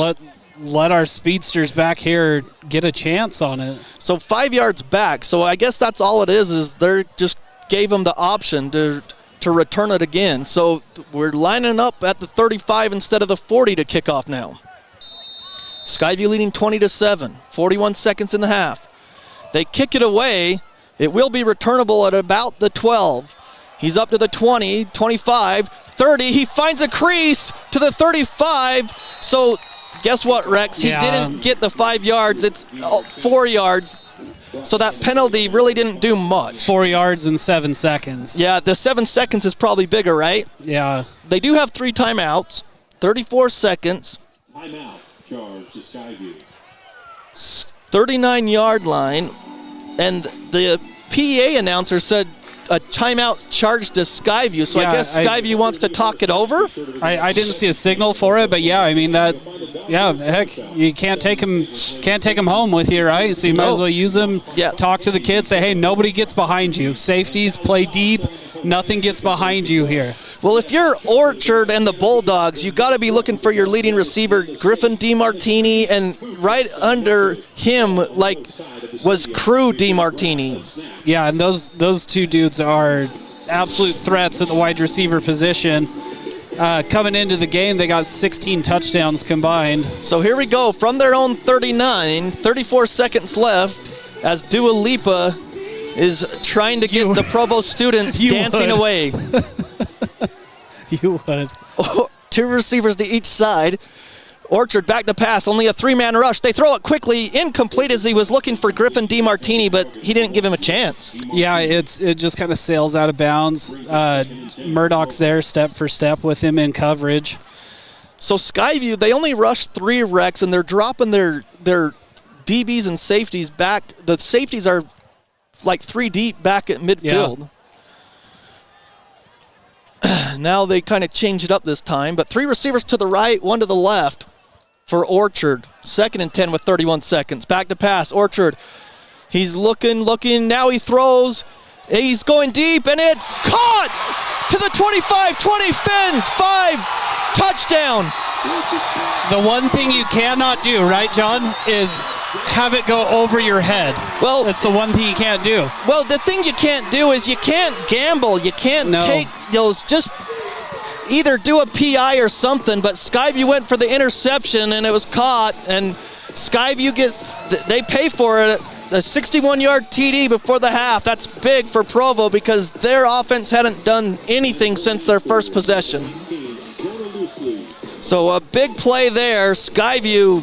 Speaker 4: Let our speedsters back here get a chance on it.
Speaker 3: So 5 yards back. So I guess that's all it is they just gave them the option to return it again. So we're lining up at the 35 instead of the 40 to kick off now. Skyview leading 20-7, 41 seconds in the half. They kick it away. It will be returnable at about the 12. He's up to the 20, 25, 30. He finds a crease to the 35. So guess what, Rex? He didn't get the 5 yards. It's 4 yards. So that penalty really didn't do much.
Speaker 4: 4 yards in 7 seconds.
Speaker 3: Yeah, the 7 seconds is probably bigger, right?
Speaker 4: Yeah.
Speaker 3: They do have 3 timeouts, 34 seconds.
Speaker 15: Timeout, charge to Skyview.
Speaker 3: 39-yard line, and the PA announcer said a timeout charged to Skyview, so
Speaker 4: Yeah,
Speaker 3: I guess Skyview wants to talk it over?
Speaker 4: I didn't see a signal for it, but yeah, I mean heck, you can't take him home with you, right? So you might as well use him, talk to the kids, say, hey, nobody gets behind you. Safeties, play deep, nothing gets behind you here.
Speaker 3: Well, if you're Orchard and the Bulldogs, you got to be looking for your leading receiver, Griffin DeMartini, and right under him, was Crew DeMartini.
Speaker 4: Yeah, and those two dudes are absolute threats at the wide receiver position. Coming into the game, they got 16 touchdowns combined.
Speaker 3: So here we go, from their own 39, 34 seconds left, as Dua Lipa is trying to get the Provo students dancing away.
Speaker 4: You would.
Speaker 3: 2 receivers to each side. Orchard back to pass, only a 3-man rush. They throw it quickly, incomplete as he was looking for Griffin DeMartini, but he didn't give him a chance.
Speaker 4: Yeah, it just kind of sails out of bounds. Murdoch's there step for step with him in coverage.
Speaker 3: So Skyview, they only rushed 3 Rex, and they're dropping their DBs and safeties back. The safeties are like 3 deep back at midfield. Yeah. Now they kind of change it up this time, but 3 receivers to the right, 1 to the left for Orchard. 2nd and 10 with 31 seconds. Back to pass, Orchard. He's looking, now he throws. He's going deep, and it's caught to the 25-20 Finn, 5, touchdown.
Speaker 4: The one thing you cannot do, right, John, is have it go over your head.
Speaker 3: Well,
Speaker 4: that's the one thing you can't do.
Speaker 3: Well, the thing you can't do is you can't gamble. You can't take those, just either do a PI or something, but Skyview went for the interception, and it was caught, and Skyview they pay for it. A 61-yard TD before the half. That's big for Provo because their offense hadn't done anything since their first possession. So a big play there. Skyview,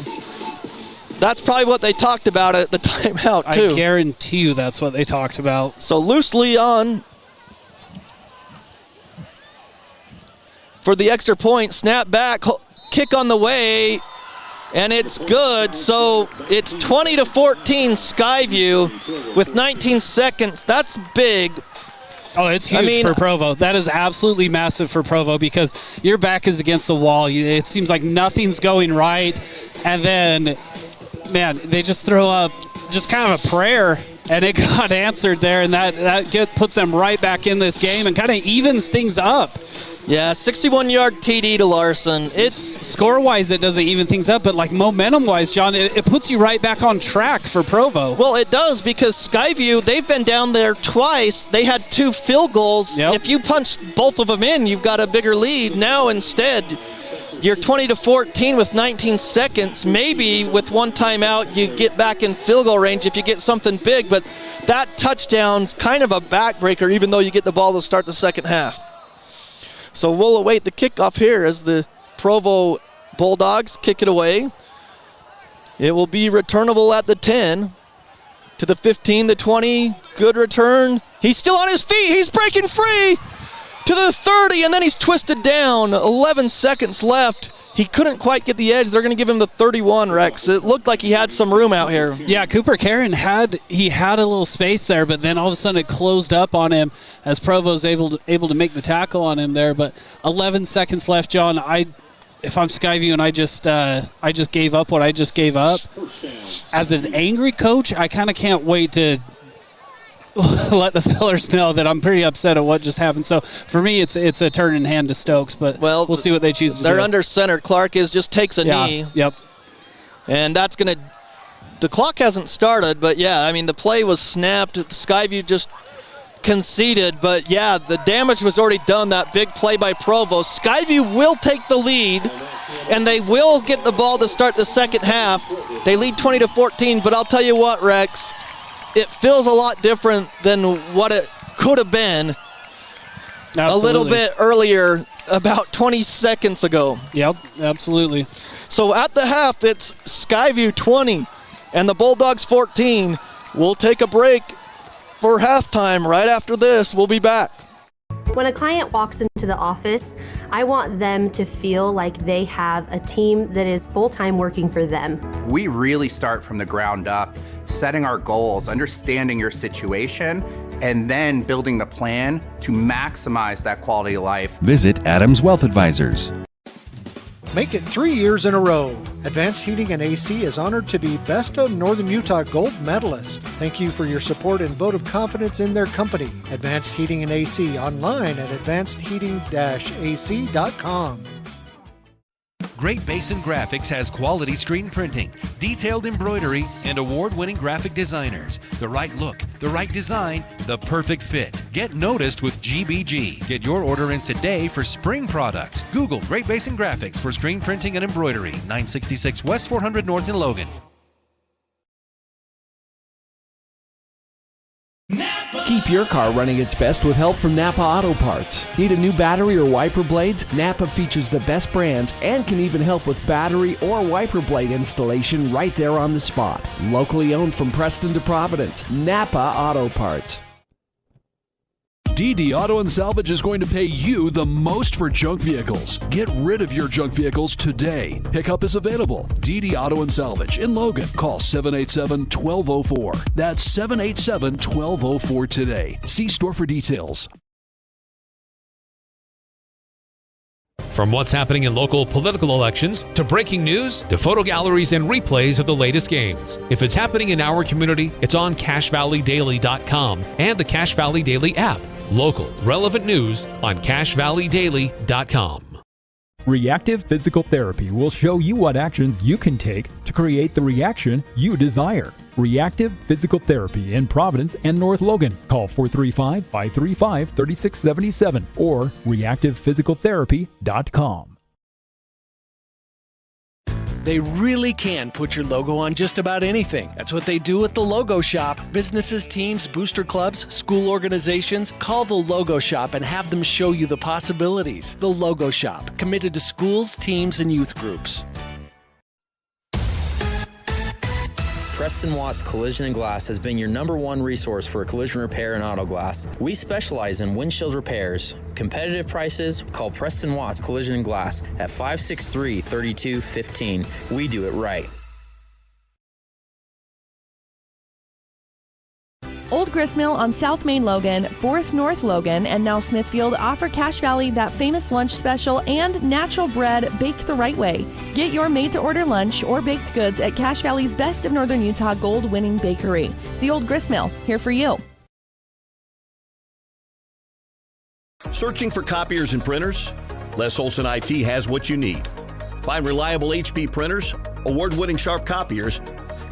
Speaker 3: that's probably what they talked about at the timeout, too.
Speaker 4: I guarantee you that's what they talked about.
Speaker 3: So loosely on for the extra point. Snap back, kick on the way, and it's good. So it's 20-14 Skyview with 19 seconds. That's big.
Speaker 4: Oh, it's huge for Provo. That is absolutely massive for Provo because your back is against the wall. It seems like nothing's going right. And then, man, they just throw up just kind of a prayer, and it got answered there, and that puts them right back in this game and kind of evens things up.
Speaker 3: Yeah, 61-yard TD to Larson.
Speaker 4: It's score-wise, it doesn't even things up, but like momentum-wise, John, it puts you right back on track for Provo.
Speaker 3: Well, it does because Skyview, they've been down there twice. They had 2 field goals. Yep. If you punch both of them in, you've got a bigger lead. Now instead, you're 20-14 with 19 seconds. Maybe with 1 timeout, you get back in field goal range if you get something big, but that touchdown's kind of a backbreaker even though you get the ball to start the second half. So we'll await the kickoff here as the Provo Bulldogs kick it away. It will be returnable at the 10 to the 15, the 20. Good return. He's still on his feet. He's breaking free to the 30, and then he's twisted down. 11 seconds left. He couldn't quite get the edge. They're going to give him the 31, Rex. It looked like he had some room out here.
Speaker 4: Yeah, Cooper Karen had a little space there, but then all of a sudden it closed up on him as Provo's able to make the tackle on him there. But 11 seconds left, John. If I'm Skyview and I just gave up what I just gave up, as an angry coach, I kind of can't wait to let the fellers know that I'm pretty upset at what just happened. So for me, it's a turn in hand to Stokes, but we'll see what they choose to do.
Speaker 3: They're under center. Clark just takes a knee.
Speaker 4: Yep.
Speaker 3: And that's going to – the clock hasn't started, but, yeah, I mean, the play was snapped. Skyview just conceded, but, yeah, the damage was already done, that big play by Provo. Skyview will take the lead, and they will get the ball to start the second half. They lead 20-14, but I'll tell you what, Rex – it feels a lot different than what it could have been a little bit earlier, about 20 seconds ago.
Speaker 4: Yep, absolutely.
Speaker 3: So at the half, it's Skyview 20 and the Bulldogs 14 We'll take a break for halftime. Right after this, we'll be back.
Speaker 5: When a client walks into the office, I want them to feel like they have a team that is full-time working for them.
Speaker 6: We really start from the ground up, setting our goals, understanding your situation, and then building the plan to maximize that quality of life.
Speaker 1: Visit Adams Wealth Advisors.
Speaker 7: Make it 3 years in a row. Advanced Heating and AC is honored to be Best of Northern Utah Gold Medalist. Thank you for your support and vote of confidence in their company. Advanced Heating and AC online at advancedheating-ac.com.
Speaker 1: Great Basin Graphics has quality screen printing, detailed embroidery, and award-winning graphic designers. The right look, the right design, the perfect fit. Get noticed with GBG. Get your order in today for spring products. Google Great Basin Graphics for screen printing and embroidery. 966 West 400 North in Logan.
Speaker 8: Keep your car running its best with help from Napa Auto Parts. Need a new battery or wiper blades? Napa features the best brands and can even help with battery or wiper blade installation right there on the spot. Locally owned from Preston to Providence. Napa Auto Parts.
Speaker 9: DD Auto and Salvage is going to pay you the most for junk vehicles. Get rid of your junk vehicles today. Pickup is available. DD Auto and Salvage in Logan. Call 787-1204. That's 787-1204 today. See store for details.
Speaker 10: From what's happening in local political elections, to breaking news, to photo galleries and replays of the latest games. If it's happening in our community, it's on CashValleyDaily.com and the Cache Valley Daily app. Local, relevant news on CashValleyDaily.com.
Speaker 11: Reactive Physical Therapy will show you what actions you can take to create the reaction you desire. Reactive Physical Therapy in Providence and North Logan. Call 435-535-3677 or reactivephysicaltherapy.com.
Speaker 12: They really can put your logo on just about anything. That's what they do at the Logo Shop. Businesses, teams, booster clubs, school organizations, call the Logo Shop and have them show you the possibilities. The Logo Shop, committed to schools, teams, and youth groups.
Speaker 13: Preston Watts Collision and Glass has been your #1 resource for collision repair and auto glass. We specialize in windshield repairs. Competitive prices, call Preston Watts Collision and Glass at 563-3215. We do it right.
Speaker 14: Old Gristmill on South Main Logan, 4th North Logan, and now Smithfield offer Cache Valley that famous lunch special and natural bread baked the right way. Get your made-to-order lunch or baked goods at Cache Valley's Best of Northern Utah gold-winning bakery. The Old Gristmill, here for you.
Speaker 18: Searching for copiers and printers? Les Olson IT has what you need. Find reliable HP printers, award-winning Sharp copiers,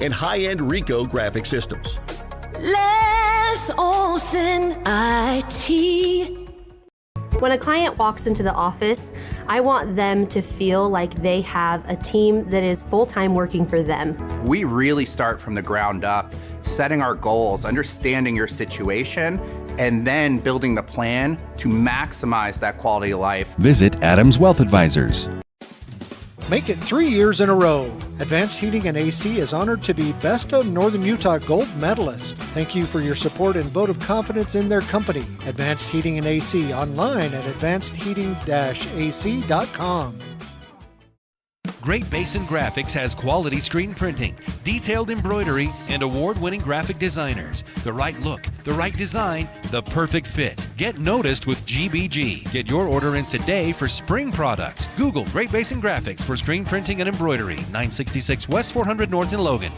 Speaker 18: and high-end Ricoh graphic systems.
Speaker 5: Les Olson IT. When a client walks into the office, I want them to feel like they have a team that is full-time working for them.
Speaker 6: We really start from the ground up, setting our goals, understanding your situation, and then building the plan to maximize that quality of life.
Speaker 1: Visit Adams Wealth Advisors.
Speaker 7: Make it 3 years in a row. Advanced Heating and AC is honored to be Best of Northern Utah Gold Medalist. Thank you for your support and vote of confidence in their company. Advanced Heating and AC online at advancedheating-ac.com.
Speaker 1: Great Basin Graphics has quality screen printing, detailed embroidery, and award-winning graphic designers. The right look, the right design, the perfect fit. Get noticed with GBG. Get your order in today for spring products. Google Great Basin Graphics for screen printing and embroidery. 966 West 400 North in Logan.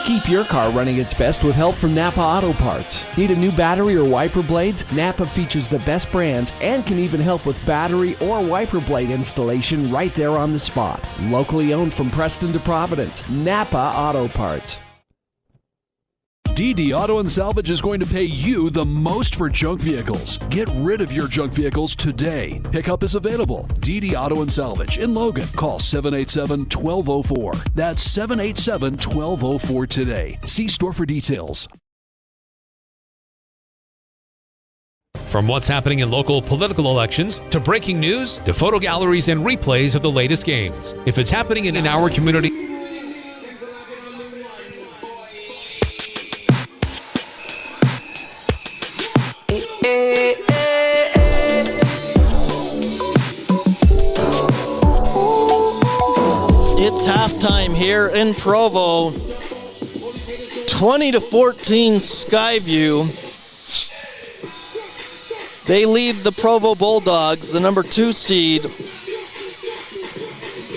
Speaker 8: Keep your car running its best with help from Napa Auto Parts. Need a new battery or wiper blades? Napa features the best brands and can even help with battery or wiper blade installation right there on the spot. Locally owned from Preston to Providence. Napa Auto Parts.
Speaker 9: DD Auto and Salvage is going to pay you the most for junk vehicles. Get rid of your junk vehicles today. Pickup is available. DD Auto and Salvage in Logan. Call 787-1204. That's 787-1204 today. See store for details.
Speaker 10: From what's happening in local political elections, to breaking news, to photo galleries and replays of the latest games. If it's happening in our community,
Speaker 3: It's halftime here in Provo. 20-14 Skyview. They lead the Provo Bulldogs, the number 2 seed.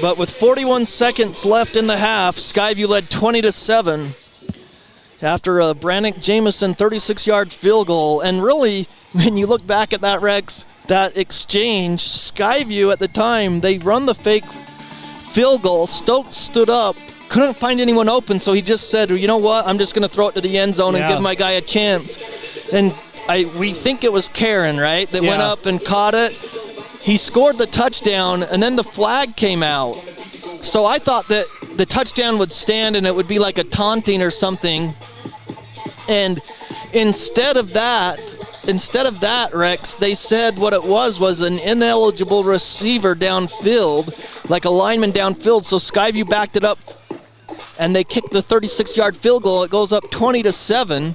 Speaker 3: But with 41 seconds left in the half, Skyview led 20-7 after a Brannick Jameson 36-yard field goal. And really, when you look back at that, Rex, that exchange, Skyview at the time, they run the fake field goal. Stokes stood up, couldn't find anyone open, so he just said, you know what, I'm just going to throw it to the end zone and give my guy a chance. And we think it was Karen, right, that went up and caught it. He scored the touchdown, and then the flag came out. So I thought that the touchdown would stand and it would be like a taunting or something. And instead of that, Rex, they said what it was an ineligible receiver downfield, like a lineman downfield. So Skyview backed it up, and they kicked the 36-yard field goal. It goes up 20-7.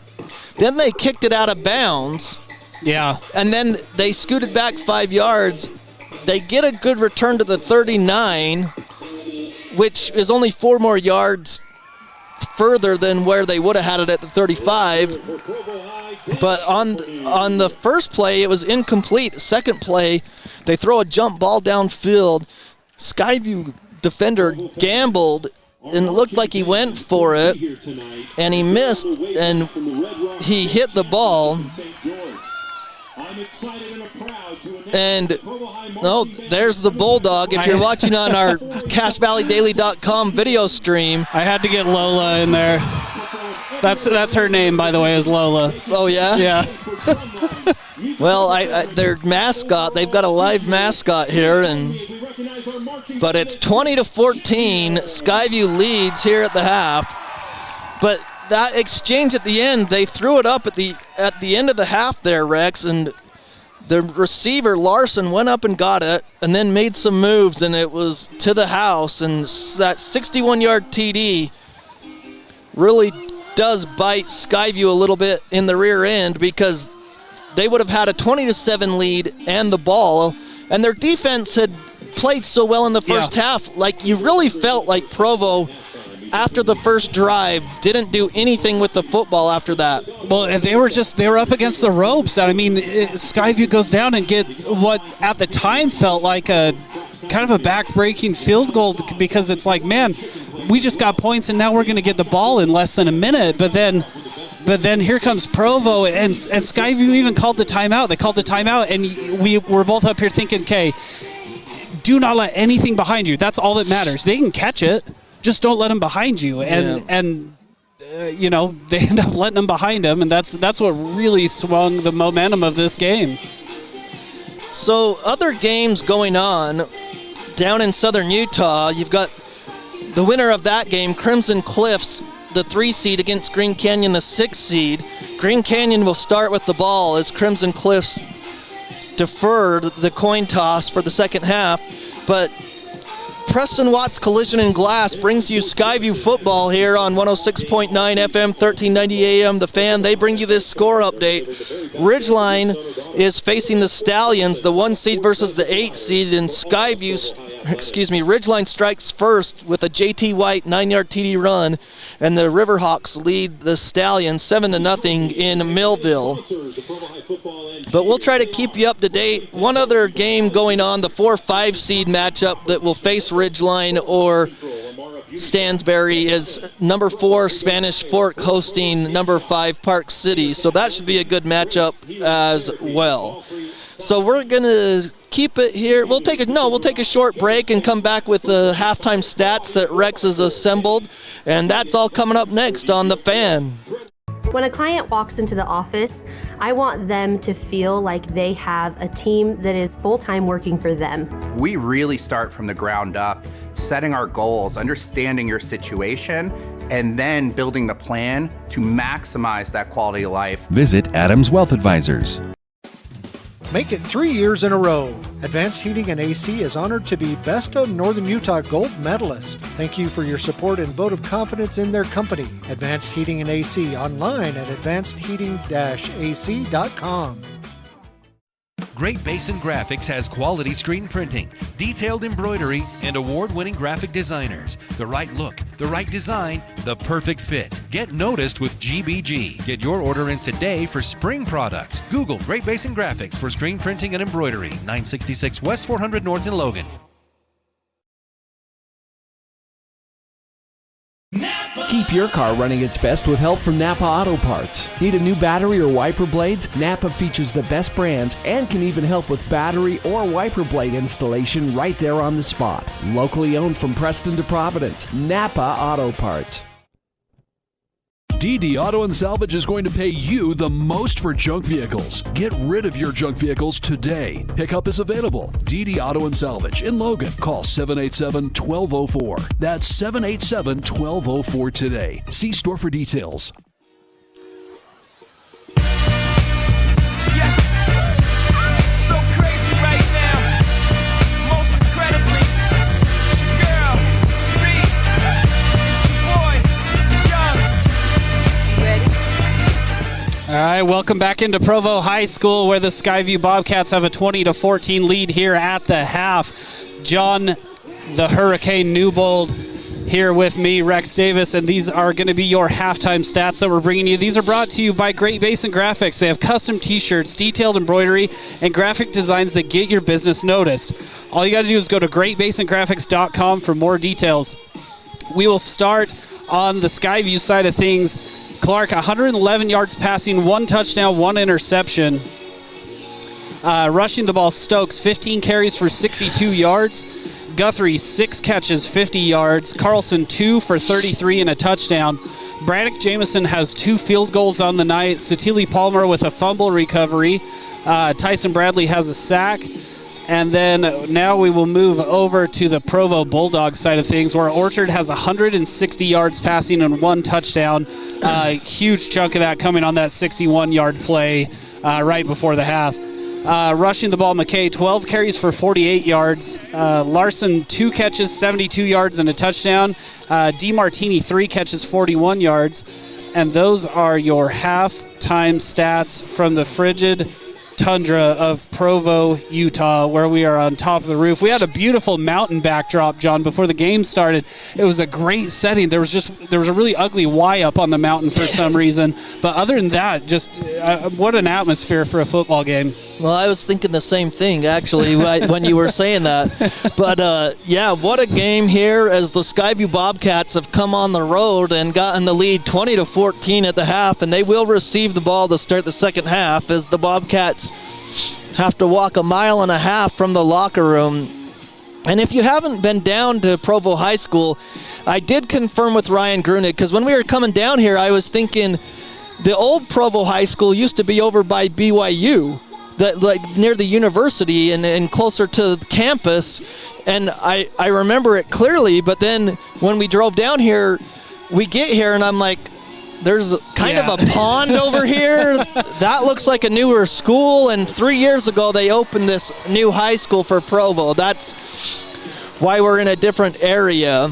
Speaker 3: Then they kicked it out of bounds.
Speaker 4: Yeah.
Speaker 3: And then they scooted back 5 yards. They get a good return to the 39, which is only 4 more yards further than where they would have had it at the 35. But on the first play, it was incomplete. Second play, they throw a jump ball downfield. Skyview defender gambled, and it looked like he went for it, and he missed, and he hit the ball. And there's the Bulldog. If you're watching on our CashValleyDaily.com video stream,
Speaker 4: I had to get Lola in there. That's her name, by the way, is Lola.
Speaker 3: Oh yeah.
Speaker 4: Yeah.
Speaker 3: Well, their mascot. They've got a live mascot here, but it's 20-14. Skyview leads here at the half. But that exchange at the end, they threw it up at the end of the half there, Rex, and the receiver, Larson, went up and got it and then made some moves, and it was to the house. And that 61-yard TD really does bite Skyview a little bit in the rear end, because they would have had a 20-7 lead and the ball, and their defense had played so well in the first half. Like, you really felt like Provo, after the first drive, didn't do anything with the football after that.
Speaker 4: Well, they were up against the ropes. I mean, Skyview goes down and get what at the time felt like a kind of a back-breaking field goal, because it's like, man, we just got points and now we're going to get the ball in less than a minute. But then here comes Provo, and Skyview even called the timeout. They called the timeout, and we were both up here thinking, okay, do not let anything behind you. That's all that matters. They can catch it, just don't let them behind you. And you know, they end up letting them behind them, and that's what really swung the momentum of this game.
Speaker 3: So other games going on down in southern Utah, you've got the winner of that game, Crimson Cliffs, the 3 seed against Green Canyon, the 6 seed. Green Canyon will start with the ball as Crimson Cliffs deferred the coin toss for the second half. But Preston Watts Collision and Glass brings you Skyview football here on 106.9 FM, 1390 AM. The Fan, they bring you this score update. Ridgeline is facing the Stallions, the 1 seed versus the 8 seed, and Ridgeline strikes first with a JT White 9-yard TD run, and the Riverhawks lead the Stallions 7-0 in Millville. But we'll try to keep you up to date. One other game going on, the 4-5 seed matchup that will face Ridgeline or Stansbury, is number 4 Spanish Fork hosting number 5 Park City. So that should be a good matchup as well. So we're going to keep it here. We'll take a short break and come back with the halftime stats that Rex has assembled. And that's all coming up next on The Fan.
Speaker 5: When a client walks into the office, I want them to feel like they have a team that is full-time working for them.
Speaker 6: We really start from the ground up, setting our goals, understanding your situation, and then building the plan to maximize that quality of life.
Speaker 1: Visit Adams Wealth Advisors.
Speaker 7: Make it 3 years in a row. Advanced Heating and AC is honored to be Best of Northern Utah Gold Medalist. Thank you for your support and vote of confidence in their company. Advanced Heating and AC, online at advancedheating-ac.com.
Speaker 1: Great Basin Graphics has quality screen printing, detailed embroidery, and award-winning graphic designers. The right look, the right design, the perfect fit. Get noticed with GBG. Get your order in today for spring products. Google Great Basin Graphics for screen printing and embroidery. 966 West 400 North in Logan.
Speaker 8: Keep your car running its best with help from Napa Auto Parts. Need a new battery or wiper blades? Napa features the best brands and can even help with battery or wiper blade installation right there on the spot. Locally owned from Preston to Providence. Napa Auto Parts.
Speaker 9: DD Auto and Salvage is going to pay you the most for junk vehicles. Get rid of your junk vehicles today. Pickup is available. DD Auto and Salvage in Logan. Call 787-1204. That's 787-1204 today. See store for details.
Speaker 17: So crazy right now. Most incredibly, it's your girl, Bree. It's your boy, Young. You ready?
Speaker 4: All right, welcome back into Provo High School, where the Skyview Bobcats have a 20-14 lead here at the half. John, the Hurricane Newbold, here with me, Rex Davis, and these are going to be your halftime stats that we're bringing you. These are brought to you by Great Basin Graphics. They have custom t-shirts, detailed embroidery, and graphic designs that get your business noticed. All you got to do is go to greatbasingraphics.com for more details. We will start on the Skyview side of things. Clark, 111 yards passing, 1 touchdown, 1 interception. Rushing the ball, Stokes, 15 carries for 62 yards. Guthrie, 6 catches, 50 yards. Carlson, 2 for 33 and a touchdown. Braddock Jamison has 2 field goals on the night. Satili Palmer with a fumble recovery. Tyson Bradley has a sack. And then now we will move over to the Provo Bulldogs side of things, where Orchard has 160 yards passing and 1 touchdown. Huge chunk of that coming on that 61-yard play right before the half. Rushing the ball, McKay, 12 carries for 48 yards. Larson, 2 catches, 72 yards and a touchdown. DeMartini, 3 catches, 41 yards. And those are your halftime stats from the frigid tundra of Provo, Utah, where we are on top of the roof. We had a beautiful mountain backdrop, John, before the game started. It was a great setting. There was a really ugly Y up on the mountain for some reason. But other than that, just what an atmosphere for a football game.
Speaker 3: Well, I was thinking the same thing, actually, when you were saying that. But, yeah, what a game here as the Skyview Bobcats have come on the road and gotten the lead 20-14 at the half, and they will receive the ball to start the second half as the Bobcats have to walk 1.5 miles from the locker room. And if you haven't been down to Provo High School, I did confirm with Ryan Grunig, because when we were coming down here, I was thinking the old Provo High School used to be over by BYU. Like near the university and closer to the campus, and I remember it clearly. But then when we drove down here, we get here and I'm like, there's kind of a pond over here. That looks like a newer school, and 3 years ago they opened this new high school for Provo. That's why we're in a different area.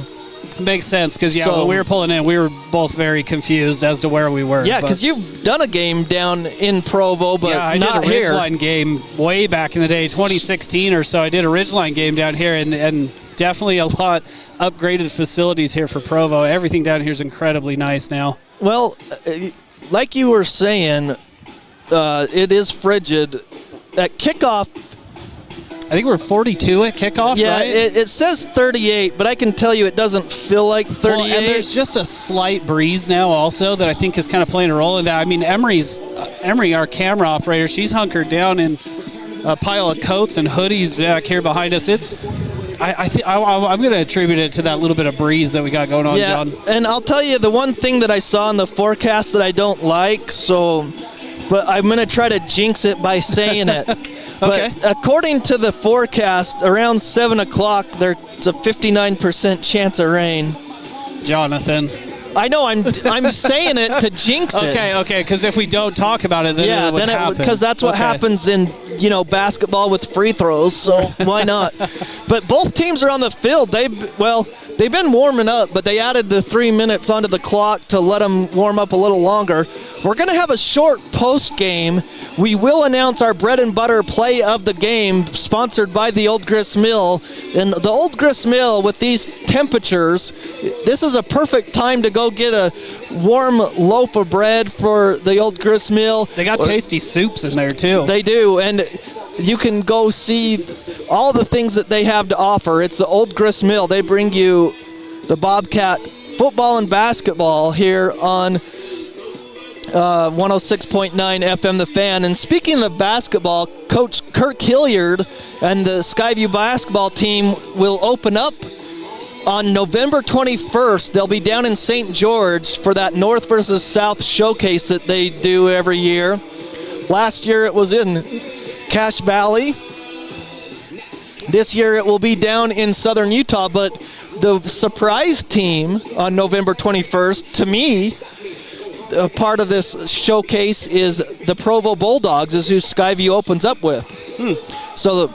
Speaker 4: Makes sense, because, when we were pulling in, we were both very confused as to where we were.
Speaker 3: Yeah, because you've done a game down in Provo, but
Speaker 4: I
Speaker 3: not
Speaker 4: did a
Speaker 3: here.
Speaker 4: Ridgeline game way back in the day, 2016 or so. I did a Ridgeline game down here, and definitely a lot upgraded facilities here for Provo. Everything down here is incredibly nice now.
Speaker 3: Well, like you were saying, it is frigid. At kickoff,
Speaker 4: I think we're 42 at kickoff,
Speaker 3: yeah,
Speaker 4: right?
Speaker 3: It says 38, but I can tell you it doesn't feel like 38.
Speaker 4: Well, and there's just a slight breeze now also that I think is kind of playing a role in that. I mean, Emery, our camera operator, she's hunkered down in a pile of coats and hoodies back here behind us. I'm going to attribute it to that little bit of breeze that we got going on, John.
Speaker 3: And I'll tell you the one thing that I saw in the forecast that I don't like, but I'm going to try to jinx it by saying it.
Speaker 4: Okay.
Speaker 3: But according to the forecast, around 7 o'clock, there's a 59% chance of rain.
Speaker 4: Jonathan.
Speaker 3: I know, I'm saying it to jinx it.
Speaker 4: Okay, because if we don't talk about it, then it would happen.
Speaker 3: Because that's what happens in basketball with free throws, so why not? But both teams are on the field. They've been warming up, but they added the 3 minutes onto the clock to let them warm up a little longer. We're going to have a short post game. We will announce our bread and butter play of the game, sponsored by the Old Grist Mill. And the Old Grist Mill, with these temperatures, this is a perfect time to go get a warm loaf of bread for the Old Grist Mill.
Speaker 4: They got tasty soups in there, too.
Speaker 3: They do, and you can go see all the things that they have to offer. It's the Old Grist Mill. They bring you the Bobcat football and basketball here on 106.9 FM The Fan. And speaking of basketball, Coach Kirk Hilliard and the Skyview basketball team will open up on November 21st. They'll be down in St. George for that North versus South showcase that they do every year. Last year it was in Cache Valley. This year it will be down in southern Utah, but the surprise team on November 21st, to me, a part of this showcase is the Provo Bulldogs, is who Skyview opens up with. So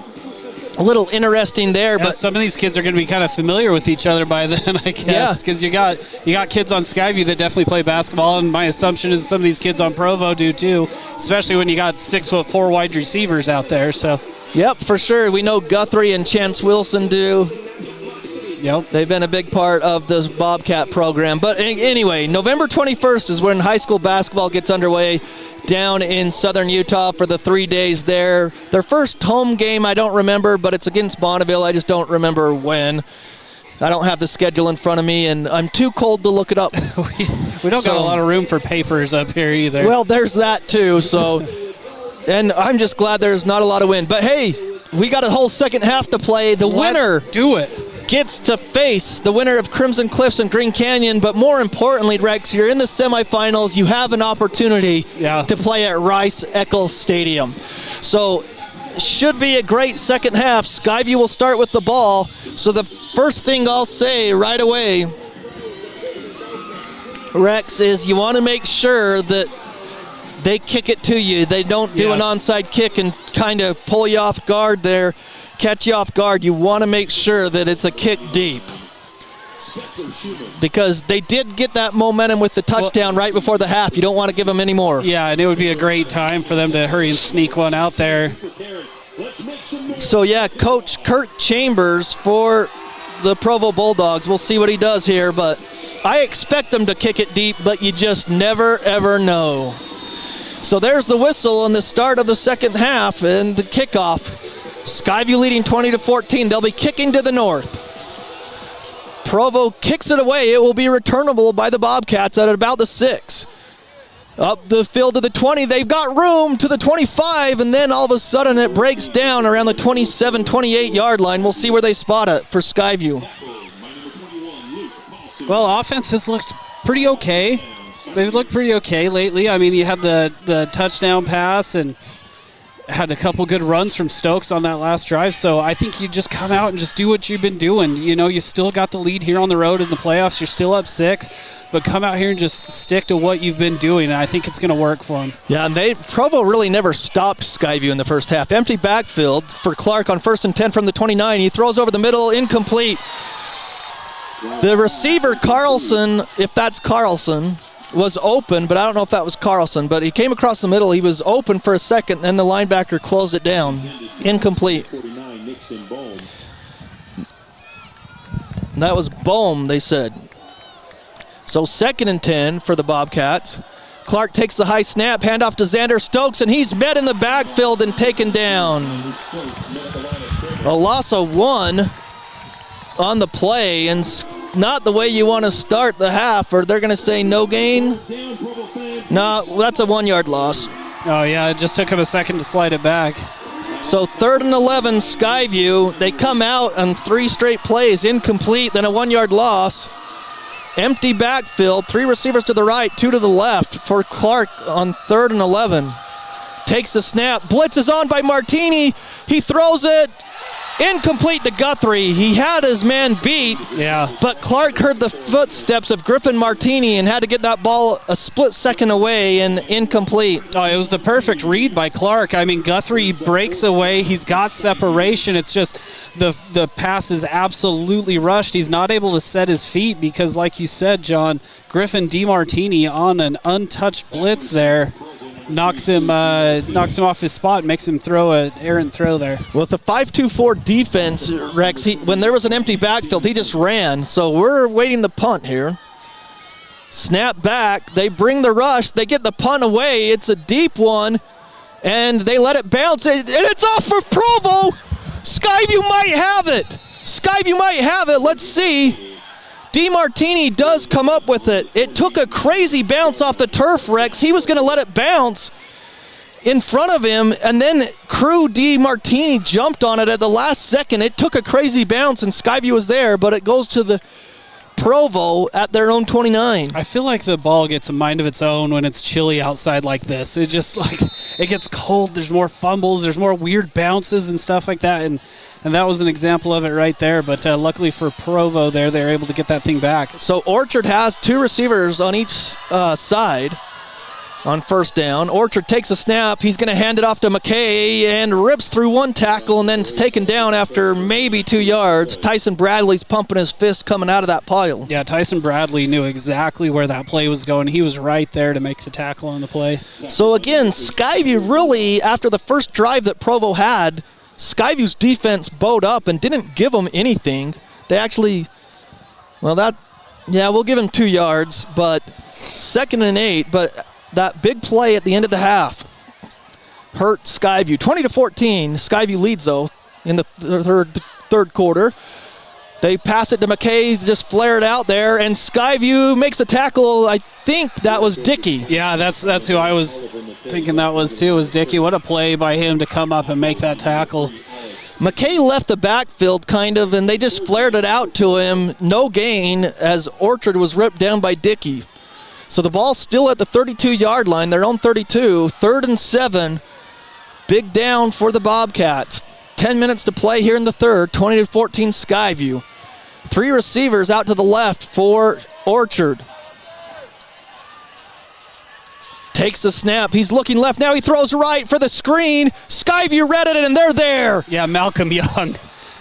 Speaker 3: a little interesting there.
Speaker 4: Yeah, but some of these kids are going to be kind of familiar with each other by then, I guess, because you got kids on Skyview that definitely play basketball, and my assumption is some of these kids on Provo do too, especially when you got 6'4" wide receivers out there. So,
Speaker 3: yep, for sure. We know Guthrie and Chance Wilson do.
Speaker 4: Yep.
Speaker 3: They've been a big part of this Bobcat program. But anyway, November 21st is when high school basketball gets underway down in southern Utah for the 3 days there. Their first home game, I don't remember, but it's against Bonneville. I just don't remember when. I don't have the schedule in front of me, and I'm too cold to look it up.
Speaker 4: we don't got a lot of room for papers up here either.
Speaker 3: Well, there's that too. So, and I'm just glad there's not a lot of wind. But hey, we got a whole second half to play. The winner
Speaker 4: do it.
Speaker 3: Gets to face the winner of Crimson Cliffs and Green Canyon, but more importantly, Rex, you're in the semifinals. You have an opportunity to play at Rice-Eccles Stadium. So should be a great second half. Skyview will start with the ball. So the first thing I'll say right away, Rex, is you want to make sure that they kick it to you. They don't do an onside kick and kind of pull you off guard there. Catch you off guard. You want to make sure that it's a kick deep, because they did get that momentum with the touchdown right before the half. You don't want to give them any more.
Speaker 4: Yeah, and it would be a great time for them to hurry and sneak one out there.
Speaker 3: So yeah, Coach Kurt Chambers for the Provo Bulldogs. We'll see what he does here, but I expect them to kick it deep, but you just never ever know. So there's the whistle on the start of the second half and the kickoff. Skyview leading 20-14. They'll be kicking to the north. Provo kicks it away. It will be returnable by the Bobcats at about the 6. Up the field to the 20. They've got room to the 25, and then all of a sudden it breaks down around the 27-28 yard line. We'll see where they spot it for Skyview.
Speaker 4: Well, offense has looked pretty okay. They've looked pretty okay lately. I mean, you had the touchdown pass and had a couple good runs from Stokes on that last drive, so I think you just come out and just do what you've been doing. You know, you still got the lead here on the road in the playoffs. You're still up 6, but come out here and just stick to what you've been doing, and I think it's going to work for them.
Speaker 3: Yeah, and Provo really never stopped Skyview in the first half. Empty backfield for Clark on 1st and 10 from the 29. He throws over the middle, incomplete. The receiver, Carlson, if that's Carlson, was open, but I don't know if that was Carlson, but he came across the middle. He was open for a second, and the linebacker closed it down. Incomplete. And that was Bohm, they said. So 2nd and 10 for the Bobcats. Clark takes the high snap, handoff to Xander Stokes, and he's met in the backfield and taken down. A loss of 1 on the play, and not the way you want to start the half, or they're going to say no gain. No, that's a 1 yard loss.
Speaker 4: Oh, yeah, it just took him a second to slide it back.
Speaker 3: So 3rd and 11, Skyview. They come out on 3 straight plays, incomplete, then a 1 yard loss. Empty backfield, 3 receivers to the right, 2 to the left for Clark on 3rd and 11. Takes the snap, blitz is on by Martini. He throws it, Incomplete to Guthrie. He had his man beat.
Speaker 4: Yeah.
Speaker 3: But Clark heard the footsteps of Griffin Martini and had to get that ball a split second away and incomplete.
Speaker 4: Oh, it was the perfect read by Clark. I mean, Guthrie breaks away. He's got separation. It's just the pass is absolutely rushed. He's not able to set his feet because, like you said, John, Griffin DiMartini on an untouched blitz there. Knocks him off his spot, makes him throw an errant throw there.
Speaker 3: With the 5-2-4 defense, Rex, when there was an empty backfield, he just ran. So we're waiting the punt here. Snap back. They bring the rush. They get the punt away. It's a deep one, and they let it bounce. And it's off for Provo. Skyview might have it. Skyview might have it. Let's see. DiMartini does come up with it. It took a crazy bounce off the turf, Rex. He was going to let it bounce in front of him, and then Crew DiMartini jumped on it at the last second. It took a crazy bounce, and Skyview was there, but it goes to the Provo at their own 29.
Speaker 4: I feel like the ball gets a mind of its own when it's chilly outside like this. It just it gets cold. There's more fumbles. There's more weird bounces and stuff like that, and that was an example of it right there. But luckily for Provo there, they're able to get that thing back.
Speaker 3: So Orchard has two receivers on each side on first down. Orchard takes a snap. He's going to hand it off to McKay and rips through one tackle and then it's taken down after maybe 2 yards. Tyson Bradley's pumping his fist coming out of that pile.
Speaker 4: Yeah, Tyson Bradley knew exactly where that play was going. He was right there to make the tackle on the play.
Speaker 3: So again, Skyview really, after the first drive that Provo had, Skyview's defense bowed up and didn't give them anything. They actually, we'll give them 2 yards, but 2nd and 8, but that big play at the end of the half hurt Skyview. 20-14, Skyview leads though in the third quarter. They pass it to McKay, just flare it out there, and Skyview makes a tackle. I think that was Dickey.
Speaker 4: Yeah, that's who I was thinking that was too, was Dickey. What a play by him to come up and make that tackle.
Speaker 3: McKay left the backfield kind of, and they just flared it out to him. No gain as Orchard was ripped down by Dickey. So the ball's still at the 32-yard line. They're on 32, 3rd and 7. Big down for the Bobcats. 10 minutes to play here in the third, 20-14 Skyview. 3 receivers out to the left for Orchard. Takes the snap. He's looking left. Now he throws right for the screen. Skyview read it, and they're there.
Speaker 4: Yeah, Malcolm Young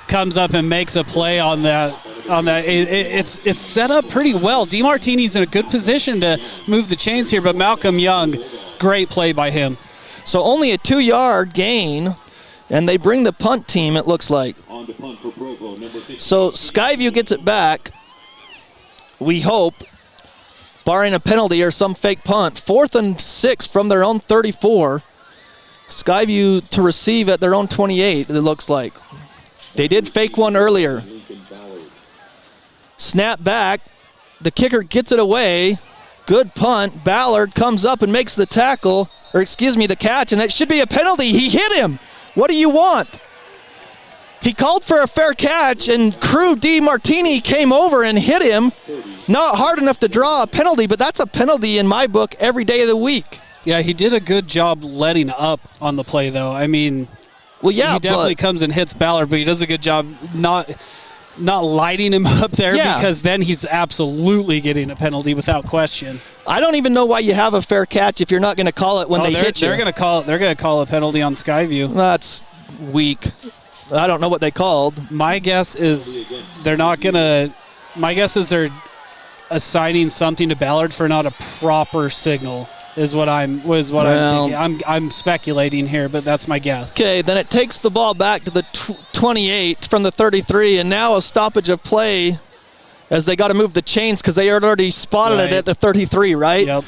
Speaker 4: comes up and makes a play on that. It's set up pretty well. DiMartini's in a good position to move the chains here, but Malcolm Young, great play by him.
Speaker 3: So only a 2-yard gain, and they bring the punt team, it looks like. So Skyview gets it back, we hope, barring a penalty or some fake punt. 4th and 6 from their own 34. Skyview to receive at their own 28, it looks like. They did fake one earlier. Snap back. The kicker gets it away. Good punt. Ballard comes up and makes the tackle, the catch, and that should be a penalty. He hit him. What do you want? He called for a fair catch, and Crew DiMartini came over and hit him. Not hard enough to draw a penalty, but that's a penalty in my book every day of the week.
Speaker 4: Yeah, he did a good job letting up on the play, though. I mean, he definitely comes and hits Ballard, but he does a good job not lighting him up there, because then he's absolutely getting a penalty without question.
Speaker 3: I don't even know why you have a fair catch if you're not going to call it when they hit you.
Speaker 4: They're going to call a penalty on Skyview.
Speaker 3: That's weak. I don't know what they called.
Speaker 4: My guess is they're assigning something to Ballard for not a proper signal. Is what I'm thinking. I'm speculating here, but that's my guess.
Speaker 3: Okay, then it takes the ball back to the 28 from the 33, and now a stoppage of play as they got to move the chains because they had already spotted it at the 33, right?
Speaker 4: Yep.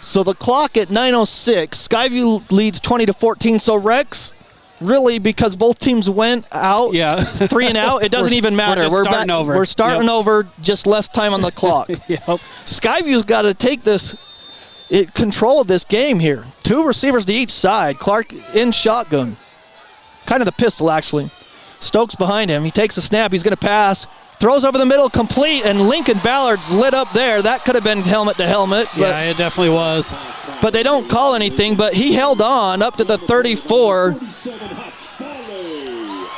Speaker 3: So the clock at 9:06, Skyview leads 20-14. So Rex, really, because both teams went out, 3 and out, it doesn't even matter.
Speaker 4: We're starting over.
Speaker 3: We're starting over, just less time on the clock. Skyview's got to take control of this game here. 2 receivers to each side. Clark in shotgun. Kind of the pistol, actually. Stokes behind him. He takes a snap. He's going to pass. Throws over the middle, complete, and Lincoln Ballard's lit up there. That could have been helmet to helmet.
Speaker 4: Yeah, it definitely was.
Speaker 3: But they don't call anything, but he held on up to the 34.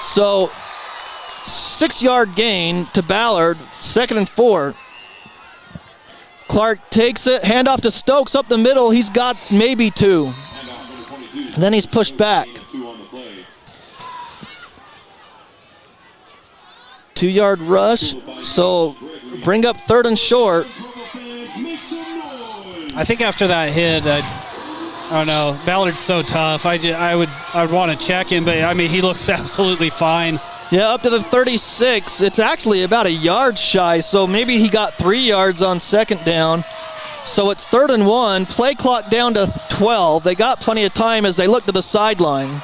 Speaker 3: So 6-yard gain to Ballard, 2nd and 4. Clark takes it, handoff to Stokes up the middle. He's got maybe 2. And then he's pushed back. 2-yard rush, so bring up 3rd and short.
Speaker 4: I think after that hit, I don't know, Ballard's so tough. I would want to check him, but I mean, he looks absolutely fine.
Speaker 3: Yeah, up to the 36. It's actually about a yard shy, so maybe he got 3 yards on 2nd down. So it's 3rd and 1. Play clock down to 12. They got plenty of time as they look to the sideline.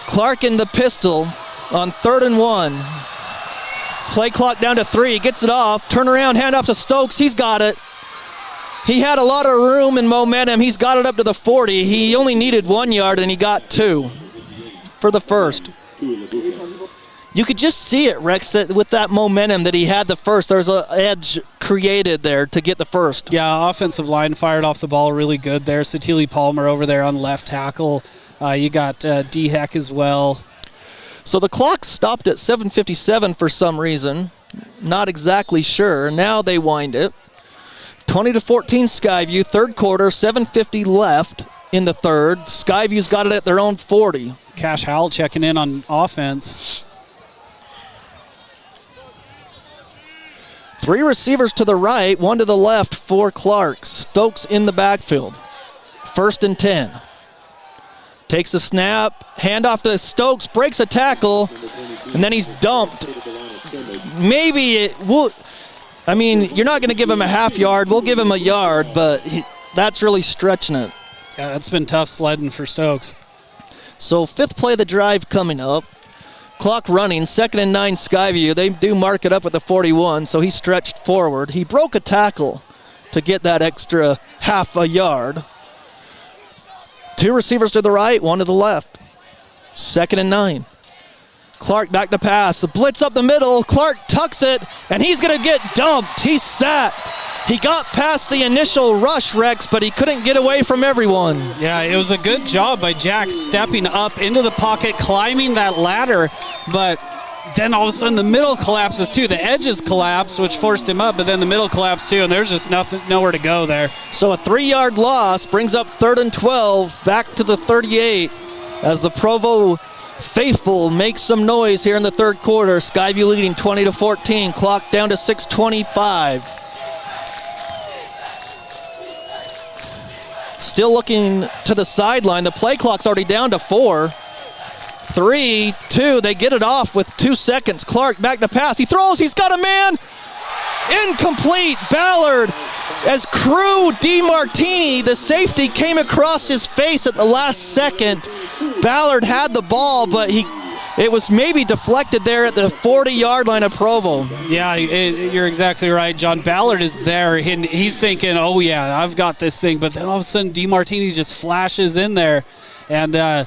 Speaker 3: Clark in the pistol on 3rd and 1. Play clock down to 3. Gets it off. Turn around, hand off to Stokes. He's got it. He had a lot of room and momentum. He's got it up to the 40. He only needed 1 yard, and he got 2 for the first. You could just see it, Rex, that with that momentum that he had the first, there's an edge created there to get the first.
Speaker 4: Yeah, offensive line fired off the ball really good there. Satili Palmer over there on left tackle. You got D-Heck as well.
Speaker 3: So the clock stopped at 7:57 for some reason. Not exactly sure. Now they wind it. 20-14 Skyview, 3rd quarter, 7:50 left in the 3rd. Skyview's got it at their own 40.
Speaker 4: Cash Howell checking in on offense.
Speaker 3: 3 receivers to the right, 1 to the left for Clark. Stokes in the backfield. 1st and 10. Takes a snap, handoff to Stokes, breaks a tackle, and then he's dumped. Maybe it will. I mean, you're not going to give him a half yard. We'll give him a yard, but that's really stretching it.
Speaker 4: Yeah, that's been tough sledding for Stokes.
Speaker 3: So 5th play of the drive coming up. Clock running, 2nd and 9 Skyview. They do mark it up at the 41, so he stretched forward. He broke a tackle to get that extra half a yard. 2 receivers to the right, 1 to the left. 2nd and 9. Clark back to pass. The blitz up the middle. Clark tucks it, and he's going to get dumped. He's sacked. He got past the initial rush, Rex, but he couldn't get away from everyone.
Speaker 4: Yeah, it was a good job by Jack stepping up into the pocket, climbing that ladder, but then all of a sudden the middle collapses too. The edges collapsed, which forced him up, but then the middle collapsed too, and there's just nowhere to go there.
Speaker 3: So a 3-yard loss brings up 3rd and 12, back to the 38 as the Provo faithful make some noise here in the 3rd quarter. Skyview leading 20-14, clock down to 6:25. Still looking to the sideline. The play clock's already down to 4. 3, 2, they get it off with 2 seconds. Clark back to pass. He throws, he's got a man. Incomplete. Ballard, as Crew DiMartini, the safety, came across his face at the last second. Ballard had the ball, but it was maybe deflected there at the 40-yard line of Provo.
Speaker 4: Yeah, you're exactly right, John. Ballard is there, and he's thinking, oh, yeah, I've got this thing. But then all of a sudden, DiMartini just flashes in there and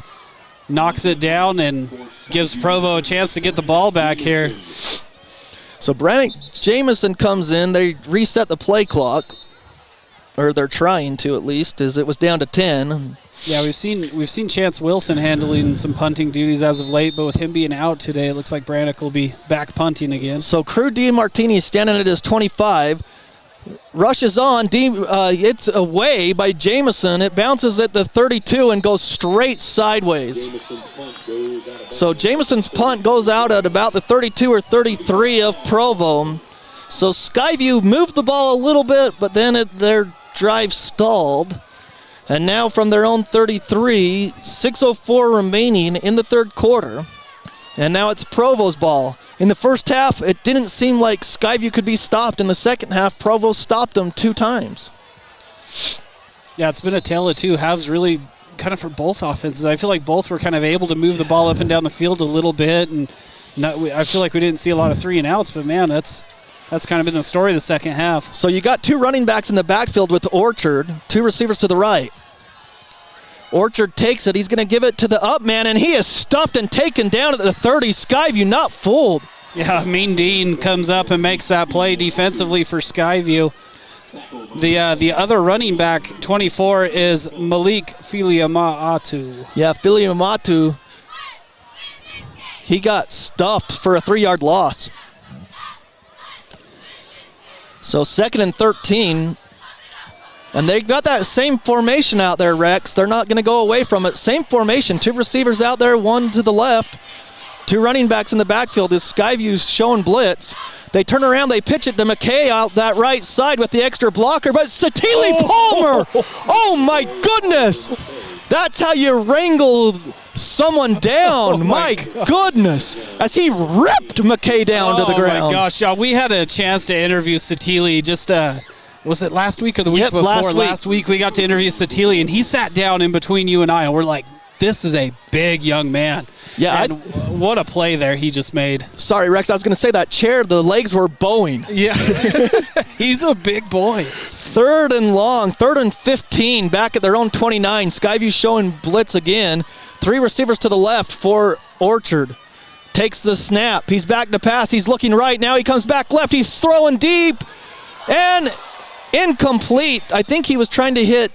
Speaker 4: knocks it down and gives Provo a chance to get the ball back here.
Speaker 3: So Brandon Jamison comes in. They reset the play clock, or they're trying to at least, as it was down to 10.
Speaker 4: Yeah, we've seen Chance Wilson handling some punting duties as of late, but with him being out today, it looks like Brannick will be back punting again.
Speaker 3: So Crew DiMartini is standing at his 25. Rushes on. It's away by Jamison. It bounces at the 32 and goes straight sideways. So Jamison's punt goes out at about the 32 or 33 of Provo. So Skyview moved the ball a little bit, but then their drive stalled. And now from their own 33, 6:04 remaining in the 3rd quarter. And now it's Provo's ball. In the first half, it didn't seem like Skyview could be stopped. In the second half, Provo stopped them 2 times.
Speaker 4: Yeah, it's been a tale of 2 halves really kind of for both offenses. I feel like both were kind of able to move the ball up and down the field a little bit. And I feel like we didn't see a lot of 3 and outs, but man, that's kind of been the story of the second half.
Speaker 3: So you got 2 running backs in the backfield with Orchard, 2 receivers to the right. Orchard takes it. He's going to give it to the up man, and he is stuffed and taken down at the 30. Skyview not fooled.
Speaker 4: Yeah, Mean Dean comes up and makes that play defensively for Skyview. The other running back, 24, is Malik Filiamatu.
Speaker 3: Yeah, Filiamatu He got stuffed for a 3-yard loss. So 2nd and 13. And they got that same formation out there, Rex. They're not going to go away from it. Same formation. 2 receivers out there, 1 to the left. 2 running backs in the backfield. As Skyview's showing blitz. They turn around, they pitch it to McKay out that right side with the extra blocker, but Satili Palmer! Oh my goodness! That's how you wrangle someone down. My goodness! As he ripped McKay down to the ground.
Speaker 4: Oh my gosh, John, we had a chance to interview Satili just was it last week or the week before? Last week we got to interview Satili, and he sat down in between you and I, and we're like, this is a big young man.
Speaker 3: Yeah,
Speaker 4: what a play there he just made.
Speaker 3: Sorry, Rex, I was going to say that chair, the legs were bowing.
Speaker 4: Yeah, he's a big boy.
Speaker 3: 3rd and long, 3rd and 15, back at their own 29. Skyview showing blitz again. 3 receivers to the left for Orchard. Takes the snap. He's back to pass. He's looking right. Now he comes back left. He's throwing deep. And incomplete. I think he was trying to hit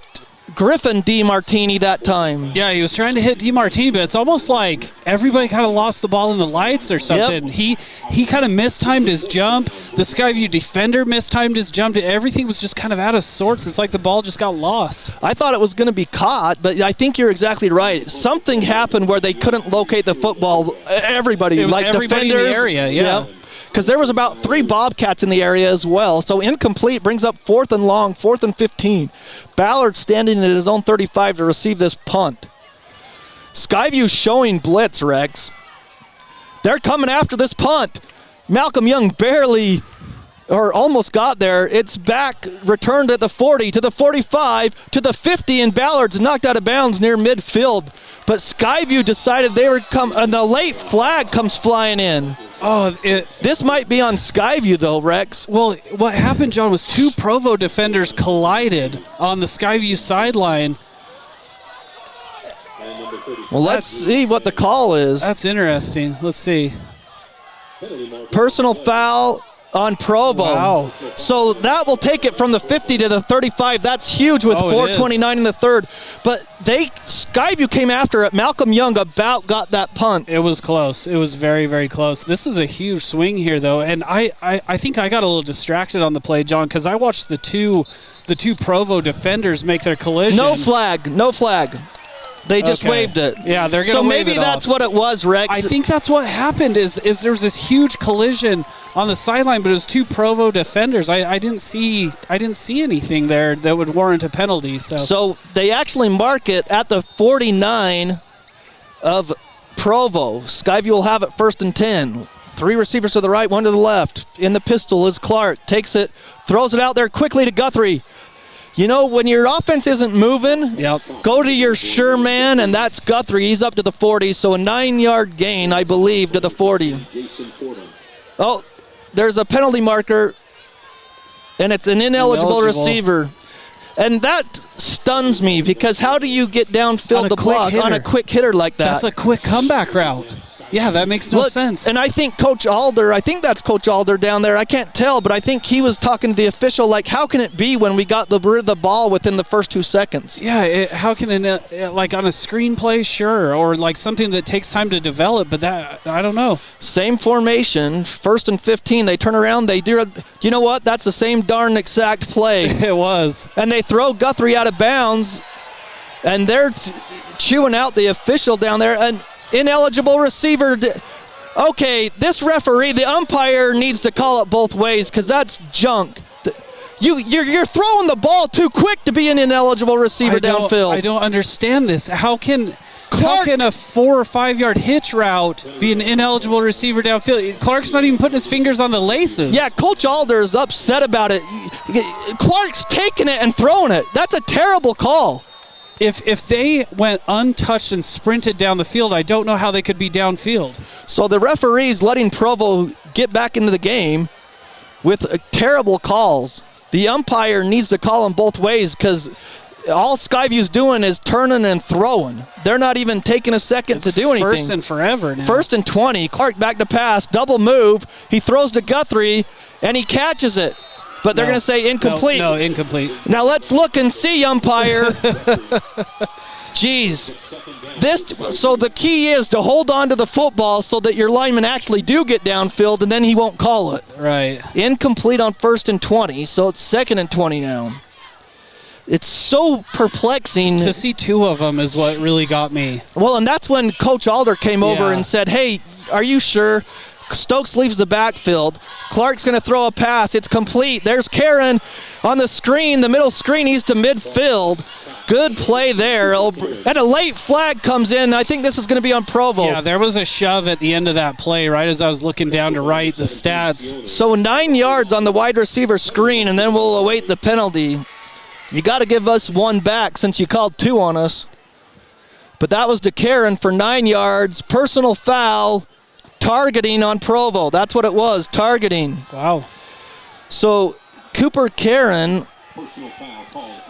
Speaker 3: Griffin DeMartini that time.
Speaker 4: Yeah, he was trying to hit DeMartini, but it's almost like everybody kind of lost the ball in the lights or something. Yep. He kind of mistimed his jump. The Skyview defender mistimed his jump. Everything was just kind of out of sorts. It's like the ball just got lost.
Speaker 3: I thought it was going to be caught, but I think you're exactly right. Something happened where they couldn't locate the football. Everybody, like
Speaker 4: everybody
Speaker 3: defenders
Speaker 4: in the area, yeah.
Speaker 3: Because there was about 3 Bobcats in the area as well. So incomplete brings up 4th and long, 4th and 15. Ballard standing at his own 35 to receive this punt. Skyview showing blitz, Rex. They're coming after this punt. Malcolm Young barely or almost got there. It's back, returned at the 40, to the 45, to the 50, and Ballard's knocked out of bounds near midfield. But Skyview decided they were and the late flag comes flying in.
Speaker 4: Oh,
Speaker 3: this might be on Skyview though, Rex.
Speaker 4: Well, what happened, John, was 2 Provo defenders collided on the Skyview sideline.
Speaker 3: Well, let's see what the call is.
Speaker 4: That's interesting. Let's see.
Speaker 3: Personal foul on Provo.
Speaker 4: Wow.
Speaker 3: So that will take it from the 50 to the 35. That's huge with 4:29 in the 3rd. But Skyview came after it. Malcolm Young about got that punt.
Speaker 4: It was close. It was very, very close. This is a huge swing here, though. And I think I got a little distracted on the play, John, because I watched the two Provo defenders make their collision.
Speaker 3: No flag. No flag. They just waved it.
Speaker 4: Yeah, they're going to
Speaker 3: So
Speaker 4: wave
Speaker 3: maybe
Speaker 4: it
Speaker 3: that's
Speaker 4: off.
Speaker 3: what it was, Rex.
Speaker 4: I think that's what happened is there was this huge collision on the sideline, but it was 2 Provo defenders. I didn't see anything there that would warrant a penalty.
Speaker 3: So they actually mark it at the 49 of Provo. Skyview will have it 1st and 10. 3 receivers to the right, 1 to the left. In the pistol is Clark. Takes it, throws it out there quickly to Guthrie. You know, when your offense isn't moving, go to your sure man, and that's Guthrie. He's up to the 40, so a 9-yard gain, I believe, to the 40. Oh, there's a penalty marker, and it's an ineligible receiver. And that stuns me, because how do you get downfield the block on a quick hitter like that?
Speaker 4: That's a quick comeback route. Yeah, that makes no sense.
Speaker 3: And I think Coach Alder, that's Coach Alder down there. I can't tell, but I think he was talking to the official like, how can it be when we got the ball within the first 2 seconds?
Speaker 4: Yeah, how can it, like on a screenplay, sure, or like something that takes time to develop, but that, I don't know.
Speaker 3: Same formation, 1st and 15. They turn around, they do, you know what? That's the same darn exact play.
Speaker 4: It was.
Speaker 3: And they throw Guthrie out of bounds, and they're chewing out the official down there. And ineligible receiver. Okay, this referee, the umpire needs to call it both ways because that's junk. You're throwing the ball too quick to be an ineligible receiver downfield.
Speaker 4: I don't understand this. How can a 4 or 5 yard hitch route be an ineligible receiver downfield? Clark's not even putting his fingers on the laces.
Speaker 3: Yeah, Coach Alder is upset about it. Clark's taking it and throwing it. That's a terrible call.
Speaker 4: If they went untouched and sprinted down the field, I don't know how they could be downfield.
Speaker 3: So the referee's letting Provo get back into the game with terrible calls. The umpire needs to call them both ways because all Skyview's doing is turning and throwing. They're not even taking a second to do anything.
Speaker 4: 1st and forever now.
Speaker 3: 1st and 20. Clark back to pass, double move. He throws to Guthrie, and he catches it. But they're going to say incomplete.
Speaker 4: No, incomplete.
Speaker 3: Now let's look and see, umpire. Geez. So the key is to hold on to the football so that your linemen actually do get downfield, and then he won't call it.
Speaker 4: Right.
Speaker 3: Incomplete on 1st and 20, so it's 2nd and 20 now. It's so perplexing.
Speaker 4: To see 2 of them is what really got me.
Speaker 3: Well, and that's when Coach Alder came over and said, hey, are you sure? Stokes leaves the backfield. Clark's going to throw a pass. It's complete. There's Karen on the screen. The middle screen, he's to midfield. Good play there. And a late flag comes in. I think this is going to be on Provo.
Speaker 4: Yeah, there was a shove at the end of that play right as I was looking down to write the stats.
Speaker 3: So 9 yards on the wide receiver screen, and then we'll await the penalty. You got to give us 1 back since you called 2 on us. But that was to Karen for 9 yards. Personal foul. Targeting on Provo. That's what it was, targeting.
Speaker 4: Wow.
Speaker 3: So Cooper Karen.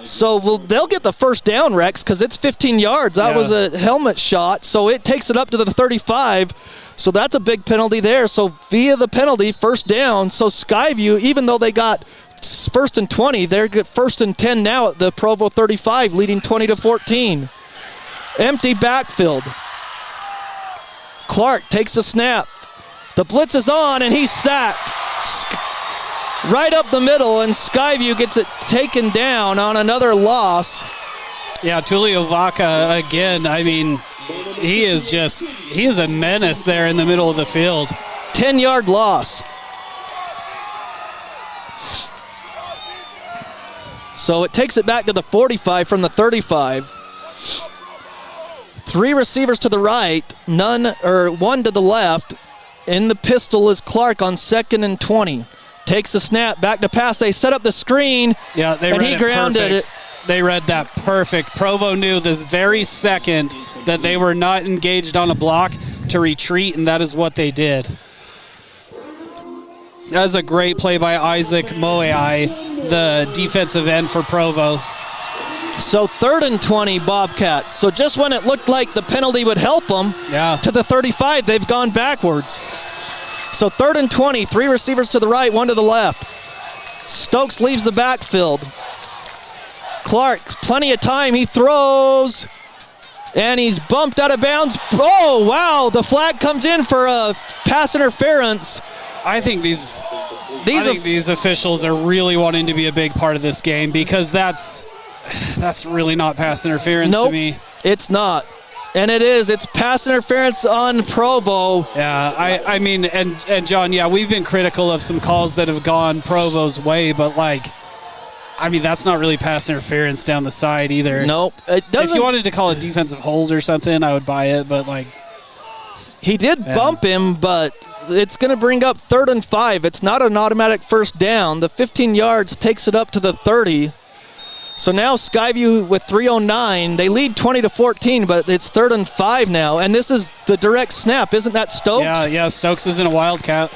Speaker 3: So they'll get the first down, Rex, because it's 15 yards. That was a helmet shot, so it takes it up to the 35. So that's a big penalty there. So via the penalty, first down. So Skyview, even though they got 1st and 20, they're 1st and 10 now at the Provo 35, leading 20-14. Empty backfield. Clark takes the snap. The blitz is on, and he's sacked. Right up the middle, and Skyview gets it taken down on another loss.
Speaker 4: Yeah, Tulio Vaca again. I mean, he is a menace there in the middle of the field.
Speaker 3: 10-yard loss. So it takes it back to the 45 from the 35. 3 receivers to the right, 1 to the left. In the pistol is Clark on 2nd and 20. Takes the snap, back to pass. They set up the screen.
Speaker 4: Yeah,
Speaker 3: and he grounded it.
Speaker 4: They read that perfect. Provo knew this very second that they were not engaged on a block to retreat, and that is what they did. That was a great play by Isaac Moai, the defensive end for Provo.
Speaker 3: So 3rd and 20 Bobcats. So just when it looked like the penalty would help them, to the 35, they've gone backwards. So 3rd and 20, 3 receivers to the right, 1 to the left. Stokes leaves the backfield. Clark, plenty of time, he throws, and he's bumped out of bounds. Oh, wow, the flag comes in for a pass interference.
Speaker 4: I think these officials are really wanting to be a big part of this game, because that's really not pass interference to me.
Speaker 3: It's not. And it is. It's pass interference on Provo.
Speaker 4: Yeah, I mean, and John, yeah, we've been critical of some calls that have gone Provo's way, but that's not really pass interference down the side either.
Speaker 3: Nope. It doesn't.
Speaker 4: If you wanted to call it defensive hold or something, I would buy it, but
Speaker 3: he did bump him, but it's going to bring up 3rd and 5. It's not an automatic first down. The 15 yards takes it up to the 30. So now Skyview with 3:09, they lead 20-14, but it's 3rd and 5 now, and this is the direct snap. Isn't that Stokes?
Speaker 4: Yeah, Stokes is in a wildcat.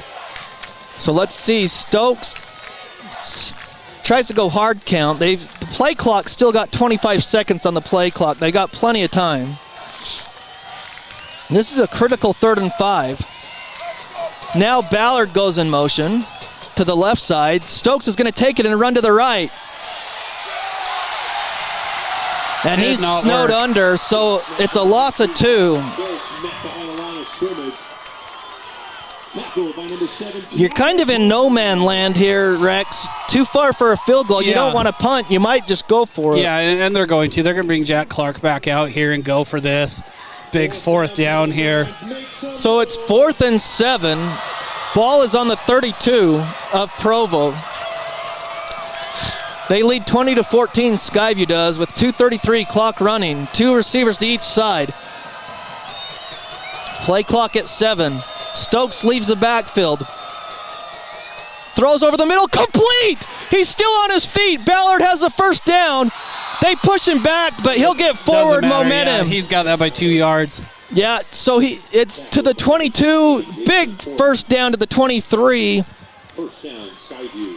Speaker 3: So let's see, Stokes tries to go hard count. The play clock still got 25 seconds on the play clock. They got plenty of time. This is a critical 3rd and 5. Now Ballard goes in motion to the left side. Stokes is going to take it and run to the right. And he's snowed under, so it's a loss of 2. You're kind of in no man land here, Rex. Too far for a field goal. You don't want to punt. You might just go for it.
Speaker 4: Yeah, and they're going to. They're going to bring Jack Clark back out here and go for this. Big 4th down here.
Speaker 3: So it's 4th and 7. Ball is on the 32 of Provo. They lead 20-14, Skyview does, with 2:33 clock running. 2 receivers to each side. Play clock at 7. Stokes leaves the backfield. Throws over the middle, complete! He's still on his feet. Ballard has the first down. They push him back, but he'll get forward momentum.
Speaker 4: Yeah, he's got that by 2 yards.
Speaker 3: Yeah, so it's to the 22. Big first down to the 23.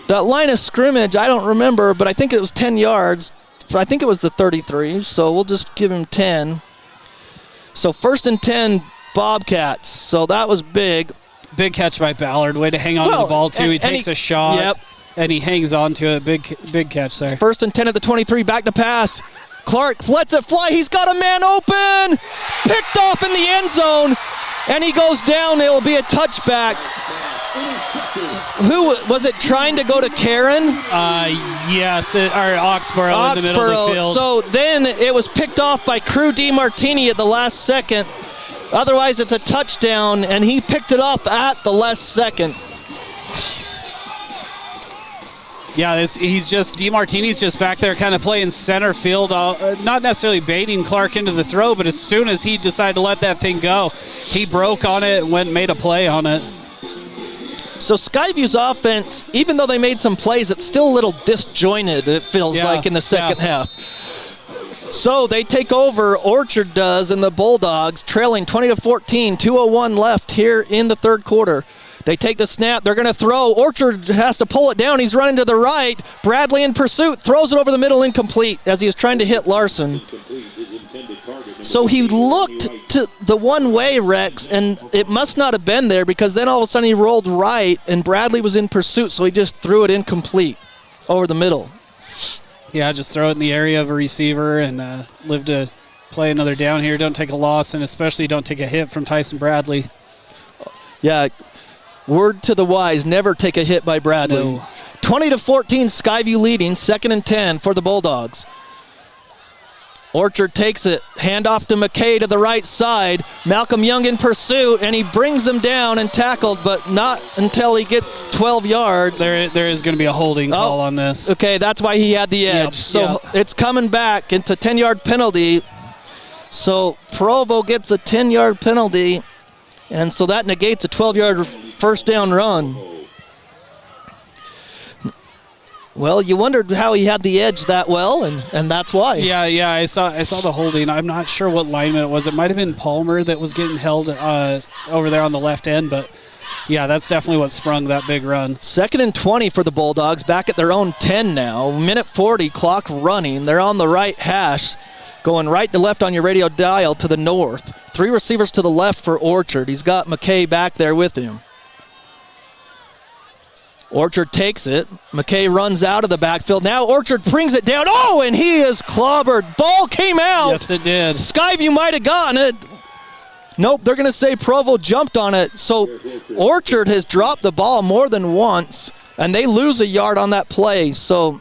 Speaker 3: That line of scrimmage, I don't remember, but I think it was 10 yards. I think it was the 33, so we'll just give him 10. So 1st and 10 Bobcats, so that was big.
Speaker 4: Big catch by Ballard. Way to hang on to the ball, too. He takes a shot, and he hangs on to it. Big catch there.
Speaker 3: 1st and 10 at the 23, back to pass. Clark lets it fly. He's got a man open. Picked off in the end zone. And he goes down. It will be a touchback. Who was it trying to go to Karen?
Speaker 4: Yes, or Oxborough in the middle of the field.
Speaker 3: So then it was picked off by Crew DiMartini at the last second. Otherwise, it's a touchdown, and he picked it up at the last second.
Speaker 4: Yeah, DiMartini's just back there kind of playing center field, not necessarily baiting Clark into the throw, but as soon as he decided to let that thing go, he broke on it and made a play on it.
Speaker 3: So Skyview's offense, even though they made some plays, it's still a little disjointed, it feels like, in the second half. So they take over, Orchard does, and the Bulldogs, trailing 20-14, 2:01 left here in the third quarter. They take the snap. They're going to throw. Orchard has to pull it down. He's running to the right. Bradley in pursuit. Throws it over the middle, incomplete, as he was trying to hit Larson. So he looked to the one way, Rex, and it must not have been there because then all of a sudden he rolled right, and Bradley was in pursuit, so he just threw it incomplete over the middle.
Speaker 4: Yeah, just throw it in the area of a receiver and live to play another down here. Don't take a loss, and especially don't take a hit from Tyson Bradley.
Speaker 3: Yeah, word to the wise, never take a hit by Bradley.
Speaker 4: No.
Speaker 3: 20-14, Skyview leading, 2nd and 10 for the Bulldogs. Orchard takes it, handoff to McKay to the right side. Malcolm Young in pursuit, and he brings him down and tackled, but not until he gets 12 yards.
Speaker 4: There is going to be a holding call on this.
Speaker 3: Okay, that's why he had the edge. It's coming back into 10-yard penalty. So Provo gets a 10-yard penalty, and so that negates a 12-yard first down run. Well, you wondered how he had the edge that well, and that's why.
Speaker 4: Yeah, I saw the holding. I'm not sure what lineman it was. It might have been Palmer that was getting held over there on the left end, but yeah, that's definitely what sprung that big run.
Speaker 3: 2nd and 20 for the Bulldogs, back at their own 10 now. Minute 40, clock running. They're on the right hash, going right to left on your radio dial to the north. 3 receivers to the left for Orchard. He's got McKay back there with him. Orchard takes it. McKay runs out of the backfield. Now Orchard brings it down. Oh, and he is clobbered. Ball came out.
Speaker 4: Yes, it did.
Speaker 3: Skyview might have gotten it. Nope, they're going to say Provo jumped on it. So Orchard has dropped the ball more than once, and they lose a yard on that play. So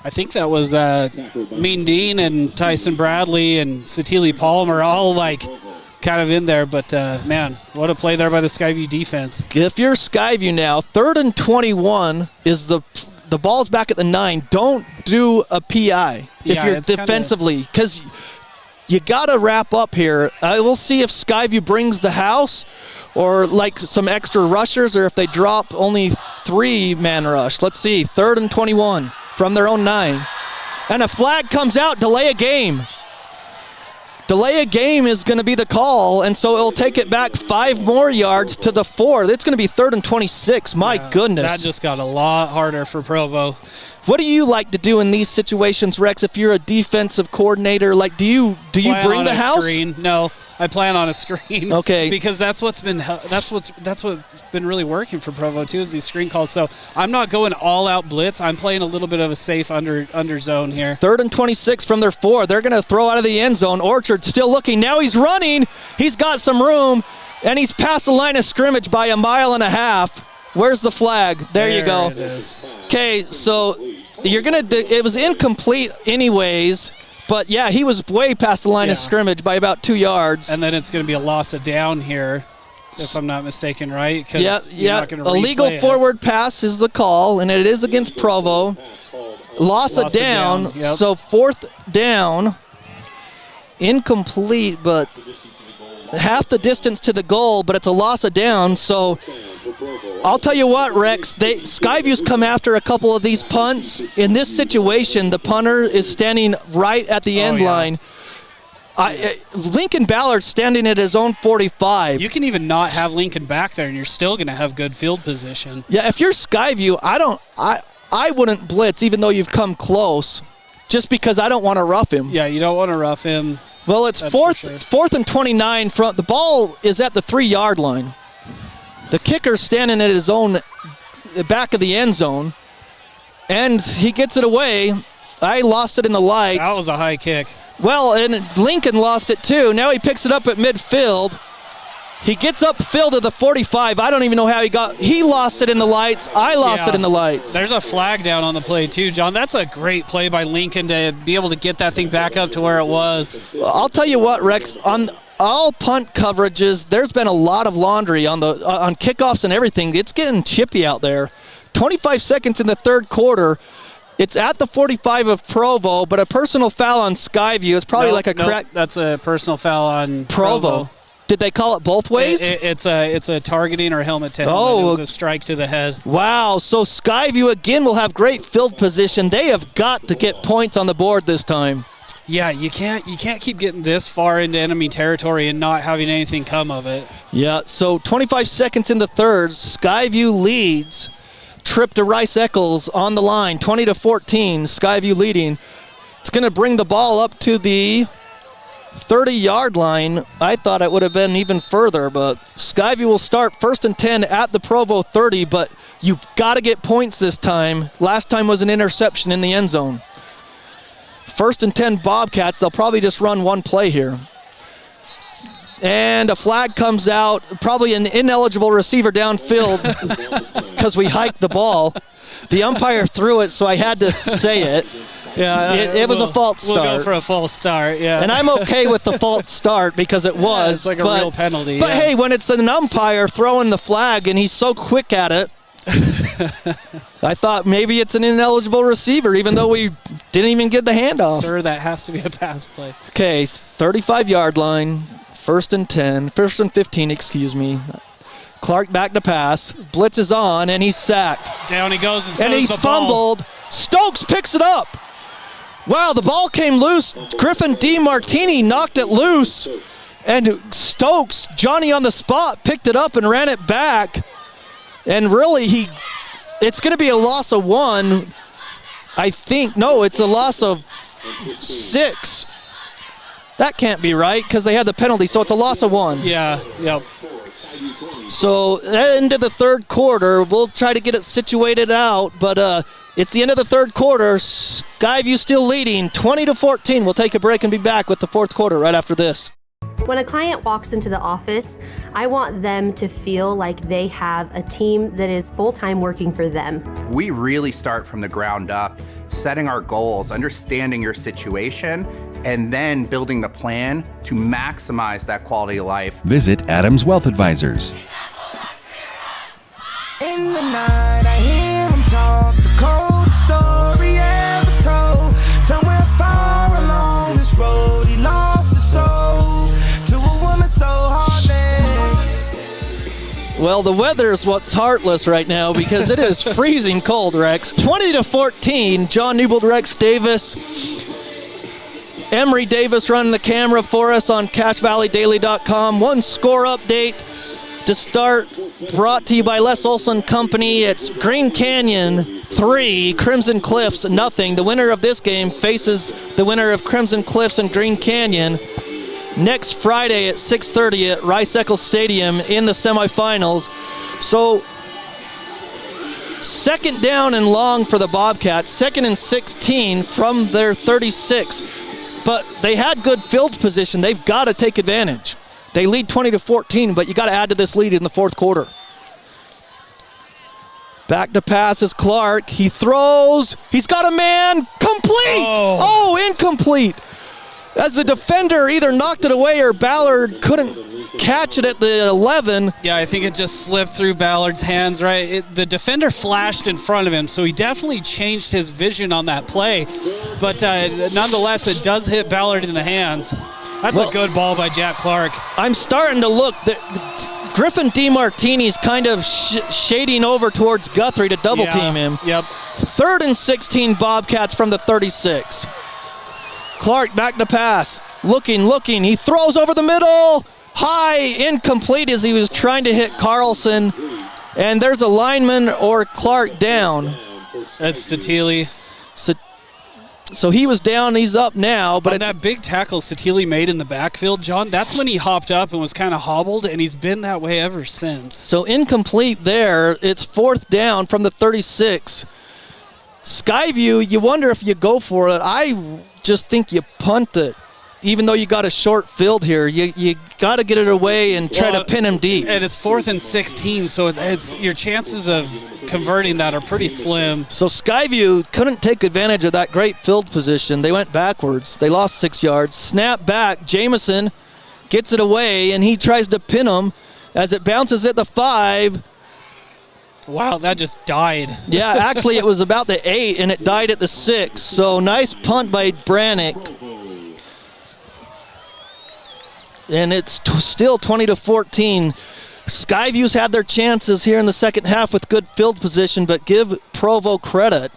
Speaker 4: I think that was Mean Dean and Tyson Bradley and Satili Palmer all kind of in there, but man, what a play there by the Skyview defense.
Speaker 3: If you're Skyview now, 3rd and 21 is the ball's back at the 9. Don't do a PI if you're defensively, because you got to wrap up here. We'll see if Skyview brings the house or some extra rushers, or if they drop only 3-man rush. Let's see, 3rd and 21 from their own 9. And a flag comes out, delay a game. Delay a game is going to be the call, and so it'll take it back 5 more yards to the 4. It's going to be 3rd and 26. My goodness.
Speaker 4: That just got a lot harder for Provo.
Speaker 3: What do you like to do in these situations, Rex, if you're a defensive coordinator? Do you bring the house?
Speaker 4: Screen? No, I plan on a screen.
Speaker 3: Okay.
Speaker 4: Because that's what's been really working for Provo too, is these screen calls. So I'm not going all out blitz. I'm playing a little bit of a safe under zone here.
Speaker 3: 3rd and 26 from their 4. They're going to throw out of the end zone. Orchard still looking. Now he's running. He's got some room, and he's past the line of scrimmage by 1.5 miles. Where's the flag? There you go.
Speaker 4: It is.
Speaker 3: Okay, so it was incomplete anyways, but yeah, he was way past the line of scrimmage by about 2 yards.
Speaker 4: And then it's going to be a loss of down here, if I'm not mistaken, right?
Speaker 3: Yeah. Illegal forward pass is the call, and it is against Provo. Loss of down.
Speaker 4: Yep.
Speaker 3: So 4th down, incomplete, but half the distance to the goal, but it's a loss of down. So I'll tell you what, Rex, Skyview's come after a couple of these punts. In this situation, the punter is standing right at the end line. Lincoln Ballard's standing at his own 45.
Speaker 4: You can even not have Lincoln back there, and you're still going to have good field position.
Speaker 3: Yeah, if you're Skyview, I wouldn't blitz, even though you've come close, just because I don't want to rough him.
Speaker 4: Yeah, you don't want to rough him.
Speaker 3: Well, it's 4th and 29 from the ball is at the 3-yard line. The kicker's standing at his own back of the end zone, and he gets it away. I lost it in the lights.
Speaker 4: That was a high kick.
Speaker 3: Well, and Lincoln lost it too. Now he picks it up at midfield. He gets upfield to the 45. I don't even know how he lost it in the lights. I lost it in the lights.
Speaker 4: There's a flag down on the play too, John. That's a great play by Lincoln to be able to get that thing back up to where it was.
Speaker 3: I'll tell you what, Rex, on all punt coverages, there's been a lot of laundry on kickoffs and everything. It's getting chippy out there. 25 seconds in the third quarter. It's at the 45 of Provo, but a personal foul on Skyview. It's probably crack.
Speaker 4: That's a personal foul on
Speaker 3: Provo. Did they call it both ways?
Speaker 4: It's a targeting or helmet to helmet. It was a strike to the head.
Speaker 3: Wow, so Skyview again will have great field position. They have got to get points on the board this time.
Speaker 4: Yeah, you can't keep getting this far into enemy territory and not having anything come of it.
Speaker 3: Yeah, so 25 seconds in the third, Skyview leads. Trip to Rice Eccles on the line, 20-14, Skyview leading. It's going to bring the ball up to the 30-yard line. I thought it would have been even further, but Skyview will start 1st and 10 at the Provo 30, but you've got to get points this time. Last time was an interception in the end zone. 1st and 10 Bobcats. They'll probably just run one play here. And a flag comes out, probably an ineligible receiver downfield because we hiked the ball. The umpire threw it, so I had to say it.
Speaker 4: Yeah,
Speaker 3: it was a false start.
Speaker 4: We'll go for a false start, yeah.
Speaker 3: And I'm okay with the false start because it was.
Speaker 4: Yeah, it's like a real penalty.
Speaker 3: But hey, when it's an umpire throwing the flag and he's so quick at it, I thought maybe it's an ineligible receiver, even though we didn't even get the handoff.
Speaker 4: Sir, that has to be a pass play.
Speaker 3: Okay, 35-yard line, 1st and 10, 1st and 15, excuse me. Clark back to pass, blitz is on, and he's sacked.
Speaker 4: Down he goes, and
Speaker 3: he's fumbled. Stokes picks it up. Wow, the ball came loose. Griffin DiMartini knocked it loose. And Stokes, Johnny on the spot, picked it up and ran it back. And really, it's going to be a loss of 1. I think, no, it's a loss of 6. That can't be right because they had the penalty, so it's a loss of 1.
Speaker 4: Yeah, yep.
Speaker 3: So, end of the third quarter, we'll try to get it situated out, but it's the end of the third quarter. Skyview still leading, 20-14. We'll take a break and be back with the fourth quarter right after this.
Speaker 5: When a client walks into the office, I want them to feel like they have a team that is full-time working for them.
Speaker 6: We really start from the ground up, setting our goals, understanding your situation, and then building the plan to maximize that quality of life.
Speaker 1: Visit Adams Wealth Advisors.
Speaker 16: In the night, I hear him talk, the coldest story ever told. Somewhere far along this road, he lost his soul to a woman so heartless.
Speaker 3: Well, the weather's what's heartless right now because it is freezing cold, Rex. 20-14, John Newbold, Rex Davis. Emery Davis running the camera for us on CashValleyDaily.com. One score update to start, brought to you by Les Olson Company. It's Green Canyon 3, Crimson Cliffs nothing. The winner of this game faces the winner of Crimson Cliffs and Green Canyon next Friday at 6:30 at Rice Eccles Stadium in the semifinals. So, 2nd down and long for the Bobcats, 2nd and 16 from their 36. But they had good field position. They've got to take advantage. They lead 20-14, but you got to add to this lead in the fourth quarter. Back to pass is Clark. He throws. He's got a man. Complete. Oh, incomplete. As the defender either knocked it away or Ballard couldn't catch it at the 11.
Speaker 4: Yeah, I think it just slipped through Ballard's hands, right? The defender flashed in front of him, so he definitely changed his vision on that play. But nonetheless, it does hit Ballard in the hands. That's a good ball by Jack Clark.
Speaker 3: I'm starting to look. Griffin DiMartini's kind of shading over towards Guthrie to double team him.
Speaker 4: Yep.
Speaker 3: 3rd and 16 Bobcats from the 36. Clark back to pass. Looking. He throws over the middle. High, incomplete as he was trying to hit Carlson. And there's a lineman or Clark down.
Speaker 4: That's Satili.
Speaker 3: So he was down, he's up now. But
Speaker 4: on that big tackle Satili made in the backfield, John, that's when he hopped up and was kind of hobbled, and he's been that way ever since.
Speaker 3: So incomplete there. It's 4th down from the 36. Skyview, you wonder if you go for it. I just think you punt it. Even though you got a short field here, you got to get it away and try to pin him deep.
Speaker 4: And it's 4th and 16, so it's your chances of converting that are pretty slim.
Speaker 3: So Skyview couldn't take advantage of that great field position. They went backwards. They lost 6 yards. Snap back. Jamison gets it away, and he tries to pin him as it bounces at the 5.
Speaker 4: Wow, that just died.
Speaker 3: Yeah, actually it was about the 8, and it died at the 6. So nice punt by Brannick. And it's still 20-14. Skyview's had their chances here in the second half with good field position, but give Provo credit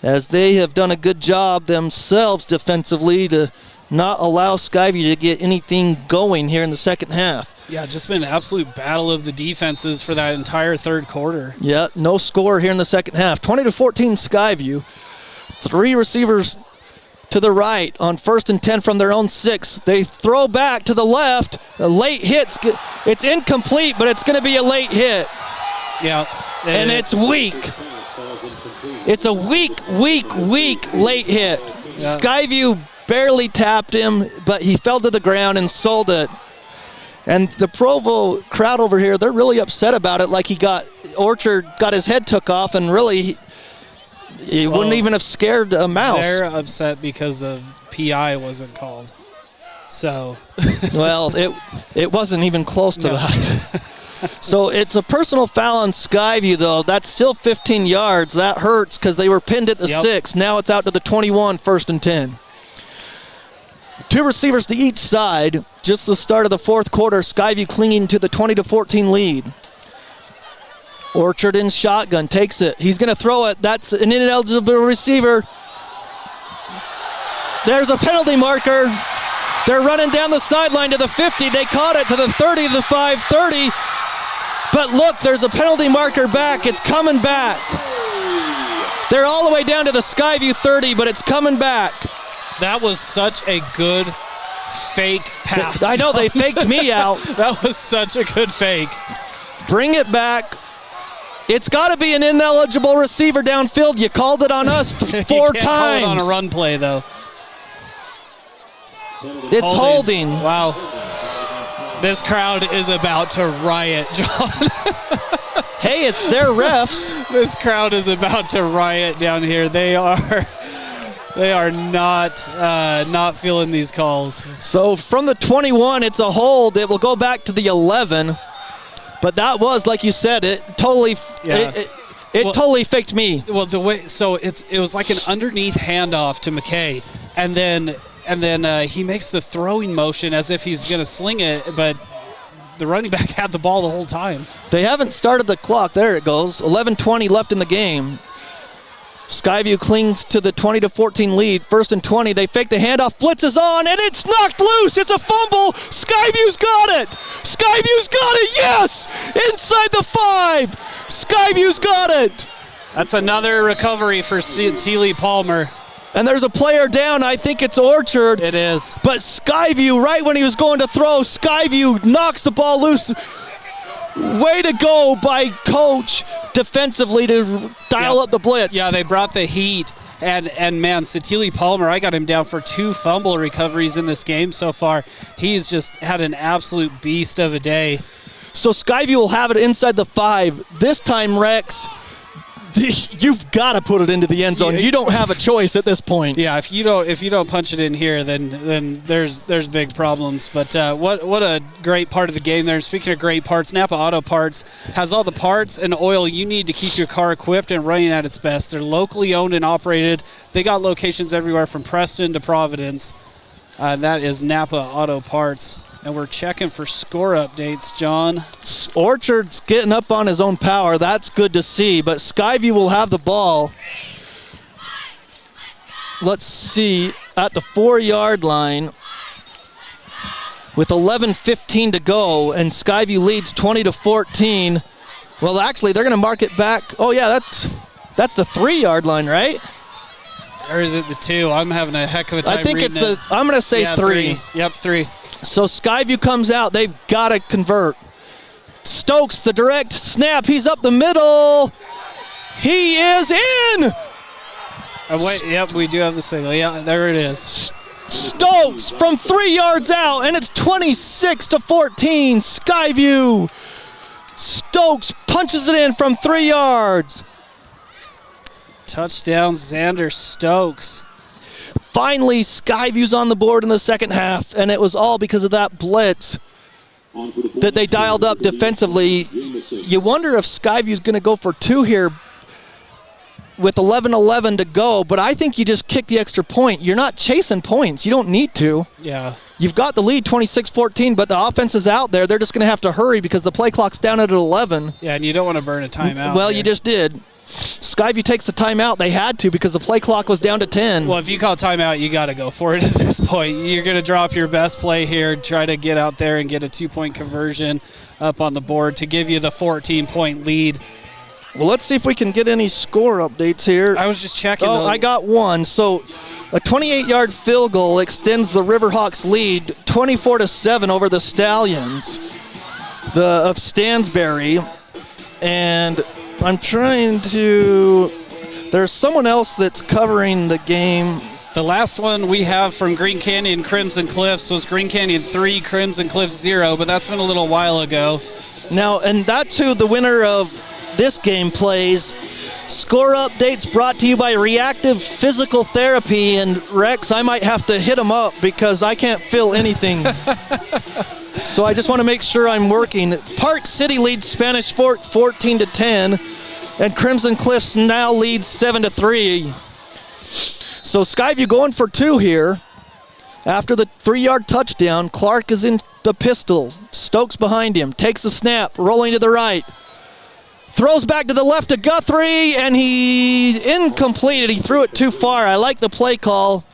Speaker 3: as they have done a good job themselves defensively to not allow Skyview to get anything going here in the second half.
Speaker 4: Yeah, just been an absolute battle of the defenses for that entire third quarter.
Speaker 3: Yeah, no score here in the second half. 20-14 Skyview. 3 receivers to the right on 1st and 10 from their own 6. They throw back to the left. A late hit. It's incomplete, but it's going to be a late hit.
Speaker 4: Yeah.
Speaker 3: And it's weak. It's a weak late hit. Yeah. Skyview barely tapped him, but he fell to the ground and sold it. And the Provo crowd over here, they're really upset about it, like Orchard got his head took off, and really it wouldn't even have scared a mouse.
Speaker 4: They're upset because of PI wasn't called. So.
Speaker 3: Well, it wasn't even close to that. So it's a personal foul on Skyview, though. That's still 15 yards. That hurts because they were pinned at the 6. Now it's out to the 21, 1st and 10. 2 receivers to each side. Just the start of the fourth quarter. Skyview clinging to the 20-14 lead. Orchard in shotgun, takes it. He's going to throw it. That's an ineligible receiver. There's a penalty marker. They're running down the sideline to the 50. They caught it to the 30, the 5, 30. But look, there's a penalty marker back. It's coming back. They're all the way down to the Skyview 30, but it's coming back.
Speaker 4: That was such a good fake pass.
Speaker 3: I know, they faked me out.
Speaker 4: That was such a good fake.
Speaker 3: Bring it back. It's got to be an ineligible receiver downfield. You called it on us 4 times.
Speaker 4: Call it on a run play, though.
Speaker 3: It's holding.
Speaker 4: Wow. This crowd is about to riot, John.
Speaker 3: Hey, it's their refs.
Speaker 4: This crowd is about to riot down here. They are not feeling these calls.
Speaker 3: So from the 21, it's a hold. It will go back to the 11. But that was, like you said, it totally totally faked me.
Speaker 4: Well, it was like an underneath handoff to McKay, and then he makes the throwing motion as if he's going to sling it, but the running back had the ball the whole time.
Speaker 3: They haven't started the clock. There it goes. 11:20 left in the game. Skyview clings to the 20-14 lead. 1st and 20. They fake the handoff. Blitz is on, and it's knocked loose. It's a fumble. Skyview's got it. Skyview's got it. Yes! Inside the 5. Skyview's got it.
Speaker 4: That's another recovery for Teely Palmer.
Speaker 3: And there's a player down. I think it's Orchard.
Speaker 4: It is.
Speaker 3: But Skyview, right when he was going to throw, Skyview knocks the ball loose. Way to go by coach defensively to dial up the blitz.
Speaker 4: Yeah, they brought the heat. And man, Satili Palmer, I got him down for 2 fumble recoveries in this game so far. He's just had an absolute beast of a day.
Speaker 3: So Skyview will have it inside the 5. This time, Rex, you've got to put it into the end zone. You don't have a choice at this point.
Speaker 4: Yeah, if you don't punch it in here, then there's big problems. But what a great part of the game there. Speaking of great parts, Napa Auto Parts has all the parts and oil you need to keep your car equipped and running at its best. They're locally owned and operated. They got locations everywhere from Preston to Providence. That is Napa Auto Parts. And we're checking for score updates, John.
Speaker 3: Orchard's getting up on his own power. That's good to see. But Skyview will have the ball. Let's see, at the 4-yard line with 11:15 to go, and Skyview leads 20-14. Well, actually, they're going to mark it back. Oh, yeah, that's the 3-yard line, right?
Speaker 4: Or is it the 2? I'm having a heck of a time
Speaker 3: I think
Speaker 4: reading
Speaker 3: it's I'm going to say 3.
Speaker 4: Yep, 3.
Speaker 3: So Skyview comes out. They've got to convert. Stokes, the direct snap. He's up the middle. He is in.
Speaker 4: Wait, yep, we do have the signal. Yeah, there it is.
Speaker 3: Stokes from 3 yards out, and it's 26-14. Skyview. Stokes punches it in from 3 yards.
Speaker 4: Touchdown, Xander Stokes.
Speaker 3: Finally, Skyview's on the board in the second half, and it was all because of that blitz that they dialed up defensively. You wonder if Skyview's going to go for 2 here with 11:11 to go, but I think you just kick the extra point. You're not chasing points. You don't need to.
Speaker 4: Yeah.
Speaker 3: You've got the lead 26-14, but the offense is out there. They're just going to have to hurry because the play clock's down at 11.
Speaker 4: Yeah, and you don't want to burn a timeout.
Speaker 3: Well, you just did. Skyview takes the timeout. They had to because the play clock was down to 10.
Speaker 4: Well, if you call timeout, you got to go for it at this point. You're going to drop your best play here, try to get out there and get a 2-point conversion up on the board to give you the 14-point lead.
Speaker 3: Well, let's see if we can get any score updates here.
Speaker 4: I was just checking.
Speaker 3: Oh, I got one. So a 28-yard field goal extends the Riverhawks lead 24-7 over the Stallions of Stansbury. And I'm trying to... There's someone else that's covering the game.
Speaker 4: The last one we have from Green Canyon Crimson Cliffs was Green Canyon 3, Crimson Cliffs 0, but that's been a little while ago.
Speaker 3: Now, and that's who the winner of this game plays. Score updates brought to you by Reactive Physical Therapy. And Rex, I might have to hit him up because I can't feel anything. So I just want to make sure I'm working. Park City leads Spanish Fort 14-10, and Crimson Cliffs now leads 7-3. So Skyview going for 2 here. After the 3-yard touchdown, Clark is in the pistol. Stokes behind him, takes the snap, rolling to the right. Throws back to the left to Guthrie, and he's incomplete. He threw it too far. I like the play call.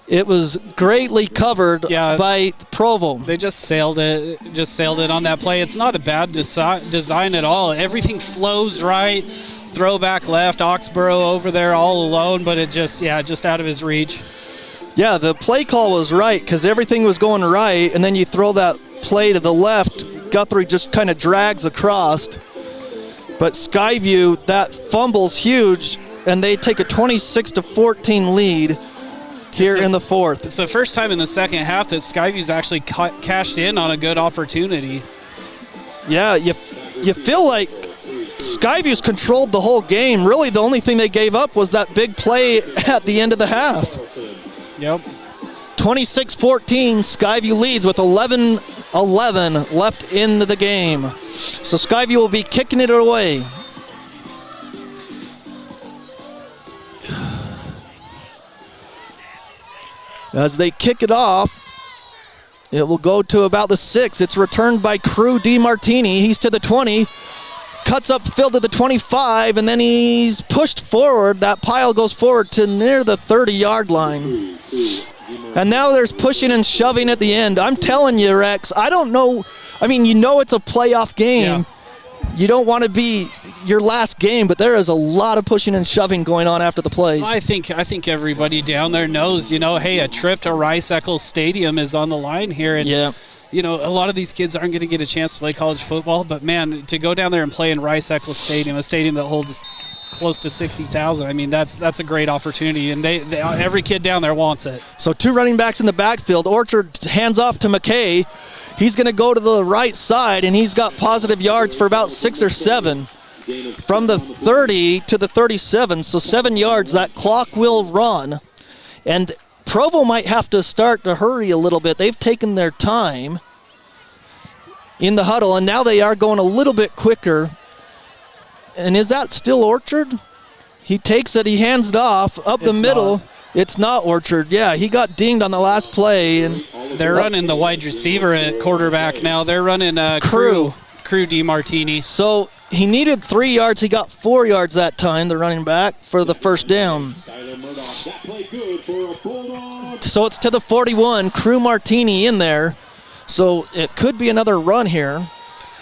Speaker 3: It was greatly covered by Provo.
Speaker 4: They just sailed it on that play. It's not a bad design at all. Everything flows right. Throwback left, Oxborough over there all alone, but it just out of his reach.
Speaker 3: Yeah, the play call was right because everything was going right, and then you throw that play to the left. Guthrie just kind of drags across. But Skyview, that fumble's huge, and they take a 26-14 lead here in the fourth.
Speaker 4: It's the first time in the second half that Skyview's actually cashed in on a good opportunity.
Speaker 3: Yeah, you feel like Skyview's controlled the whole game. Really, the only thing they gave up was that big play at the end of the half.
Speaker 4: Yep.
Speaker 3: 26-14, Skyview leads with 11:11 left in the game. So Skyview will be kicking it away. As they kick it off, it will go to about the 6. It's returned by Crew DiMartini. He's to the 20. Cuts upfield to the 25, and then he's pushed forward. That pile goes forward to near the 30-yard line. And now there's pushing and shoving at the end. I'm telling you, Rex, I don't know. I mean, you know it's a playoff game. Yeah. You don't want to be your last game, but there is a lot of pushing and shoving going on after the plays.
Speaker 4: I think everybody down there knows, hey, a trip to Rice-Eccles Stadium is on the line here. And
Speaker 3: yeah.
Speaker 4: A lot of these kids aren't going to get a chance to play college football, but, man, to go down there and play in Rice-Eccles Stadium, a stadium that holds close to 60,000, I mean, that's a great opportunity, and they every kid down there wants it.
Speaker 3: So 2 running backs in the backfield. Orchard hands off to McKay. He's going to go to the right side, and he's got positive yards for about 6 or 7. From the 30 to the 37, so 7 yards. That clock will run. And Provo might have to start to hurry a little bit. They've taken their time in the huddle, and now they are going a little bit quicker. And is that still Orchard? He takes it, he hands it off up the middle.
Speaker 4: Not.
Speaker 3: It's not Orchard. Yeah, he got dinged on the last play. And
Speaker 4: they're running the wide receiver at quarterback now. They're running Crew DiMartini.
Speaker 3: So he needed 3 yards. He got 4 yards that time, the running back, for the first down. So it's to the 41. Crew Martini in there. So it could be another run here.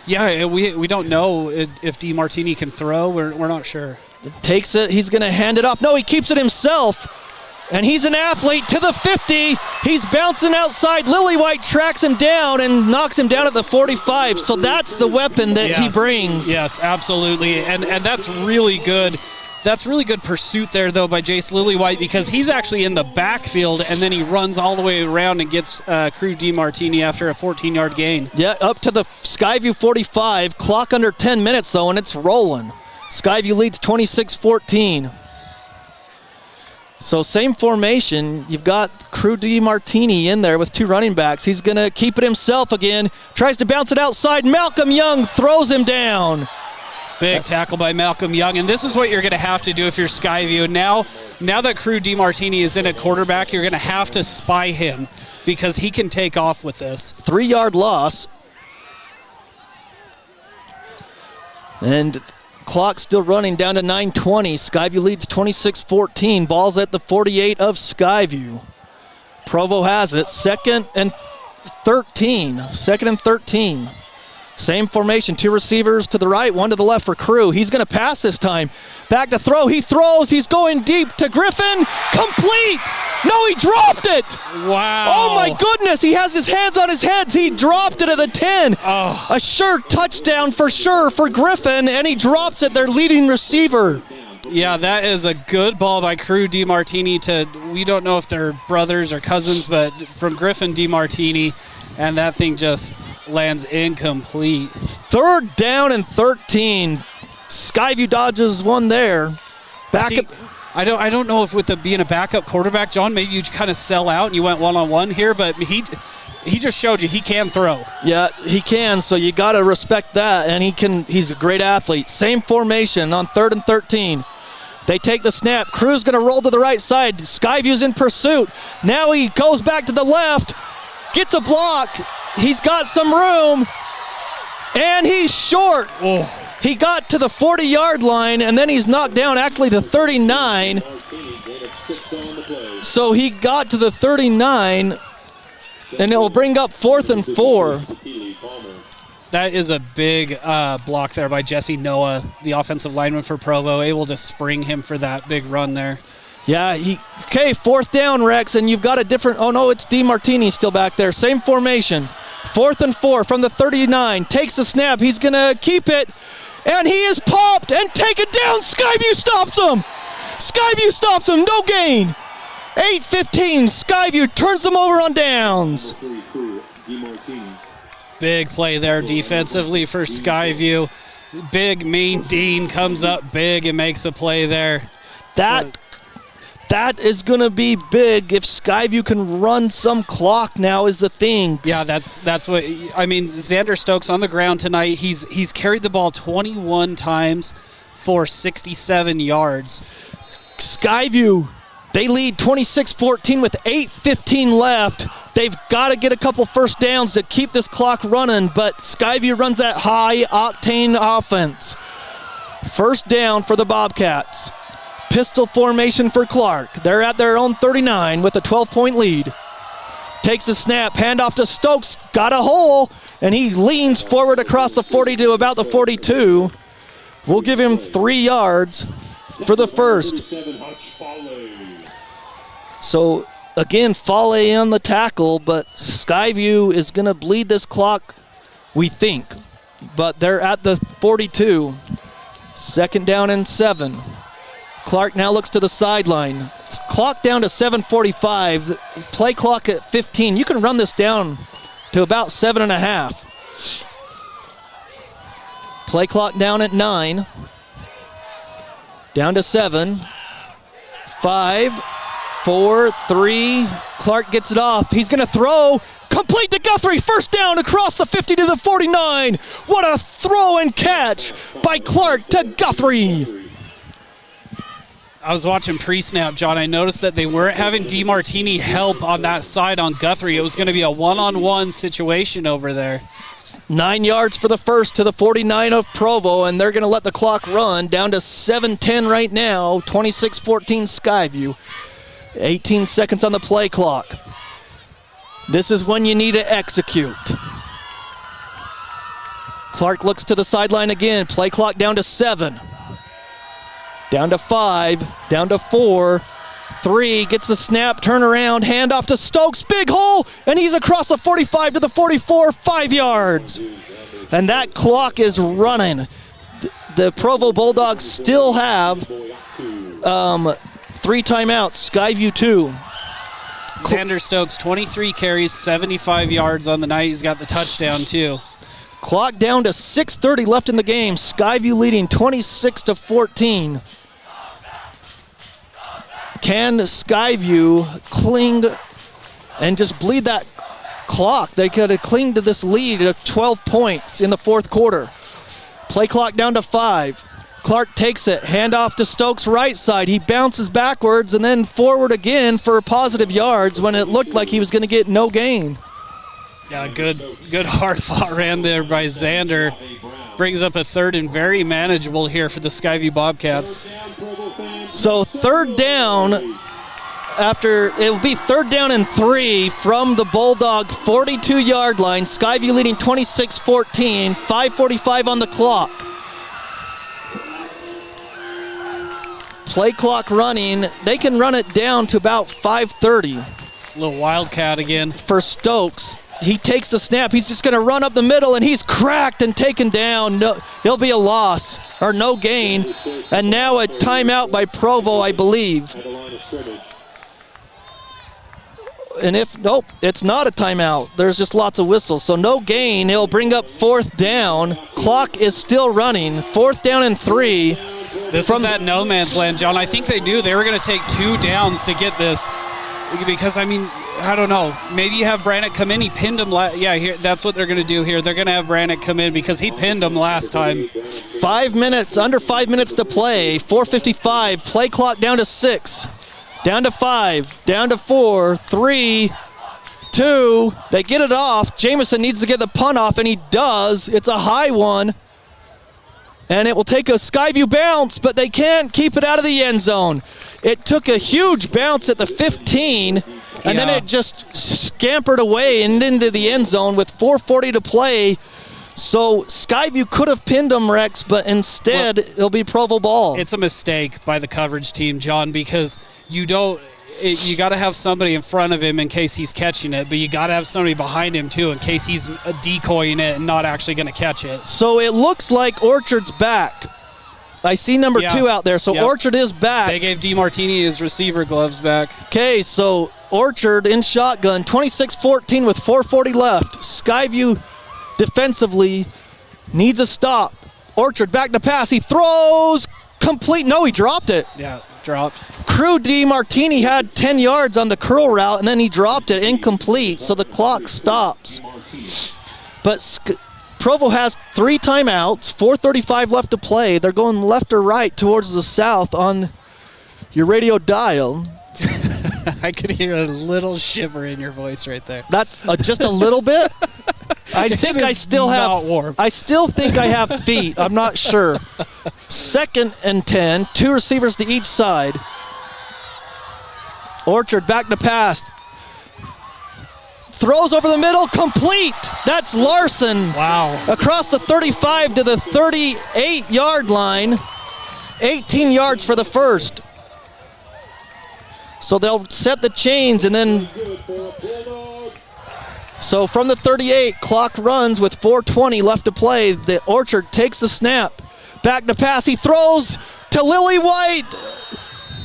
Speaker 4: Yeah, we don't know if DiMartini can throw. We're not sure.
Speaker 3: Takes it. He's going to hand it off. No, he keeps it himself. And he's an athlete to the 50. He's bouncing outside. Lillywhite tracks him down and knocks him down at the 45. So that's the weapon that he brings.
Speaker 4: Yes, absolutely. And that's really good That's really good pursuit there, though, by Jace Lillywhite, because he's actually in the backfield, and then he runs all the way around and gets Crew DiMartini after a 14-yard gain.
Speaker 3: Yeah, up to the Skyview 45. Clock under 10 minutes, though, and it's rolling. Skyview leads 26-14. So same formation. You've got Crew DiMartini in there with 2 running backs. He's going to keep it himself again. Tries to bounce it outside. Malcolm Young throws him down.
Speaker 4: Big tackle by Malcolm Young, and this is what you're going to have to do if you're Skyview. Now that Crew DiMartini is in at quarterback, you're going to have to spy him because he can take off with this.
Speaker 3: 3-yard loss. And clock still running down to 9:20. Skyview leads 26-14. Ball's at the 48 of Skyview. Provo has it. Second and 13. Same formation, 2 receivers to the right, 1 to the left for Crew. He's going to pass this time. Back to throw. He throws. He's going deep to Griffin. Complete. No, he dropped it.
Speaker 4: Wow.
Speaker 3: Oh, my goodness. He has his hands on his head. He dropped it at the 10.
Speaker 4: Oh.
Speaker 3: A sure touchdown for sure for Griffin, and he drops it, their leading receiver.
Speaker 4: Yeah, that is a good ball by Crew DiMartini we don't know if they're brothers or cousins, but from Griffin DiMartini, and that thing just lands incomplete. 3rd down and 13.
Speaker 3: Skyview dodges one there.
Speaker 4: I don't know if with being a backup quarterback, John, maybe you kind of sell out and you went one-on-one here, but he just showed you he can throw.
Speaker 3: Yeah, he can, so you got to respect that, and he's a great athlete. Same formation on 3rd and 13. They take the snap. Crew's going to roll to the right side. Skyview's in pursuit. Now he goes back to the left, gets a block. He's got some room, and he's short.
Speaker 4: Oh.
Speaker 3: He got to the 40-yard line, and then he's knocked down actually to 39. So he got to the 39, and it will bring up 4th and 4.
Speaker 4: That is a big block there by Jesse Noah, the offensive lineman for Provo, able to spring him for that big run there.
Speaker 3: Yeah, okay, 4th down, Rex, and you've got a different, oh no, it's DiMartini still back there. Same formation. 4th and 4 from the 39. Takes the snap. He's going to keep it, and he is popped and taken down. Skyview stops him. Skyview stops him. No gain. 8-15. Skyview turns him over on downs.
Speaker 4: Big play there defensively for Skyview. Big, mean Dean comes up big and makes a play there.
Speaker 3: That is going to be big if Skyview can run some clock now is the thing.
Speaker 4: Yeah, that's what, I mean, Xander Stokes on the ground tonight. He's carried the ball 21 times for 67 yards.
Speaker 3: Skyview, they lead 26-14 with 8:15 left. They've got to get a couple first downs to keep this clock running, but Skyview runs that high-octane offense. First down for the Bobcats. Pistol formation for Clark. They're at their own 39 with a 12-point lead. Takes the snap, handoff to Stokes, got a hole, and he leans forward across the 40 to about the 42. We'll give him 3 yards for the first. So, again, Fale on the tackle, but Skyview is going to bleed this clock, we think. But they're at the 42. 2nd down and 7. Clark now looks to the sideline. It's clock down to 7:45. Play clock at 15. You can run this down to about 7.5. Play clock down at 9. Down to 7. 5, 4, 3. Clark gets it off. He's going to throw. Complete to Guthrie. First down across the 50 to the 49. What a throw and catch by Clark to Guthrie.
Speaker 4: I was watching pre-snap, John. I noticed that they weren't having DiMartini help on that side on Guthrie. It was going to be a one-on-one situation over there.
Speaker 3: 9 yards for the first to the 49 of Provo, and they're going to let the clock run down to 7:10 right now. 26-14 Skyview. 18 seconds on the play clock. This is when you need to execute. Clark looks to the sideline again. Play clock down to 7. Down to 5, down to 4, 3, gets the snap, turn around, hand off to Stokes, big hole, and he's across the 45 to the 44, 5 yards. And that clock is running. the Provo Bulldogs still have 3 timeouts. Skyview 2.
Speaker 4: Xander Stokes, 23 carries, 75 yards on the night. He's got the touchdown, too.
Speaker 3: Clock down to 6:30 left in the game. Skyview leading 26-14. Can Skyview cling and just bleed that clock? They could have clinged to this lead of 12 points in the fourth quarter. Play clock down to 5. Clark takes it, handoff to Stokes' right side. He bounces backwards and then forward again for positive yards when it looked like he was going to get no gain.
Speaker 4: Yeah, good hard-fought ran there by Xander. Brings up a 3rd and very manageable here for the Skyview Bobcats.
Speaker 3: So 3rd down, it will be 3rd down and 3 from the Bulldog 42-yard line. Skyview leading 26-14, 5:45 on the clock. Play clock running. They can run it down to about 5:30.
Speaker 4: Little wildcat again.
Speaker 3: For Stokes. He takes the snap. He's just going to run up the middle, and he's cracked and taken down. No, he'll be a loss or no gain. And now a timeout by Provo, I believe. And nope, it's not a timeout. There's just lots of whistles. So no gain. He'll bring up 4th down. Clock is still running. 4th down and 3.
Speaker 4: This is that no man's land, John. I think they do. They were going to take 2 downs to get this because, I mean, I don't know. Maybe you have Brannick come in. He pinned him. That's what they're going to do here. They're going to have Brannick come in because he pinned him last time.
Speaker 3: 5 minutes, under 5 minutes to play. 4:55. Play clock down to 6. Down to 5. Down to 4. 3, 2. They get it off. Jamison needs to get the punt off, and he does. It's a high one. And it will take a Skyview bounce, but they can't keep it out of the end zone. It took a huge bounce at the 15, and then it just scampered away and into the end zone with 4:40 to play. So Skyview could have pinned them, Rex, but instead it'll be Provo ball.
Speaker 4: It's a mistake by the coverage team, John, because you got to have somebody in front of him in case he's catching it, but you got to have somebody behind him too in case he's decoying it and not actually going to catch it.
Speaker 3: So it looks like Orchard's back. I see number 2 out there, so Orchard is back.
Speaker 4: They gave DeMartini his receiver gloves back.
Speaker 3: Okay, so Orchard in shotgun, 26-14 with 4:40 left. Skyview defensively needs a stop. Orchard back to pass. He throws complete. No, he dropped it.
Speaker 4: Yeah, dropped.
Speaker 3: Crew DeMartini had 10 yards on the curl route, and then he dropped it incomplete, so the clock stops. But Provo has 3 timeouts, 4:35 left to play. They're going left or right towards the south on your radio dial.
Speaker 4: I could hear a little shiver in your voice right there.
Speaker 3: That's just a little bit? I think I still have
Speaker 4: warm.
Speaker 3: I still think I have feet. I'm not sure. 2nd and 10, 2 receivers to each side. Orchard back to pass. Throws over the middle, complete. That's Larson.
Speaker 4: Wow.
Speaker 3: Across the 35 to the 38-yard line. 18 yards for the first. So they'll set the chains and then... So from the 38, clock runs with 4:20 left to play. The Orchard takes the snap. Back to pass. He throws to Lily White.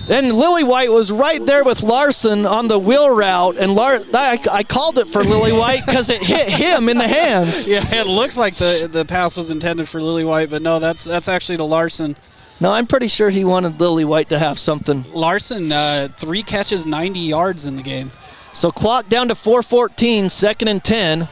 Speaker 3: And Lily White was right there with Larson on the wheel route. And I called it for Lily White because it hit him in the hands.
Speaker 4: Yeah, it looks like the pass was intended for Lily White, but no, that's actually to Larson.
Speaker 3: No, I'm pretty sure he wanted Lily White to have something.
Speaker 4: Larson, 3 catches, 90 yards in the game.
Speaker 3: So clock down to 4:14, 2nd and 10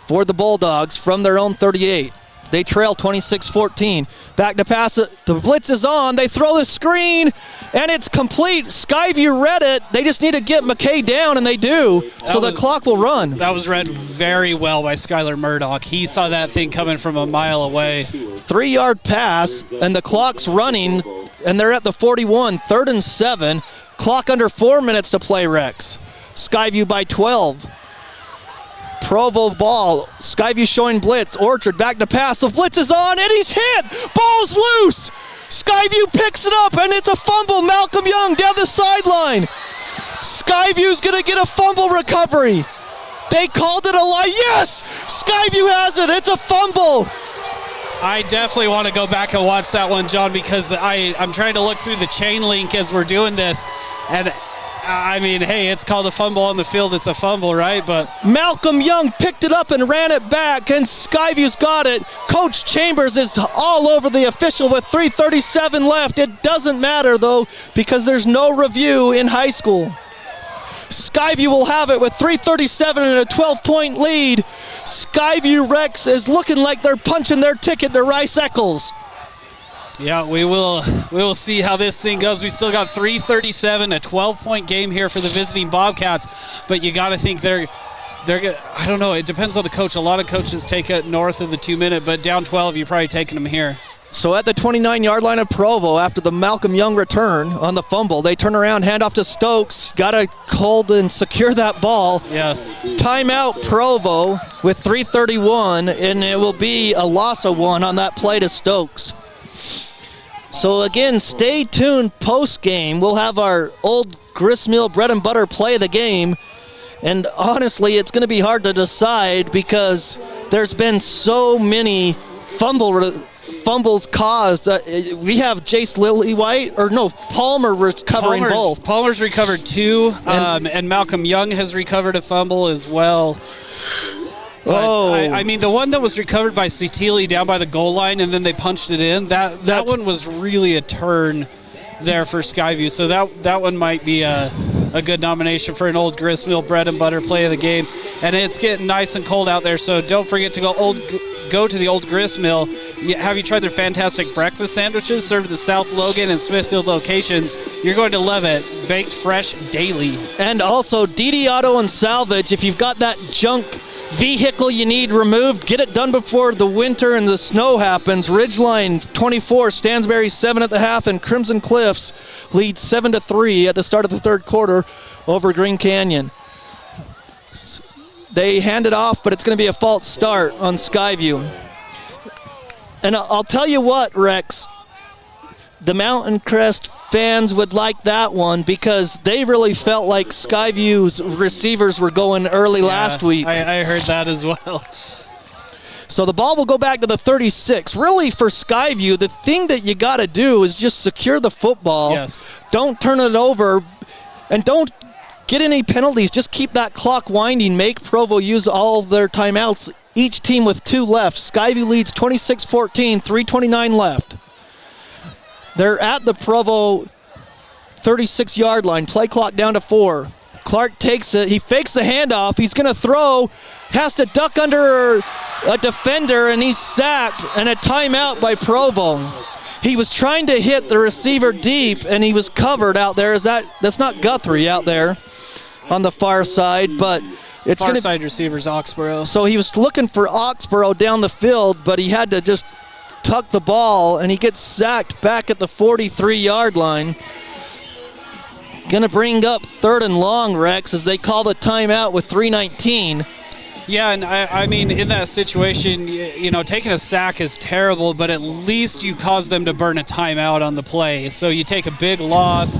Speaker 3: for the Bulldogs from their own 38. They trail 26-14. Back to pass. The blitz is on. They throw the screen, and it's complete. Skyview read it. They just need to get McKay down, and they do. So the clock will run.
Speaker 4: That was read very well by Skylar Murdoch. He saw that thing coming from a mile away.
Speaker 3: 3-yard pass, and the clock's running, and they're at the 41. 3rd and 7. Clock under 4 minutes to play, Rex. Skyview by 12. Provo ball. Skyview showing blitz. Orchard back to pass. The blitz is on, and he's hit. Ball's loose. Skyview picks it up, and it's a fumble. Malcolm Young down the sideline. Skyview's going to get a fumble recovery. They called it a lie. Yes! Skyview has it. It's a fumble.
Speaker 4: I definitely want to go back and watch that one, John, because I'm trying to look through the chain link as we're doing this. And, I mean, hey, it's called a fumble on the field. It's a fumble, right? But
Speaker 3: Malcolm Young picked it up and ran it back, and Skyview's got it. Coach Chambers is all over the official with 3:37 left. It doesn't matter, though, because there's no review in high school. Skyview will have it with 3:37 and a 12-point lead. Skyview Rex is looking like they're punching their ticket to Rice Eccles.
Speaker 4: Yeah, we will see how this thing goes. We still got 3:37, a 12-point game here for the visiting Bobcats, but you got to think they're I don't know, it depends on the coach. A lot of coaches take it north of the 2-minute, but down 12, you're probably taking them here.
Speaker 3: So at the 29-yard line of Provo, after the Malcolm Young return on the fumble, they turn around, hand off to Stokes. Got to hold and secure that ball.
Speaker 4: Yes.
Speaker 3: Timeout Provo with 3:31, and it will be a loss of 1 on that play to Stokes. So again, stay tuned post-game. We'll have our old gristmill bread and butter play of the game. And honestly, it's going to be hard to decide because there's been so many fumbles caused. We have Jace Palmer recovering both.
Speaker 4: Palmer's recovered 2, and Malcolm Young has recovered a fumble as well. But I mean, the one that was recovered by Cetili down by the goal line, and then they punched it in, that one was really a turn there for Skyview. So that one might be a good nomination for an old gristmill bread and butter play of the game. And it's getting nice and cold out there, so don't forget to go to the old gristmill. Have you tried their fantastic breakfast sandwiches served at the South Logan and Smithfield locations? You're going to love it. Baked fresh daily.
Speaker 3: And also DD Auto and Salvage, if you've got that junk vehicle you need removed, get it done before the winter and the snow happens. Ridgeline 24, Stansbury 7 at the half, and Crimson Cliffs leads 7-3 at the start of the third quarter over Green Canyon. They hand it off, but it's going to be a false start on Skyview. And I'll tell you what, Rex, the Mountain Crest fans would like that one because they really felt like Skyview's receivers were going early last week.
Speaker 4: I heard that as well.
Speaker 3: So the ball will go back to the 36. Really, for Skyview, the thing that you got to do is just secure the football.
Speaker 4: Yes.
Speaker 3: Don't turn it over, and don't get any penalties. Just keep that clock winding. Make Provo use all of their timeouts. Each team with 2 left. Skyview leads 26-14, 3:29 left. They're at the Provo 36-yard line. Play clock down to 4. Clark takes it. He fakes the handoff. He's going to throw. Has to duck under a defender, and he's sacked. And a timeout by Provo. He was trying to hit the receiver deep, and he was covered out there. That's not Guthrie out there on the far side, but it's
Speaker 4: far side receiver's Oxborough.
Speaker 3: So he was looking for Oxborough down the field, but he had to just tuck the ball, and he gets sacked back at the 43-yard line. Going to bring up 3rd and long, Rex, as they call the timeout with 3:19.
Speaker 4: Yeah, and I mean, in that situation, you know, taking a sack is terrible, but at least you cause them to burn a timeout on the play. So you take a big loss,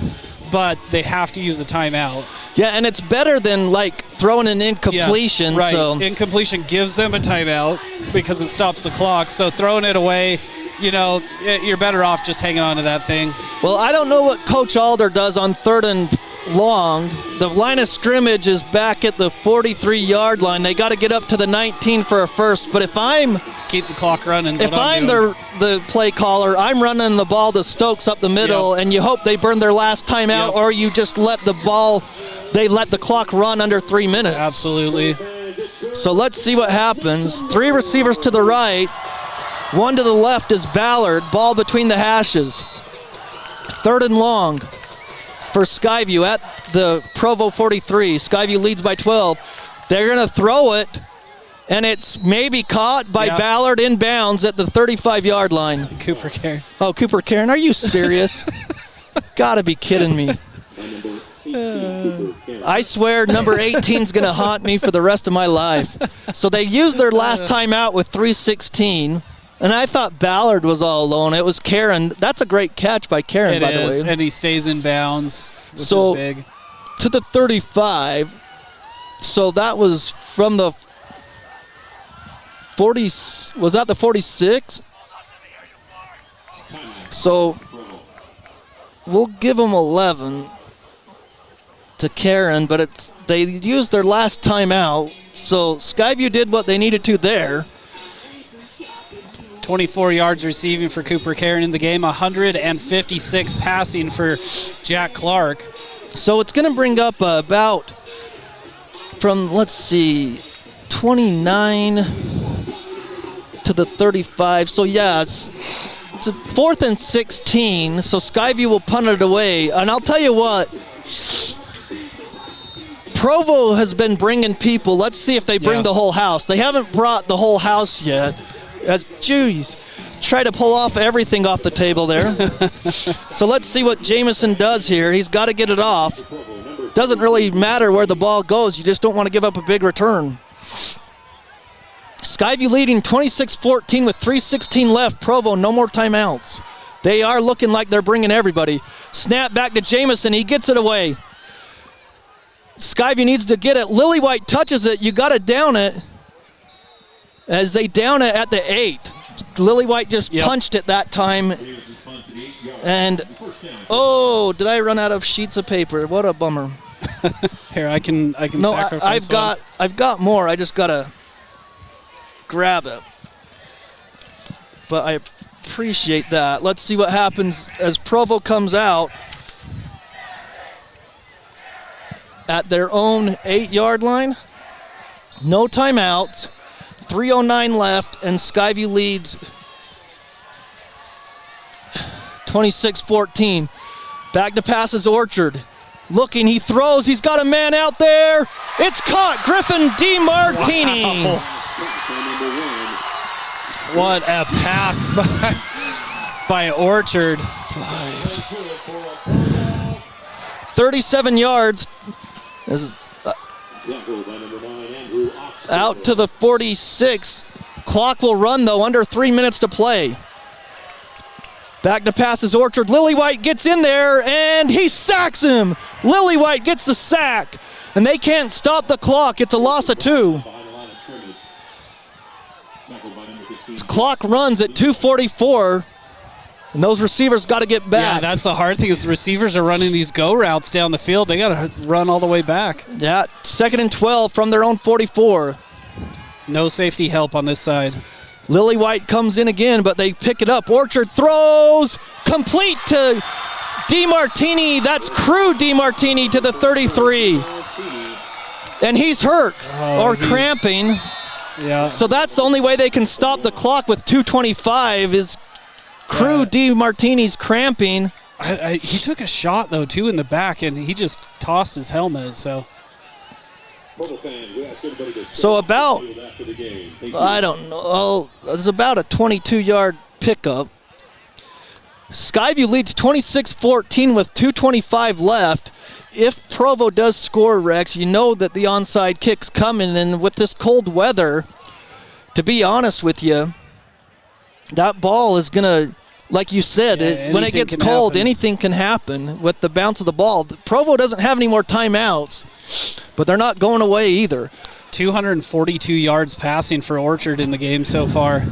Speaker 4: but they have to use a timeout.
Speaker 3: Yeah, and it's better than, like, throwing an incompletion.
Speaker 4: Yes, right.
Speaker 3: So
Speaker 4: Incompletion gives them a timeout because it stops the clock. So throwing it away, you know, you're better off just hanging on to that thing.
Speaker 3: Well, I don't know what Coach Alder does on 3rd and long. The line of scrimmage is back at the 43-yard line. They got to get up to the 19 for a first. But if I'm
Speaker 4: keep the clock running,
Speaker 3: if I'm the play caller, I'm running the ball to Stokes up the middle, and you hope they burn their last timeout, or you just let the clock run under 3 minutes.
Speaker 4: Absolutely.
Speaker 3: So let's see what happens. 3 receivers to the right. 1 to the left is Ballard. Ball between the hashes. 3rd and long for Skyview at the Provo 43. Skyview leads by 12. They're going to throw it, and it's maybe caught by Ballard inbounds at the 35-yard line.
Speaker 4: Cooper Cairn.
Speaker 3: Oh, Cooper Cairn. Are you serious? Gotta be kidding me. I swear number 18's going to haunt me for the rest of my life. So they used their last timeout with 3:16. And I thought Ballard was all alone. It was Karen. That's a great catch by Karen, by the way.
Speaker 4: And he stays in bounds, which is big.
Speaker 3: To the 35. So that was from the 40. Was that the 46? So we'll give them 11 to Karen, but they used their last timeout. So Skyview did what they needed to there.
Speaker 4: 24 yards receiving for Cooper Karen in the game, 156 passing for Jack Clark.
Speaker 3: So it's going to bring up about from, let's see, 29 to the 35. So yeah, it's a 4th and 16. So Skyview will punt it away. And I'll tell you what, Provo has been bringing people. Let's see if they bring the whole house. They haven't brought the whole house yet. Try to pull off everything off the table there. So let's see what Jamison does here. He's got to get it off. Doesn't really matter where the ball goes. You just don't want to give up a big return. Skyview leading 26-14 with 3:16 left. Provo, no more timeouts. They are looking like they're bringing everybody. Snap back to Jamison. He gets it away. Skyview needs to get it. Lillywhite touches it. You got to down it. As they down it at the 8. Lillywhite just punched it that time. And, oh, did I run out of sheets of paper? What a bummer.
Speaker 4: Here, I can sacrifice
Speaker 3: I've got more. I just got to grab it. But I appreciate that. Let's see what happens as Provo comes out at their own 8-yard line. No timeouts. 3:09 left, and Skyview leads 26-14. Back to passes Orchard. Looking, he throws, he's got a man out there. It's caught, Griffin DiMartini.
Speaker 4: Wow. What a pass by Orchard.
Speaker 3: 37 yards. This is out to the 46. Clock will run, though, under 3 minutes to play. Back to passes Orchard. Lillywhite gets in there, and he sacks him. Lillywhite gets the sack, and they can't stop the clock. It's a loss of 2. This clock runs at 2:44, and those receivers got to get back.
Speaker 4: Yeah, that's the hard thing is the receivers are running these go routes down the field. They got to run all the way back.
Speaker 3: Yeah, 2nd and 12 from their own 44.
Speaker 4: No safety help on this side.
Speaker 3: Lillywhite comes in again, but they pick it up. Orchard throws, complete to DiMartini. That's Crew DiMartini to the 33. And he's hurt or cramping.
Speaker 4: Yeah.
Speaker 3: So that's the only way they can stop the clock with 2:25 is Crew DiMartini's cramping.
Speaker 4: He took a shot, though, too, in the back, and he just tossed his helmet, so.
Speaker 3: So about, I don't know, it's about a 22-yard pickup. Skyview leads 26-14 with 2:25 left. If Provo does score, Rex, you know that the onside kick's coming, and with this cold weather, to be honest with you, that ball is going to, like you said, when it gets cold, anything can happen with the bounce of the ball. Provo doesn't have any more timeouts, but they're not going away either.
Speaker 4: 242 yards passing for Orchard in the game so far.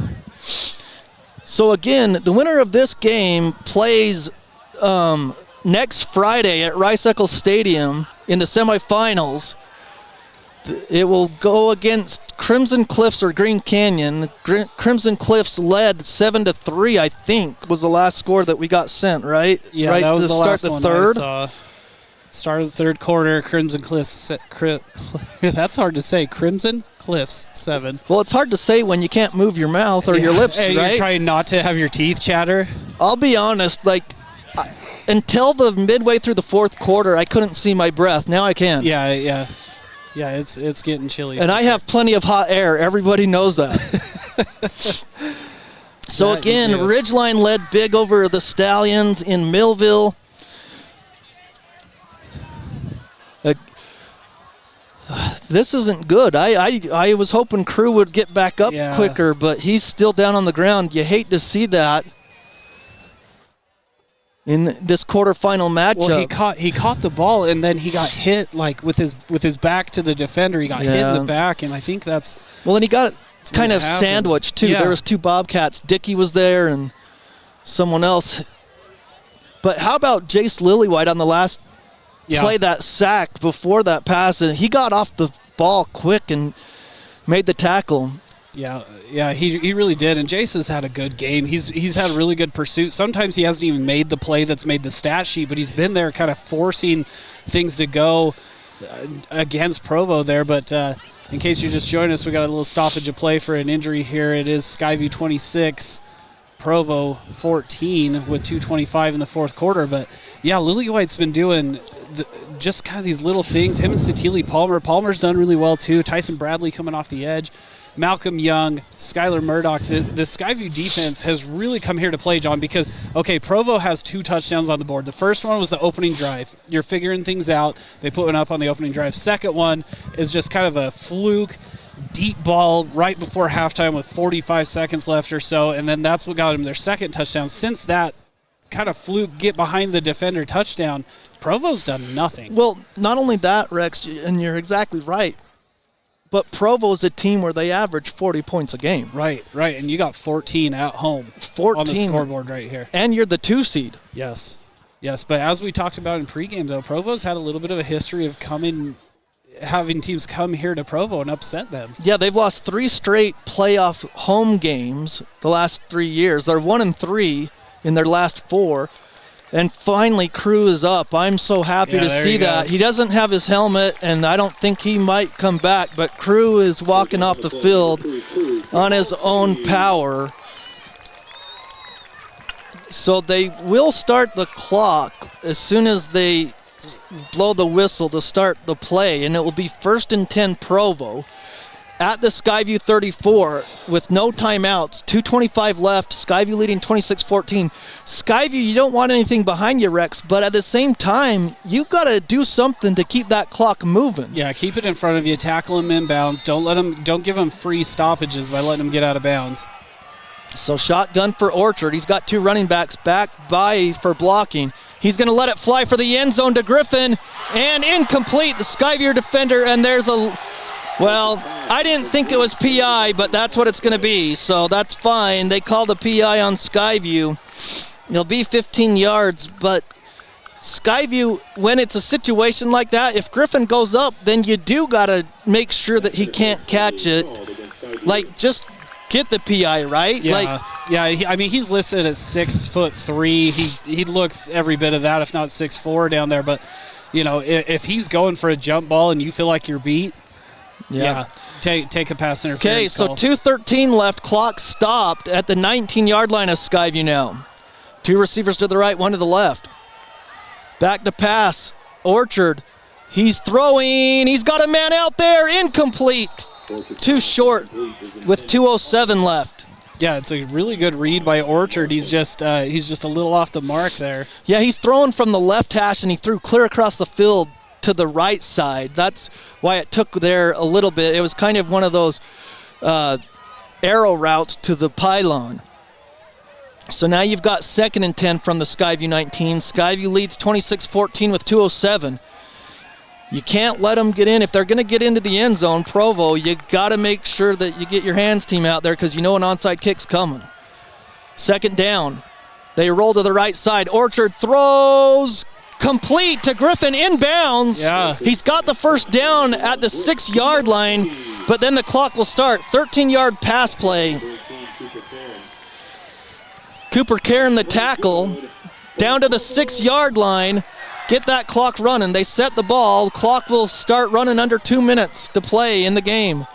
Speaker 3: So again, the winner of this game plays next Friday at Rice Eccles Stadium in the semifinals. It will go against Crimson Cliffs or Green Canyon. Crimson Cliffs led 7-3, I think, was the last score that we got sent, right?
Speaker 4: Yeah,
Speaker 3: right
Speaker 4: that was
Speaker 3: to
Speaker 4: the
Speaker 3: start
Speaker 4: last
Speaker 3: the
Speaker 4: one
Speaker 3: third.
Speaker 4: I saw. Start of the third quarter, Crimson Cliffs. That's hard to say. Crimson Cliffs 7.
Speaker 3: Well, it's hard to say when you can't move your mouth or your lips,
Speaker 4: hey,
Speaker 3: right?
Speaker 4: You're trying not to have your teeth chatter.
Speaker 3: I'll be honest, until the midway through the fourth quarter, I couldn't see my breath. Now I can.
Speaker 4: Yeah, it's getting chilly.
Speaker 3: And I have plenty of hot air. Everybody knows that. So again, Ridgeline led big over the Stallions in Millville. This isn't good. I was hoping Crew would get back up quicker, but he's still down on the ground. You hate to see that in this quarterfinal matchup.
Speaker 4: Well, he caught the ball, and then he got hit with his back to the defender. He got hit in the back, and I think that's...
Speaker 3: Well, and he got kind of sandwiched, too. Yeah. There was 2 Bobcats. Dickey was there, and someone else. But how about Jace Lillywhite on the last play, that sack before that pass? And he got off the ball quick and made the tackle.
Speaker 4: Yeah, he really did. And Jace has had a good game. He's had really good pursuit. Sometimes he hasn't even made the play that's made the stat sheet, but he's been there kind of forcing things to go against Provo there. But in case you're just joining us, we got a little stoppage of play for an injury here. It is Skyview 26, Provo 14 with 2:25 in the fourth quarter. But yeah, Lillywhite's been doing just kind of these little things. Him and Satili Palmer. Palmer's done really well too. Tyson Bradley coming off the edge. Malcolm Young, Skylar Murdoch. The Skyview defense has really come here to play, John, because, okay, Provo has 2 touchdowns on the board. The first one was the opening drive. You're figuring things out. They put one up on the opening drive. Second one is just kind of a fluke, deep ball right before halftime with 45 seconds left or so, and then that's what got them their second touchdown. Since that kind of fluke get behind the defender touchdown, Provo's done nothing.
Speaker 3: Well, not only that, Rex, and you're exactly right, but Provo's a team where they average 40 points a game.
Speaker 4: Right. And you got 14 at home
Speaker 3: 14
Speaker 4: on the scoreboard right here.
Speaker 3: And you're the 2 seed.
Speaker 4: Yes. But as we talked about in pregame, though, Provo's had a little bit of a history of having teams come here to Provo and upset them.
Speaker 3: Yeah, they've lost 3 straight playoff home games the last 3 years. They're 1-3 in their last 4. And finally, Crew is up. I'm so happy to see that. He doesn't have his helmet, and I don't think he might come back, but Crew is walking off the field on his own power. So they will start the clock as soon as they blow the whistle to start the play, and it will be 1st and 10 Provo at the Skyview 34 with no timeouts, 2:25 left, Skyview leading 26-14. Skyview, you don't want anything behind you, Rex, but at the same time, you've got to do something to keep that clock moving.
Speaker 4: Yeah, keep it in front of you, tackle him inbounds. Don't give him free stoppages by letting him get out of bounds.
Speaker 3: So shotgun for Orchard. He's got 2 running backs back by for blocking. He's going to let it fly for the end zone to Griffin, and incomplete. The Skyview defender, and there's well, I didn't think it was PI, but that's what it's going to be, so that's fine. They call the PI on Skyview. It'll be 15 yards, but Skyview, when it's a situation like that, if Griffin goes up, then you do got to make sure that he can't catch it. Like, just get the PI, right?
Speaker 4: I mean, he's listed at 6'3". He looks every bit of that, if not 6'4", down there. But, you know, if he's going for a jump ball and you feel like you're beat, take a pass interference.
Speaker 3: Okay, so 2:13 left. Clock stopped at the 19-yard line of Skyview now. 2 receivers to the right, 1 to the left. Back to pass. Orchard. He's throwing. He's got a man out there. Incomplete. Too short with 2:07 left.
Speaker 4: Yeah, it's a really good read by Orchard. He's just a little off the mark there.
Speaker 3: Yeah, he's throwing from the left hash, and he threw clear across the field to the right side. That's why it took there a little bit. It was kind of one of those arrow routes to the pylon. So now you've got 2nd and 10 from the Skyview 19. Skyview leads 26-14 with 2:07. You can't let them get in. If they're going to get into the end zone, Provo, you got to make sure that you get your hands team out there because you know an onside kick's coming. 2nd down. They roll to the right side. Orchard throws complete to Griffin inbounds.
Speaker 4: Yeah.
Speaker 3: He's got the first down at the 6-yard line, but then the clock will start. 13-yard pass play. Cooper Karen the tackle down to the 6-yard line. Get that clock running. They set the ball. Clock will start running under 2 minutes to play in the game.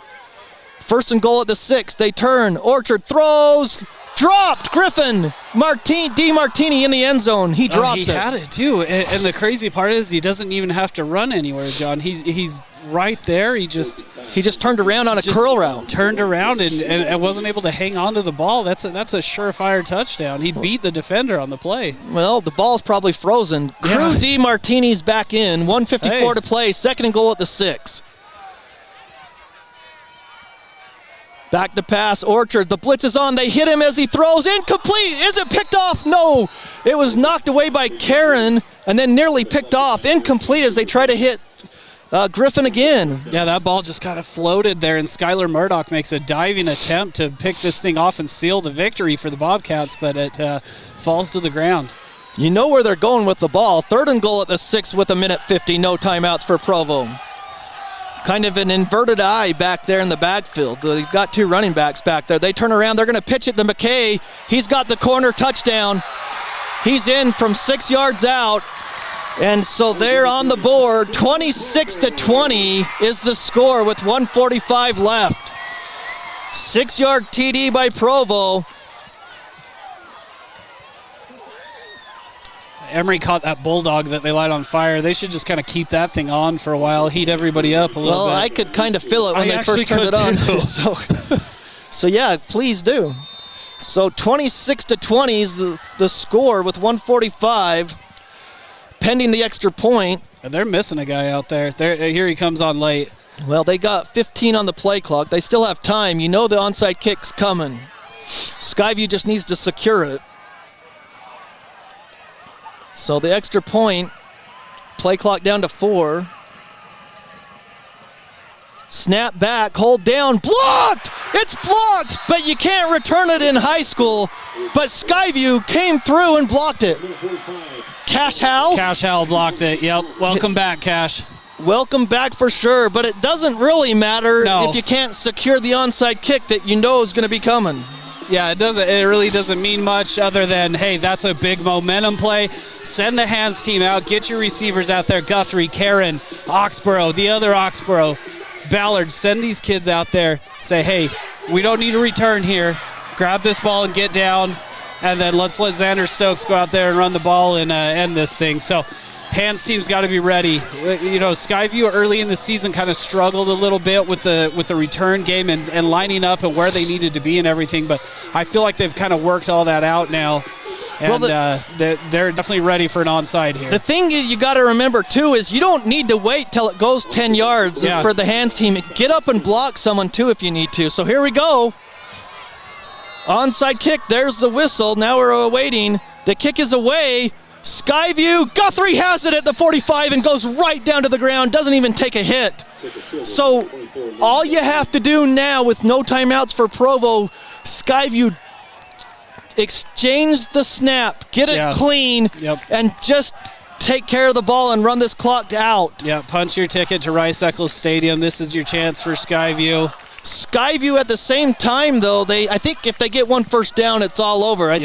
Speaker 3: 1st and goal at the 6. They turn. Orchard throws. Dropped. Griffin. Martini in the end zone. He drops it.
Speaker 4: He had it too. And the crazy part is he doesn't even have to run anywhere, John. He's right there. He just
Speaker 3: turned around on a curl route.
Speaker 4: Turned around and wasn't able to hang on to the ball. That's a surefire touchdown. He beat the defender on the play.
Speaker 3: Well, the ball's probably frozen.
Speaker 4: Yeah.
Speaker 3: Crew D. Martini's back in. 1:54 to play. 2nd and goal at the 6. Back to pass, Orchard. The blitz is on. They hit him as he throws. Incomplete. Is it picked off? No. It was knocked away by Karen and then nearly picked off. Incomplete as they try to hit Griffin again.
Speaker 4: Yeah, that ball just kind of floated there, and Skylar Murdoch makes a diving attempt to pick this thing off and seal the victory for the Bobcats, but it falls to the ground.
Speaker 3: You know where they're going with the ball. 3rd and goal at the 6 with 1:50, no timeouts for Provo. Kind of an inverted I back there in the backfield. They've got 2 running backs back there. They turn around, they're going to pitch it to McKay. He's got the corner touchdown. He's in from 6 yards out. And so they're on the board. 26-20 is the score with 1:45 left. 6-yard TD by Provo.
Speaker 4: Emory caught that bulldog that they light on fire. They should just kind of keep that thing on for a while, heat everybody up a little bit.
Speaker 3: Well, I could kind of feel it when they first turned it on. So yeah, please do. So 26-20 is the score with 1:45. Pending the extra point.
Speaker 4: And they're missing a guy out there. Here he comes on late.
Speaker 3: Well, they got 15 on the play clock. They still have time. You know the onside kick's coming. Skyview just needs to secure it. So the extra point, play clock down to 4. Snap back, hold down, blocked! It's blocked, but you can't return it in high school. But Skyview came through and blocked it. Cash Howell?
Speaker 4: Cash Howell blocked it, yep. Welcome back, Cash.
Speaker 3: Welcome back for sure, but it doesn't really matter if you can't secure the onside kick that you know is going to be coming.
Speaker 4: Yeah, it really doesn't mean much other than, hey, that's a big momentum play. Send the hands team out. Get your receivers out there. Guthrie, Karen, Oxborough, the other Oxborough, Ballard. Send these kids out there. Say, hey, we don't need a return here. Grab this ball and get down. And then let's let Xander Stokes go out there and run the ball and end this thing. So hands team's got to be ready. You know, Skyview early in the season kind of struggled a little bit with the return game and lining up and where they needed to be and everything. But I feel like they've kind of worked all that out now. And they're definitely ready for an onside here.
Speaker 3: The thing you got to remember, too, is you don't need to wait till it goes 10 yards for the hands team. Get up and block someone, too, if you need to. So here we go. Onside kick, there's the whistle. Now we're awaiting. The kick is away. Skyview, Guthrie has it at the 45 and goes right down to the ground, doesn't even take a hit. So all you have to do now with no timeouts for Provo, Skyview, exchange the snap, get it clean, and just take care of the ball and run this clock out.
Speaker 4: Yeah, punch your ticket to Rice Eccles Stadium. This is your chance for Skyview.
Speaker 3: Skyview at the same time, though, I think if they get 1 first down, it's all over.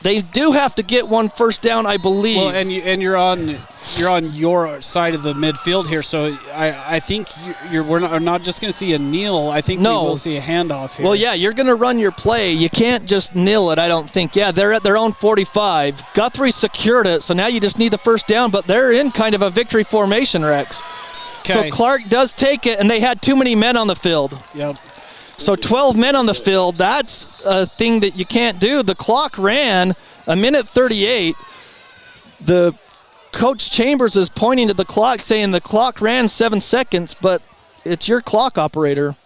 Speaker 3: They do have to get 1 first down, I believe.
Speaker 4: Well, and you're on your side of the midfield here, so I think we're not just going to see a kneel. I think we will see a handoff here.
Speaker 3: Well, yeah, you're going to run your play. You can't just kneel it, I don't think. Yeah, they're at their own 45. Guthrie secured it, so now you just need the first down, but they're in kind of a victory formation, Rex. So Clark does take it, and they had too many men on the field.
Speaker 4: Yep.
Speaker 3: So 12 men on the field, that's a thing that you can't do. The clock ran 1:38. The Coach Chambers is pointing to the clock saying the clock ran 7 seconds, but it's your clock operator.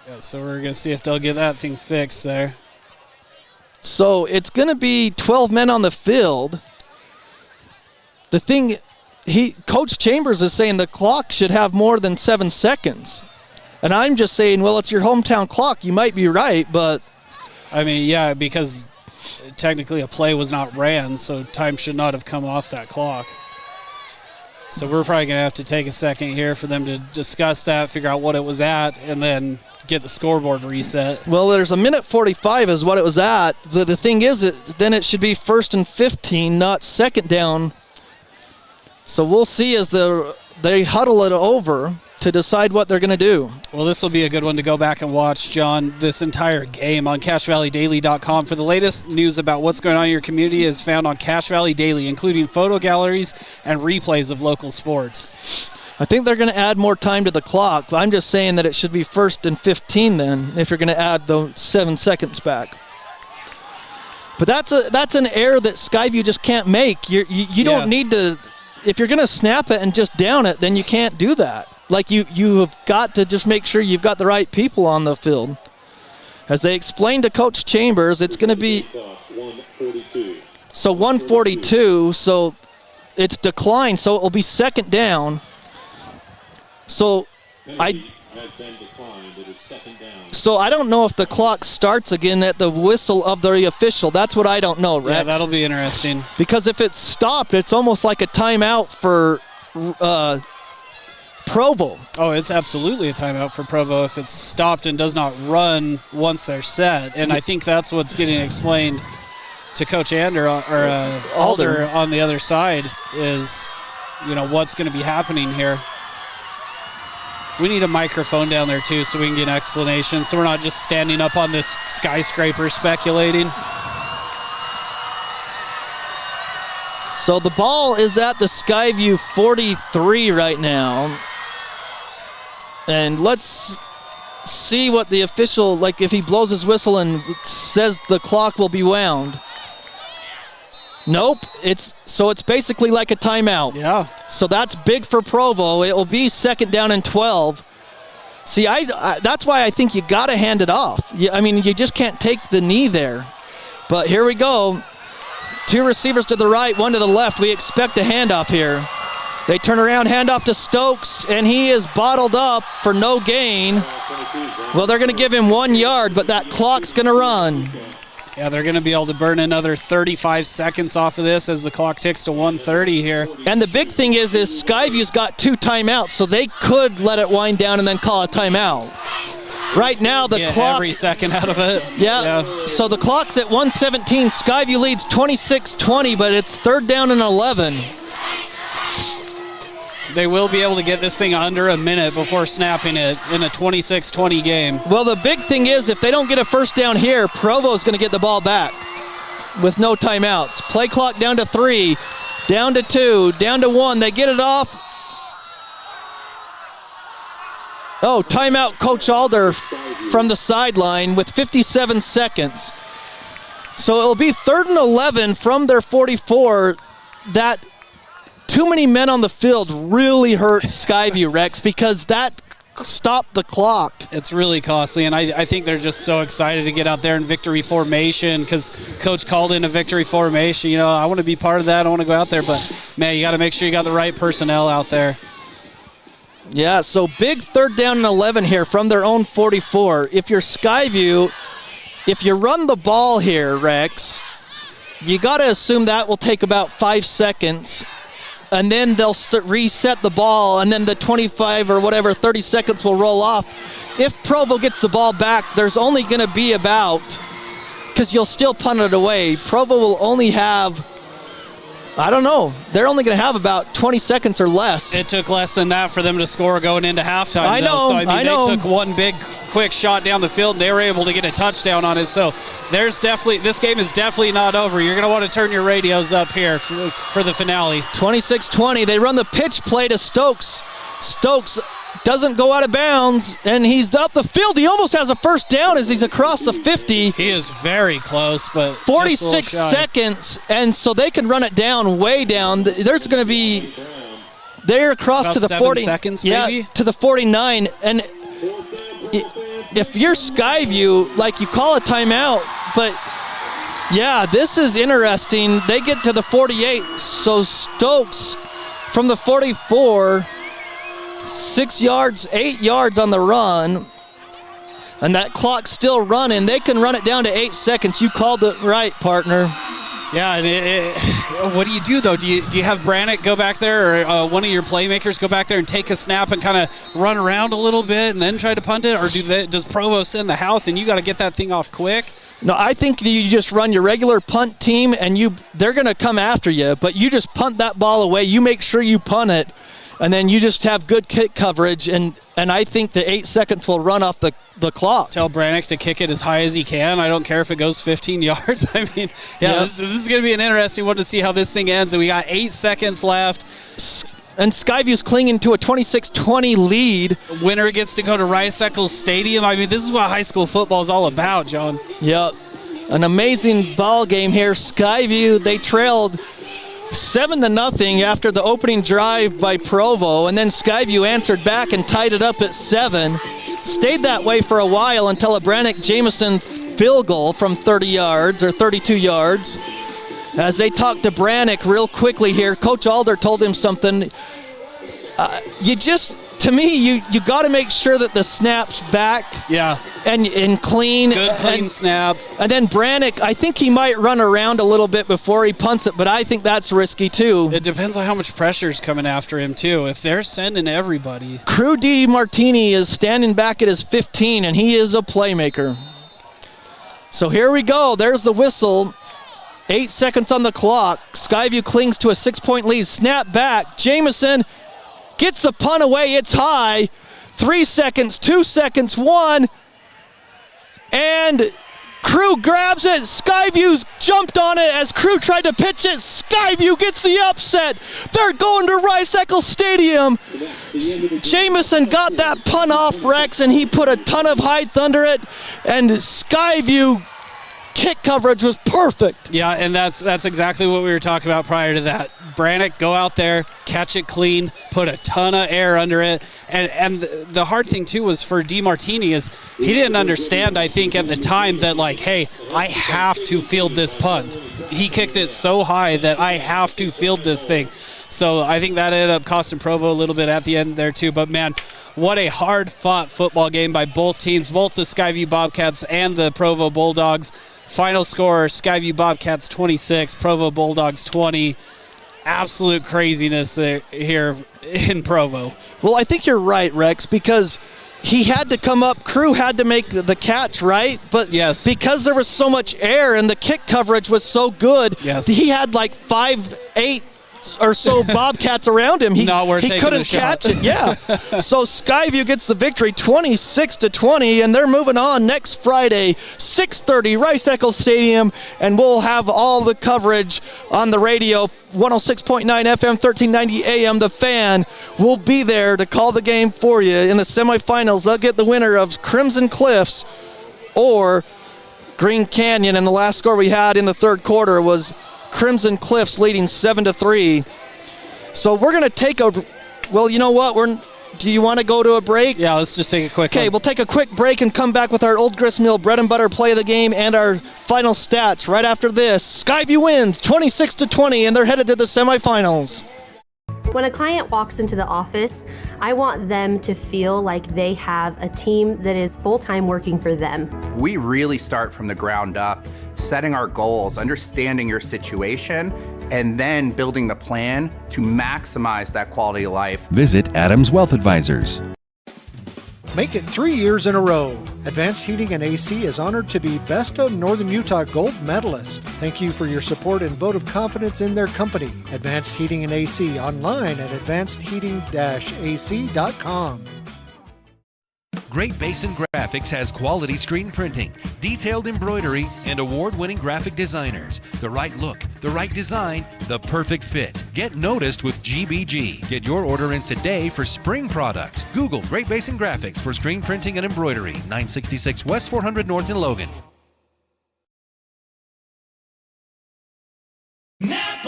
Speaker 4: Yeah, so we're going to see if they'll get that thing fixed there.
Speaker 3: So it's going to be 12 men on the field. The thing... Coach Chambers is saying the clock should have more than 7 seconds. And I'm just saying, well, it's your hometown clock. You might be right, but...
Speaker 4: I mean, yeah, because technically a play was not ran, so time should not have come off that clock. So we're probably going to have to take a second here for them to discuss that, figure out what it was at, and then get the scoreboard reset.
Speaker 3: Well, there's 1:45 is what it was at. The thing is, then it should be 1st and 15, not second down. So we'll see as they huddle it over to decide what they're going to do.
Speaker 4: Well, this will be a good one to go back and watch, John, this entire game on CashValleyDaily.com. For the latest news about what's going on in your community is found on Cache Valley Daily, including photo galleries and replays of local sports.
Speaker 3: I think they're going to add more time to the clock. I'm just saying that it should be 1st and 15 then, if you're going to add the 7 seconds back. But that's an error that Skyview just can't make. You don't need to... If you're going to snap it and just down it, then you can't do that. Like, you have got to just make sure you've got the right people on the field. As they explained to Coach Chambers, it's going to be... So 142, so it's declined, so it will be second down. So I don't know if the clock starts again at the whistle of the official. That's what I don't know, Rex.
Speaker 4: Yeah, that'll be interesting.
Speaker 3: Because if it's stopped, it's almost like a timeout for Provo.
Speaker 4: Oh, it's absolutely a timeout for Provo if it's stopped and does not run once they're set. And I think that's what's getting explained to Coach Alder on the other side is, what's going to be happening here. We need a microphone down there, too, so we can get an explanation, so we're not just standing up on this skyscraper speculating.
Speaker 3: So the ball is at the Skyview 43 right now. And let's see what the official, if he blows his whistle and says the clock will be wound. Nope, it's basically like a timeout.
Speaker 4: Yeah.
Speaker 3: So that's big for Provo. It will be second down and 12. See, that's why I think you got to hand it off. You just can't take the knee there. But here we go. 2 receivers to the right, 1 to the left. We expect a handoff here. They turn around, handoff to Stokes, and he is bottled up for no gain. Well, they're going to give him 1 yard, but that clock's going to run.
Speaker 4: Yeah, they're going to be able to burn another 35 seconds off of this as the clock ticks to 1:30 here.
Speaker 3: And the big thing is Skyview's got 2 timeouts, so they could let it wind down and then call a timeout. Right now, the clock...
Speaker 4: every second out of it.
Speaker 3: Yeah, so the clock's at 1:17. Skyview leads 26-20, but it's third down and 11.
Speaker 4: They will be able to get this thing under a minute before snapping it in a 26-20 game.
Speaker 3: Well, the big thing is if they don't get a first down here, Provo's going to get the ball back with no timeouts. Play clock down to 3, down to 2, down to 1. They get it off. Oh, timeout, Coach Alder from the sideline with 57 seconds. So it'll be 3rd and 11 from their 44. That too many men on the field really hurt Skyview, Rex, because that stopped the clock.
Speaker 4: It's really costly, and I think they're just so excited to get out there in victory formation because Coach called in a victory formation. I want to be part of that. I want to go out there, but, man, you got to make sure you got the right personnel out there.
Speaker 3: Yeah, so big 3rd down and 11 here from their own 44. If you're Skyview, if you run the ball here, Rex, you got to assume that will take about 5 seconds. And then they'll reset the ball, and then the 25 or whatever, 30 seconds will roll off. If Provo gets the ball back, there's only going to be about, because you'll still punt it away, Provo will only have, I don't know, they're only going to have about 20 seconds or less.
Speaker 4: It took less than that for them to score going into halftime.
Speaker 3: I know,
Speaker 4: So, they took one big, quick shot down the field, and they were able to get a touchdown on it. So this game is definitely not over. You're going to want to turn your radios up here for the finale.
Speaker 3: 26-20, they run the pitch play to Stokes. Stokes doesn't go out of bounds, and he's up the field. He almost has a first down as he's across the 50.
Speaker 4: He is very close, but
Speaker 3: 46 seconds, and so they can run it down, way down. There's going to be, they're across
Speaker 4: about
Speaker 3: to the 40
Speaker 4: seconds, maybe?
Speaker 3: Yeah, to the 49, and if you're Skyview, you call a timeout, but yeah, this is interesting. They get to the 48, so Stokes from the 44, 6 yards, 8 yards on the run, and that clock's still running. They can run it down to 8 seconds. You called it right, partner.
Speaker 4: Yeah, and what do you do, though? Do you have Brannick go back there, or one of your playmakers go back there and take a snap and kind of run around a little bit and then try to punt it? Or does Provo send the house and you got to get that thing off quick?
Speaker 3: No, I think you just run your regular punt team, and they're going to come after you, but you just punt that ball away. You make sure you punt it, and then you just have good kick coverage, and I think the 8 seconds will run off the clock.
Speaker 4: Tell Brannick to kick it as high as he can. I don't care if it goes 15 yards. I mean, this is going to be an interesting one to see how this thing ends. And we got 8 seconds left.
Speaker 3: And Skyview's clinging to a 26-20 lead.
Speaker 4: Winner gets to go to Rice Eccles Stadium. I mean, this is what high school football is all about, John.
Speaker 3: Yep. An amazing ball game here. Skyview, they trailed 7-0 after the opening drive by Provo, and then Skyview answered back and tied it up at 7. Stayed that way for a while until a Brannick Jameson field goal from 30 yards or 32 yards. as they talk to Brannick real quickly here. Coach Alder told him something. To me, you got to make sure that the snap's back.
Speaker 4: Yeah.
Speaker 3: And clean.
Speaker 4: Good clean snap.
Speaker 3: And then Brannick, I think he might run around a little bit before he punts it, but I think that's risky too.
Speaker 4: It depends on how much pressure's coming after him too. If they're sending everybody.
Speaker 3: Crew D. Martini is standing back at his 15, and he is a playmaker. So here we go. There's the whistle. 8 seconds on the clock. Skyview clings to a 6-point lead. Snap back. Jamison gets the punt away. It's high. 3 seconds, 2 seconds, 1. And Crew grabs it. Skyview's jumped on it as Crew tried to pitch it. Skyview gets the upset. They're going to Rice-Eccles Stadium. Jamison got that punt off Rex, and he put a ton of height under it. And Skyview kick coverage was perfect.
Speaker 4: Yeah, and that's exactly what we were talking about prior to that. Brannick, go out there, catch it clean, put a ton of air under it. And the hard thing, too, was for DeMartini is he didn't understand, I think, at the time that, like, hey, I have to field this punt. He kicked it so high that I have to field this thing. So I think that ended up costing Provo a little bit at the end there, too. But, man, what a hard-fought football game by both teams, both the Skyview Bobcats and the Provo Bulldogs. Final score, Skyview Bobcats 26, Provo Bulldogs 20. Absolute craziness here in Provo.
Speaker 3: Well, I think you're right, Rex, because he had to come up. Crew had to make the catch, right? But
Speaker 4: yes,
Speaker 3: because there was so much air and the kick coverage was so good,
Speaker 4: yes,
Speaker 3: he had like 5-8 or so Bobcats around him. He couldn't catch it. Yeah. So Skyview gets the victory 26-20, and they're moving on next Friday, 6:30, Rice-Eccles Stadium, and we'll have all the coverage on the radio, 106.9 FM, 1390 AM. The Fan will be there to call the game for you. In the semifinals, they'll get the winner of Crimson Cliffs or Green Canyon, and the last score we had in the third quarter was Crimson Cliffs leading 7-3. So we're going to take well, you know what? Do you want to go to a break?
Speaker 4: Yeah, let's just take a quick
Speaker 3: one. We'll take a quick break and come back with our Old Grist Mill bread and butter play of the game and our final stats right after this. Skyview wins 26-20, and they're headed to the semifinals.
Speaker 5: When a client walks into the office, I want them to feel like they have a team that is full-time working for them.
Speaker 6: We really start from the ground up, setting our goals, understanding your situation, and then building the plan to maximize that quality of life.
Speaker 1: Visit Adams Wealth Advisors.
Speaker 7: Make it 3 years in a row. Advanced Heating and AC is honored to be Best of Northern Utah Gold Medalist. Thank you for your support and vote of confidence in their company. Advanced Heating and AC, online at advancedheating-ac.com.
Speaker 1: Great Basin Graphics has quality screen printing, detailed embroidery, and award-winning graphic designers. The right look, the right design, the perfect fit. Get noticed with GBG. Get your order in today for spring products. Google Great Basin Graphics for screen printing and embroidery. 966 West 400 North in Logan.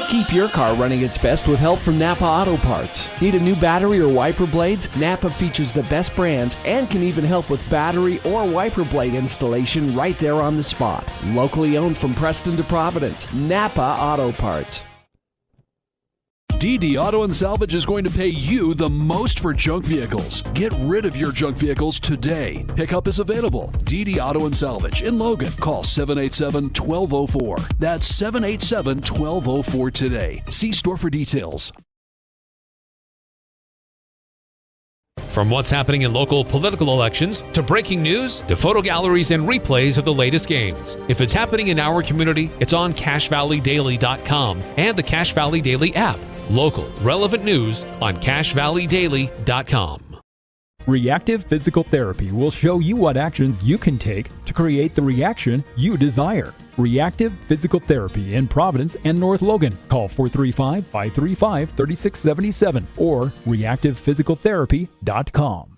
Speaker 8: Keep your car running its best with help from Napa Auto Parts. Need a new battery or wiper blades? Napa features the best brands and can even help with battery or wiper blade installation right there on the spot. Locally owned from Preston to Providence, Napa Auto Parts.
Speaker 9: DD Auto and Salvage is going to pay you the most for junk vehicles. Get rid of your junk vehicles today. Pickup is available. DD Auto and Salvage in Logan. Call 787-1204. That's 787-1204 today. See store for details.
Speaker 10: From what's happening in local political elections, to breaking news, to photo galleries and replays of the latest games. If it's happening in our community, it's on CashValleyDaily.com and the Cache Valley Daily app. Local, relevant news on CashValleyDaily.com.
Speaker 11: Reactive Physical Therapy will show you what actions you can take to create the reaction you desire. Reactive Physical Therapy in Providence and North Logan. Call 435-535-3677 or reactivephysicaltherapy.com.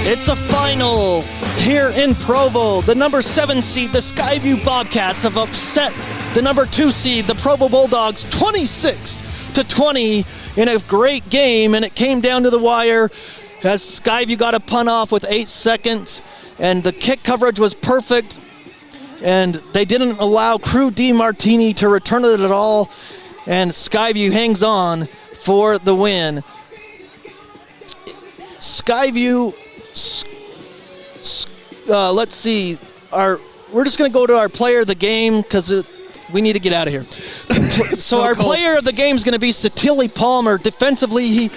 Speaker 3: It's a final here in Provo. The number 7 seed, the Skyview Bobcats, have upset the number 2 seed, the Provo Bulldogs, 26-20 in a great game, and it came down to the wire. as Skyview got a punt off with 8 seconds, and the kick coverage was perfect, and they didn't allow Crew D Martini to return it at all, and Skyview hangs on for the win. Skyview, let's see, we're just going to go to our player of the game because we need to get out of here. So our player of the game is going to be Satilli Palmer. Defensively,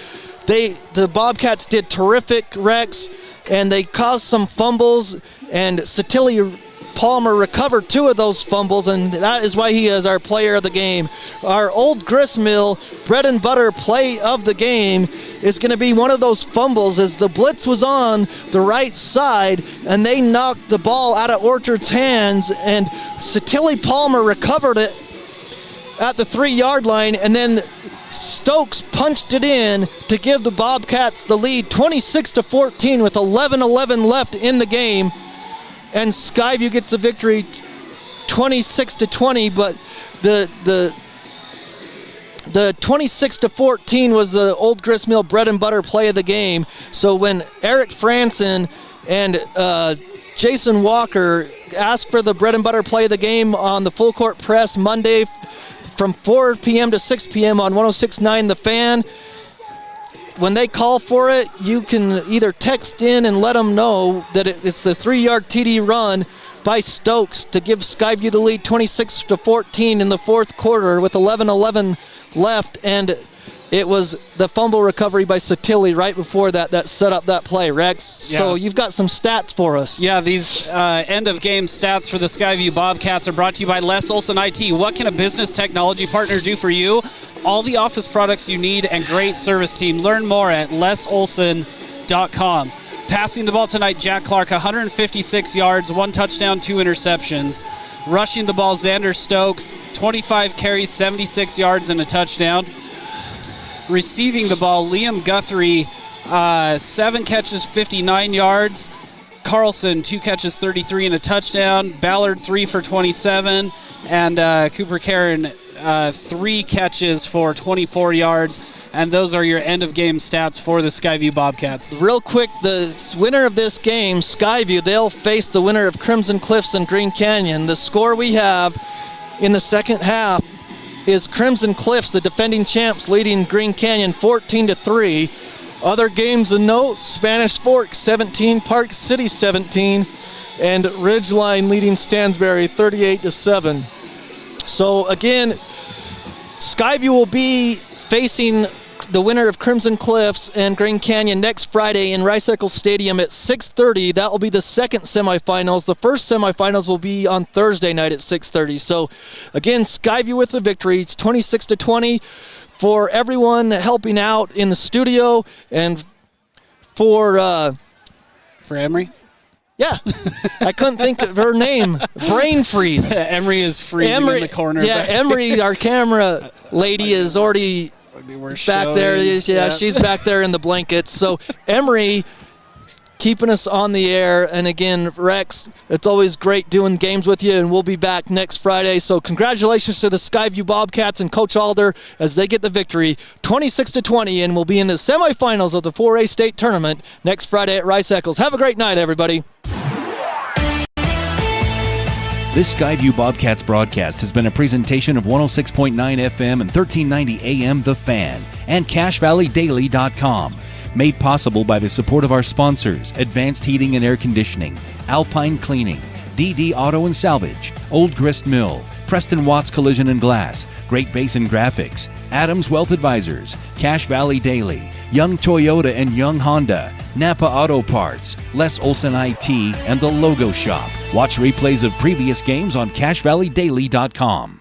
Speaker 3: the Bobcats did terrific, Rex, and they caused some fumbles, and Satilli Palmer recovered 2 of those fumbles, and that is why he is our player of the game. Our Old Gristmill bread and butter play of the game is going to be one of those fumbles as the blitz was on the right side, and they knocked the ball out of Orchard's hands, and Satilli Palmer recovered it at the 3-yard line, and then Stokes punched it in to give the Bobcats the lead 26-14 with 11:11 left in the game. And Skyview gets the victory 26-20, but the 26-14 was the Old Gristmill bread and butter play of the game. So when Eric Franson and Jason Walker asked for the bread and butter play of the game on the full court press Monday from 4 p.m. to 6 p.m. on 106.9 The Fan, when they call for it, you can either text in and let them know that it's the 3-yard TD run by Stokes to give Skyview the lead 26-14 in the fourth quarter with 11:11 left, and it was the fumble recovery by Satilli right before that set up that play, Rex. Yeah. So you've got some stats for us.
Speaker 4: Yeah, these end-of-game stats for the Skyview Bobcats are brought to you by Les Olson IT. What can a business technology partner do for you? All the office products you need and great service team. Learn more at lesolson.com. Passing the ball tonight, Jack Clark, 156 yards, 1 touchdown, 2 interceptions. Rushing the ball, Xander Stokes, 25 carries, 76 yards, and a touchdown. Receiving the ball, Liam Guthrie, 7 catches, 59 yards. Carlson, 2 catches, 33 and a touchdown. Ballard, 3 for 27. And Cooper Karen, 3 catches for 24 yards. And those are your end-of-game stats for the Skyview Bobcats.
Speaker 3: Real quick, the winner of this game, Skyview, they'll face the winner of Crimson Cliffs and Green Canyon. The score we have in the second half is Crimson Cliffs, the defending champs, leading Green Canyon 14-3. Other games of note, Spanish Fork 17, Park City 17, and Ridgeline leading Stansbury 38-7. So again, Skyview will be facing the winner of Crimson Cliffs and Green Canyon next Friday in Rice-Eccles Stadium at 6:30. That will be the second semifinals. The first semifinals will be on Thursday night at 6:30. So again, Skyview with the victory. It's 26-20 for everyone helping out in the studio and for
Speaker 4: Emery.
Speaker 3: Yeah, I couldn't think of her name. Brain freeze.
Speaker 4: Emery is freezing in the corner.
Speaker 3: Yeah, Emery, our camera lady, is already back there. Yeah, she's back there in the blankets. So Emery keeping us on the air. And again, Rex, it's always great doing games with you, and we'll be back next Friday. So congratulations to the Skyview Bobcats and Coach Alder as they get the victory 26-20, and we'll be in the semifinals of the 4A state tournament next Friday at Rice-Eccles. Have a great night, everybody.
Speaker 1: This Skyview Bobcats broadcast has been a presentation of 106.9 FM and 1390 AM The Fan and CashValleyDaily.com. Made possible by the support of our sponsors, Advanced Heating and Air Conditioning, Alpine Cleaning, DD Auto and Salvage, Old Grist Mill, Preston Watts Collision and Glass, Great Basin Graphics, Adams Wealth Advisors, Cache Valley Daily, Young Toyota and Young Honda, Napa Auto Parts, Les Olson IT, and The Logo Shop. Watch replays of previous games on CashValleyDaily.com.